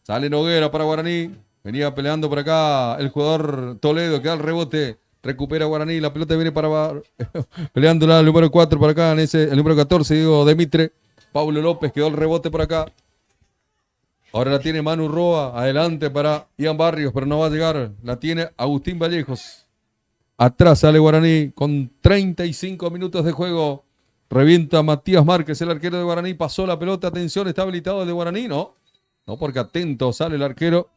Sale Noguera para Guaraní. Venía peleando por acá el jugador Toledo, que da el rebote. Recupera Guaraní. La pelota viene para peleándola el número 4 por acá. El número 14, digo, de Mitre. Pablo López quedó el rebote por acá. Ahora la tiene Manu Roa, adelante para Ian Barrios, pero no va a llegar. La tiene Agustín Vallejos. Atrás sale Guaraní con 35 minutos de juego. Revienta Matías Márquez, el arquero de Guaraní. Pasó la pelota, atención, está habilitado el de Guaraní. No, porque atento sale el arquero.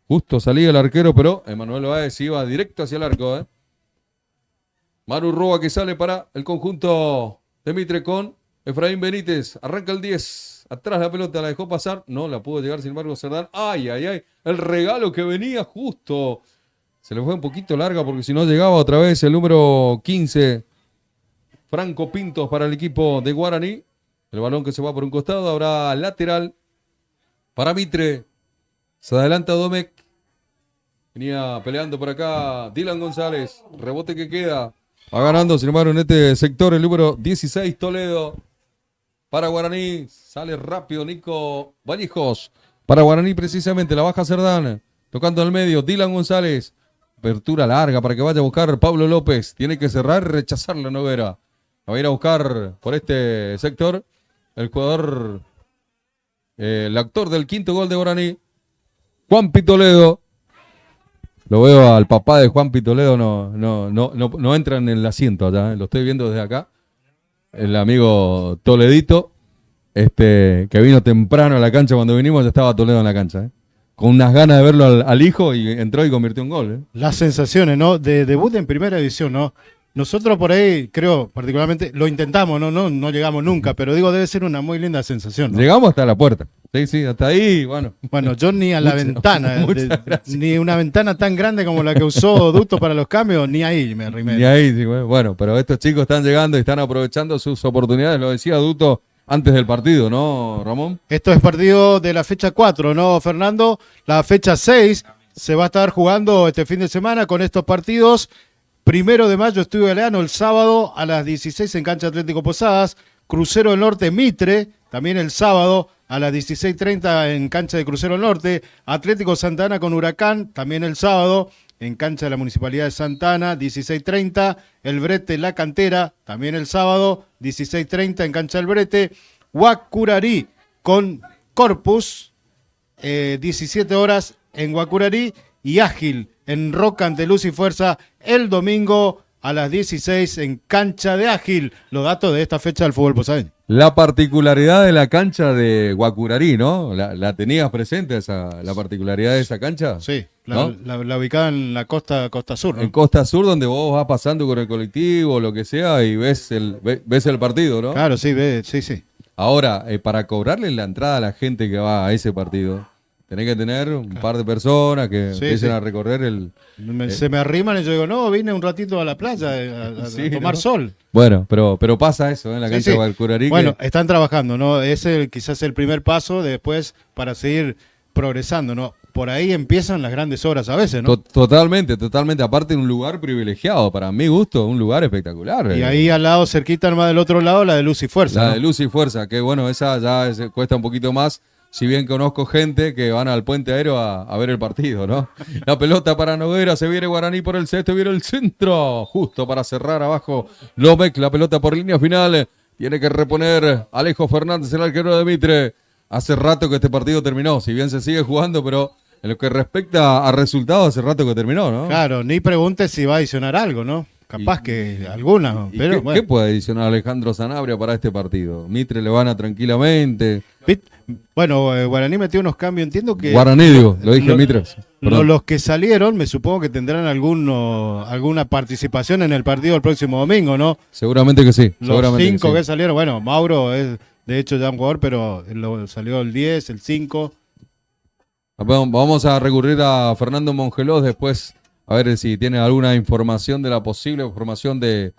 Justo salía el arquero, pero Emanuel Báez iba directo hacia el arco. Manu Roa que sale para el conjunto de Mitre con Efraín Benítez. Arranca el 10. Atrás la pelota la dejó pasar, no la pudo llegar, sin embargo Cerdán. Ay, el regalo que venía justo. Se le fue un poquito larga porque si no llegaba otra vez el número 15, Franco Pintos para el equipo de Guaraní. El balón que se va por un costado, habrá lateral para Mitre. Se adelanta Domecq. Venía peleando por acá Dylan González. Rebote que queda. Va ganando, sin embargo, en este sector el número 16, Toledo. Para Guaraní, sale rápido Nico Vallejos. Para Guaraní precisamente, la baja Cerdán. Tocando al medio, Dylan González. Apertura larga para que vaya a buscar Pablo López. Tiene que cerrar y rechazar la Noguera. Va a ir a buscar por este sector el jugador, el actor del quinto gol de Guaraní, Juan Pitoledo. Lo veo al papá de Juan Pitoledo, no entra en el asiento allá, lo estoy viendo desde acá. El amigo Toledito, que vino temprano a la cancha cuando vinimos, ya estaba Toledo en la cancha, con unas ganas de verlo al hijo, y entró y convirtió un gol. Las sensaciones, ¿no? De debut en primera división, ¿no? Nosotros por ahí, creo, particularmente, lo intentamos, no llegamos nunca, pero digo, debe ser una muy linda sensación, ¿no? Llegamos hasta la puerta. Sí, hasta ahí, bueno. Bueno, yo ni a la ventana, ni una ventana tan grande como la que usó Duto para los cambios, ni ahí me arrimé. Ni ahí, sí, bueno, pero estos chicos están llegando y están aprovechando sus oportunidades, lo decía Duto antes del partido, ¿no, Ramón? Esto es partido de la fecha 4, ¿no, Fernando? La fecha 6 se va a estar jugando este fin de semana con estos partidos. 1 de mayo, Estudio Galeano, el sábado a las 16 en Cancha Atlético Posadas. Crucero del Norte Mitre, también el sábado a las 16:30 en Cancha de Crucero del Norte. Atlético Santa Ana con Huracán, también el sábado en Cancha de la Municipalidad de Santa Ana, 16:30. El Brete La Cantera, también el sábado, 16:30 en Cancha del Brete. Guacurarí con Corpus, 17 horas en Guacurarí. Y Ágil en Roca ante Luz y Fuerza el domingo a las 16 en Cancha de Ágil. Los datos de esta fecha del fútbol posadeño. La particularidad de la cancha de Guacurarí, ¿no? ¿La tenías presente, la particularidad de esa cancha? Sí, ¿no? la ubicada en la costa sur, ¿no? En Costa Sur, donde vos vas pasando con el colectivo, lo que sea, y ves el partido, ¿no? Claro, sí, sí. Ahora, para cobrarle la entrada a la gente que va a ese partido, tenés que tener un par de personas que empiecen a recorrer se me arriman y yo digo, no, vine un ratito a la playa a tomar sol. Bueno, pero pasa eso en la cancha de Guacurarí. Bueno, están trabajando, ¿no? Es quizás el primer paso después para seguir progresando, ¿no? Por ahí empiezan las grandes obras a veces, ¿no? Totalmente. Aparte, un lugar privilegiado, para mi gusto, un lugar espectacular. Y ahí al lado, cerquita, más del otro lado, la de Luz y Fuerza. La de Luz y Fuerza, que bueno, esa ya cuesta un poquito más. Si bien conozco gente que van al puente aéreo a ver el partido, ¿no? La pelota para Noguera, se viene Guaraní por el sexto, viene el centro, justo para cerrar abajo Lomec, la pelota por línea final, tiene que reponer Alejo Fernández, el arquero de Mitre. Hace rato que este partido terminó, si bien se sigue jugando, pero en lo que respecta a resultados, hace rato que terminó, ¿no? Claro, ni preguntes si va a adicionar algo, ¿no? Capaz que alguna, pero ¿Qué puede adicionar Alejandro Sanabria para este partido? Mitre le gana tranquilamente. Bueno, Guaraní metió unos cambios, entiendo que... Guaraní, digo, lo dije Mitre. Los que salieron, me supongo que tendrán alguna participación en el partido el próximo domingo, ¿no? Seguramente que sí. Los 5 que salieron, bueno, Mauro es de hecho ya un jugador, pero salió el 10, el 5. Vamos a recurrir a Fernando Mongelós después, a ver si tiene alguna información de la posible formación de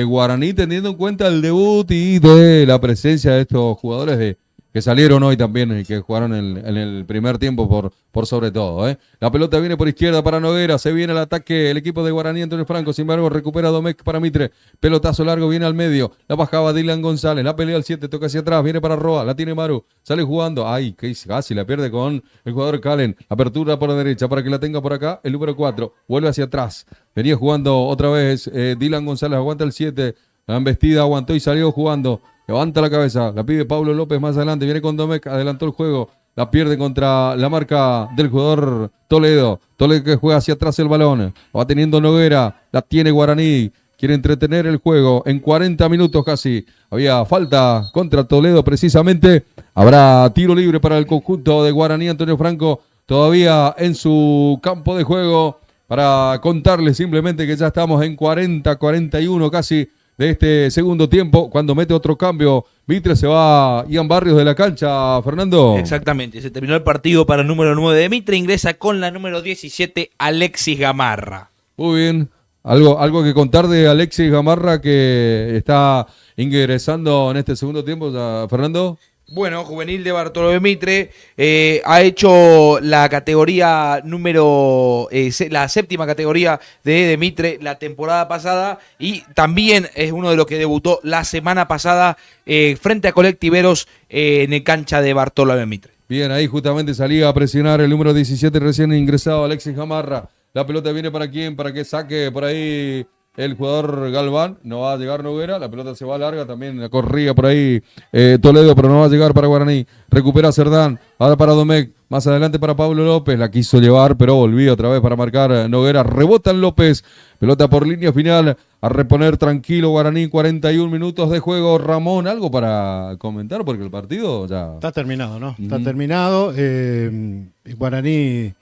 Guaraní, teniendo en cuenta el debut y de la presencia de estos jugadores que salieron hoy también y que jugaron en el primer tiempo por sobre todo. La pelota viene por izquierda para Noguera, se viene el ataque el equipo de Guaraní, Antonio Franco, sin embargo recupera Domecq para Mitre, pelotazo largo, viene al medio, la bajaba Dylan González, la pelea al 7, toca hacia atrás, viene para Roa, la tiene Maru, sale jugando, casi la pierde con el jugador Calen, apertura por la derecha para que la tenga por acá, el número 4, vuelve hacia atrás, venía jugando otra vez Dylan González, aguanta el 7, la embestida aguantó y salió jugando. Levanta la cabeza, la pide Pablo López más adelante, viene con Domecq, adelantó el juego, la pierde contra la marca del jugador Toledo. Toledo que juega hacia atrás el balón, va teniendo Noguera, la tiene Guaraní, quiere entretener el juego en 40 minutos casi. Había falta contra Toledo precisamente, habrá tiro libre para el conjunto de Guaraní, Antonio Franco, todavía en su campo de juego, para contarles simplemente que ya estamos en 40-41 casi, de este segundo tiempo, cuando mete otro cambio, Mitre se va Ian Barrios de la cancha, Fernando. Exactamente, se terminó el partido para el número 9 de Mitre, ingresa con la número 17, Alexis Gamarra. Muy bien, algo que contar de Alexis Gamarra que está ingresando en este segundo tiempo, Fernando. Bueno, juvenil de Bartolomé Mitre, ha hecho la categoría la séptima categoría de Mitre la temporada pasada y también es uno de los que debutó la semana pasada frente a Colectiveros en el cancha de Bartolomé Mitre. Bien, ahí justamente salía a presionar el número 17 recién ingresado Alexis Gamarra. La pelota viene para quién, para que saque por ahí el jugador Galván, no va a llegar Noguera, la pelota se va larga, también la corría por ahí Toledo, pero no va a llegar para Guaraní, recupera Cerdán, ahora para Domecq, más adelante para Pablo López, la quiso llevar, pero volvió otra vez para marcar Noguera, rebota en López, pelota por línea final, a reponer tranquilo Guaraní, 41 minutos de juego. Ramón, ¿algo para comentar? Porque el partido ya... Está terminado, ¿no? Está terminado, Guaraní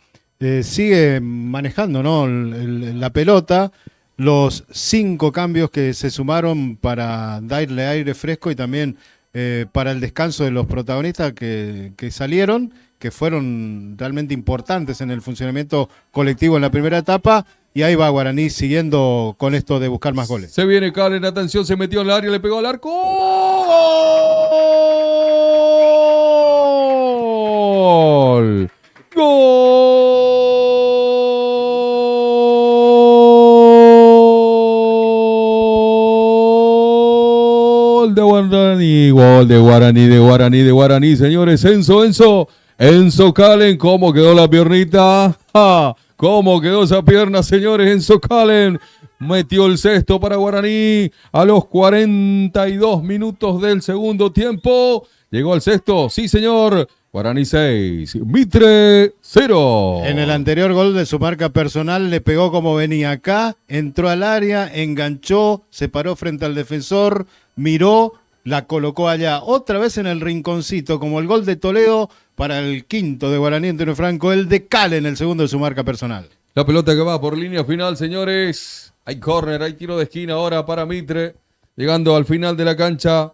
sigue manejando, ¿no? La pelota. Los 5 cambios que se sumaron para darle aire fresco y también para el descanso de los protagonistas que salieron, que fueron realmente importantes en el funcionamiento colectivo en la primera etapa. Y ahí va Guaraní siguiendo con esto de buscar más goles. Se viene Calen, atención, se metió en el área, le pegó al arco. ¡Gol! Gol de Guaraní, señores. Enzo Calen, ¿cómo quedó la piernita? ¡Ja! ¿Cómo quedó esa pierna, señores? Enzo Calen metió el sexto para Guaraní a los 42 minutos del segundo tiempo. Llegó al sexto, sí señor, Guaraní 6, Mitre 0. En el anterior gol de su marca personal le pegó como venía acá, entró al área, enganchó, se paró frente al defensor, miró, la colocó allá. Otra vez en el rinconcito, como el gol de Toledo para el quinto de Guaraní Antonio Franco, el de Calen, el segundo de su marca personal. La pelota que va por línea final, señores. Hay córner, hay tiro de esquina ahora para Mitre. Llegando al final de la cancha,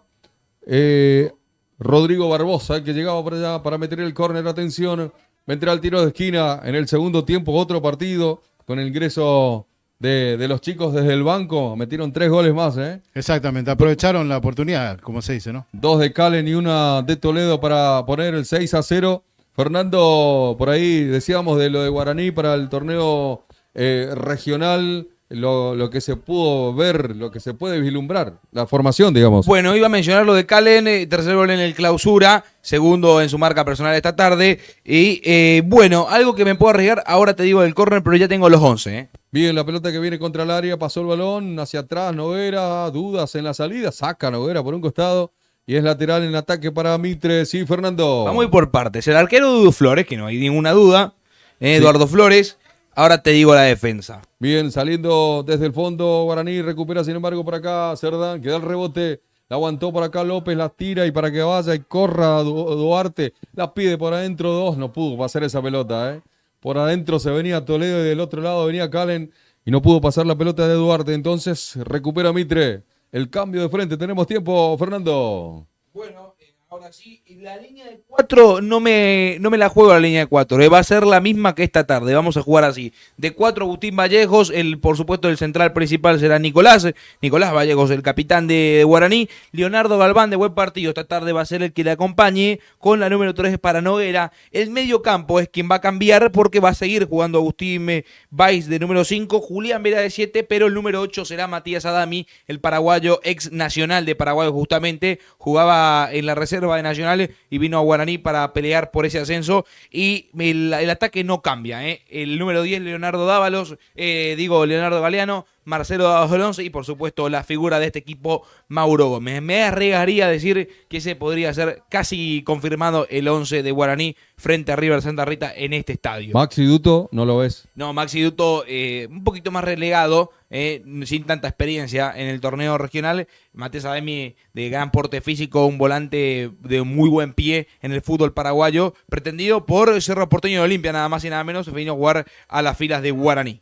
Rodrigo Barbosa, que llegaba por allá para meter el córner. Atención, vendrá el tiro de esquina en el segundo tiempo. Otro partido con el ingreso de los chicos desde el banco. Metieron 3 goles más, ¿eh? Exactamente, aprovecharon la oportunidad, como se dice, ¿no? 2 de Calen y 1 de Toledo para poner el 6-0. Fernando, por ahí decíamos de lo de Guaraní para el torneo regional, lo que se pudo ver, lo que se puede vislumbrar, la formación, digamos. Bueno, iba a mencionar lo de Calen, tercer gol en el clausura, segundo en su marca personal esta tarde. Y bueno, algo que me puedo arriesgar, ahora te digo del córner, pero ya tengo los 11, ¿eh? Bien, la pelota que viene contra el área, pasó el balón hacia atrás, Noguera, dudas en la salida, saca Noguera por un costado. Y es lateral en ataque para Mitre. Sí, Fernando. Vamos a ir por partes. El arquero Dudu Flores, que no hay ninguna duda. Eduardo Flores. Ahora te digo la defensa. Bien, saliendo desde el fondo, Guaraní recupera, sin embargo, por acá Cerdán, que da el rebote. La aguantó por acá López, la tira y para que vaya y corra Duarte. La pide por adentro 2. No pudo pasar esa pelota, ¿eh? Por adentro se venía Toledo y del otro lado venía Calen. Y no pudo pasar la pelota de Duarte. Entonces recupera Mitre. El cambio de frente, tenemos tiempo, Fernando. Bueno, ahora sí, la línea de 4 no me la juego la línea de 4, va a ser la misma que esta tarde, vamos a jugar así. De 4 Agustín Vallejos, por supuesto el central principal será Nicolás Vallejos, el capitán de Guaraní. Leonardo Galván de buen partido, esta tarde va a ser el que le acompañe, con la número 3 para Noguera. El medio campo es quien va a cambiar porque va a seguir jugando Agustín Valls de número 5, Julián Vera de 7, pero el número 8 será Matías Adami, el paraguayo ex nacional de Paraguay justamente, jugaba en la reserva de Nacional y vino a Guaraní para pelear por ese ascenso. Y el ataque no cambia, ¿eh? El número 10 Leonardo Galeano, Marcelo Dávalos y por supuesto la figura de este equipo, Mauro Gómez. Me arriesgaría a decir que ese podría ser casi confirmado el 11 de Guaraní frente a River Santa Rita en este estadio. Maxi Duto, ¿no lo ves? No, Maxi Duto un poquito más relegado, sin tanta experiencia en el torneo regional. Matías Adami, de gran porte físico, un volante de muy buen pie en el fútbol paraguayo, pretendido por Cerro Porteño de Olimpia, nada más y nada menos, vino a jugar a las filas de Guaraní.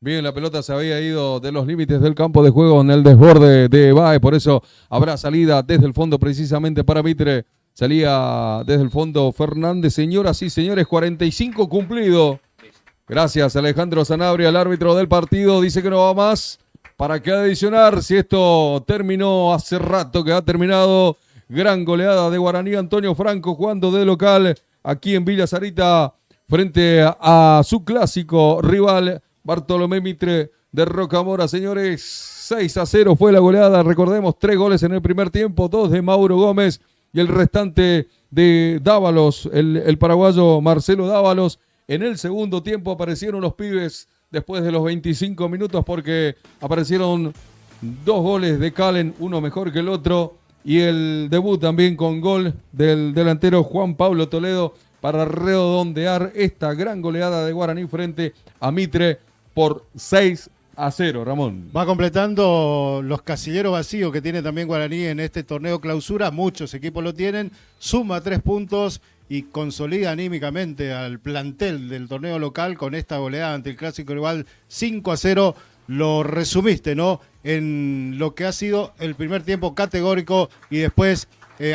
Bien, la pelota se había ido de los límites del campo de juego en el desborde de Bae, por eso habrá salida desde el fondo precisamente para Mitre. Salía desde el fondo Fernández. Señoras y señores, 45 cumplido. Gracias Alejandro Sanabria, el árbitro del partido. Dice que no va más. ¿Para qué adicionar si esto terminó hace rato que ha terminado? Gran goleada de Guaraní, Antonio Franco jugando de local aquí en Villa Sarita frente a su clásico rival Bartolomé Mitre de Rocamora. Señores, 6-0 fue la goleada. Recordemos, 3 goles en el primer tiempo, 2 de Mauro Gómez y el restante de Dávalos, el paraguayo Marcelo Dávalos. En el segundo tiempo aparecieron los pibes después de los 25 minutos porque aparecieron 2 goles de Calen, uno mejor que el otro, y el debut también con gol del delantero Juan Pablo Toledo para redondear esta gran goleada de Guaraní frente a Mitre por 6-0, Ramón. Va completando los casilleros vacíos que tiene también Guaraní en este torneo clausura. Muchos equipos lo tienen. Suma 3 puntos y consolida anímicamente al plantel del torneo local con esta goleada ante el clásico rival 5-0. Lo resumiste, ¿no? En lo que ha sido el primer tiempo categórico y después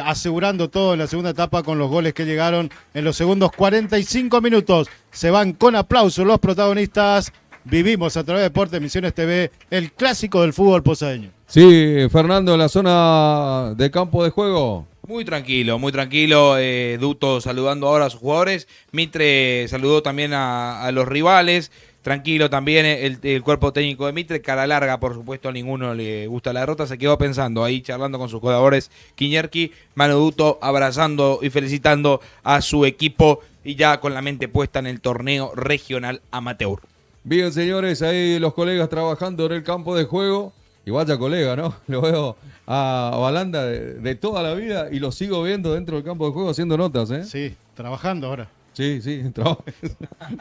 asegurando todo en la segunda etapa con los goles que llegaron en los segundos 45 minutos. Se van con aplausos los protagonistas. Vivimos a través de Deportes Misiones TV el clásico del fútbol posadeño. Sí, Fernando, en la zona de campo de juego. Muy tranquilo, muy tranquilo. Duto saludando ahora a sus jugadores. Mitre saludó también a los rivales. Tranquilo también el cuerpo técnico de Mitre. Cara larga, por supuesto, a ninguno le gusta la derrota. Se quedó pensando ahí, charlando con sus jugadores. Quiñerqui, Manu Duto abrazando y felicitando a su equipo y ya con la mente puesta en el torneo regional amateur. Bien, señores, ahí los colegas trabajando en el campo de juego. Y vaya colega, ¿no? Lo veo a Balanda de toda la vida y lo sigo viendo dentro del campo de juego haciendo notas, ¿eh? Sí, trabajando ahora. Sí,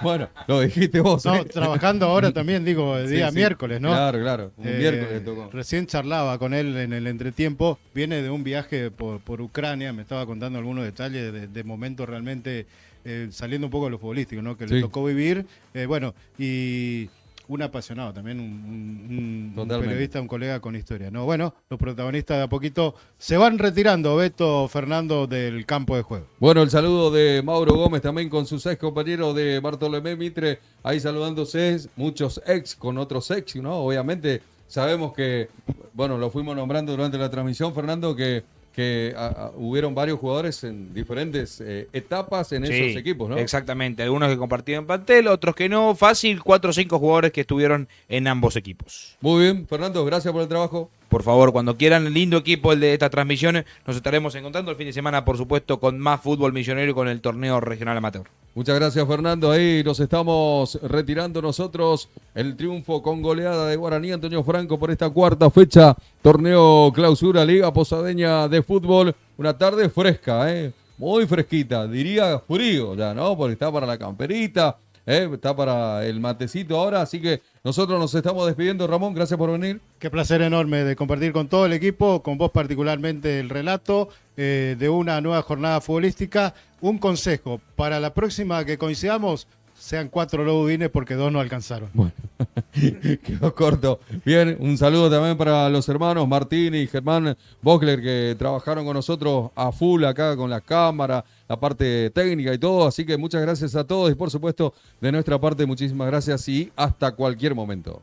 bueno, lo dijiste vos. No, trabajando ahora también, digo, el día miércoles, ¿no? Claro, un miércoles le tocó. Recién charlaba con él en el entretiempo, viene de un viaje por Ucrania, me estaba contando algunos detalles de momentos realmente, saliendo un poco de lo futbolístico, ¿no? Que le tocó vivir, bueno, y un apasionado también, un periodista, un colega con historia, ¿no? Bueno, los protagonistas de a poquito se van retirando, Beto, Fernando, del campo de juego. Bueno, el saludo de Mauro Gómez también con sus ex compañeros de Bartolomé Mitre, ahí saludándose, muchos ex con otros ex, ¿no? Obviamente sabemos que, bueno, lo fuimos nombrando durante la transmisión, Fernando, que hubieron varios jugadores en diferentes etapas en esos equipos, ¿no? Exactamente, algunos que compartieron plantel, otros que no, fácil, 4 o 5 jugadores que estuvieron en ambos equipos. Muy bien, Fernando, gracias por el trabajo. Por favor, cuando quieran, lindo equipo el de estas transmisiones, nos estaremos encontrando el fin de semana, por supuesto, con más fútbol millonario y con el torneo regional amateur. Muchas gracias, Fernando. Ahí nos estamos retirando nosotros. El triunfo con goleada de Guaraní Antonio Franco por esta cuarta fecha. Torneo Clausura Liga Posadeña de Fútbol. Una tarde fresca, muy fresquita. Diría frío ya, ¿no? Porque está para la camperita, está para el matecito ahora. Así que nosotros nos estamos despidiendo. Ramón, gracias por venir. Qué placer enorme de compartir con todo el equipo, con vos particularmente el relato de una nueva jornada futbolística. Un consejo, para la próxima que coincidamos, sean 4 lobos porque 2 no alcanzaron. Bueno, quedó corto. Bien, un saludo también para los hermanos Martín y Germán Bockler, que trabajaron con nosotros a full acá con la cámara, la parte técnica y todo. Así que muchas gracias a todos y por supuesto de nuestra parte muchísimas gracias y hasta cualquier momento.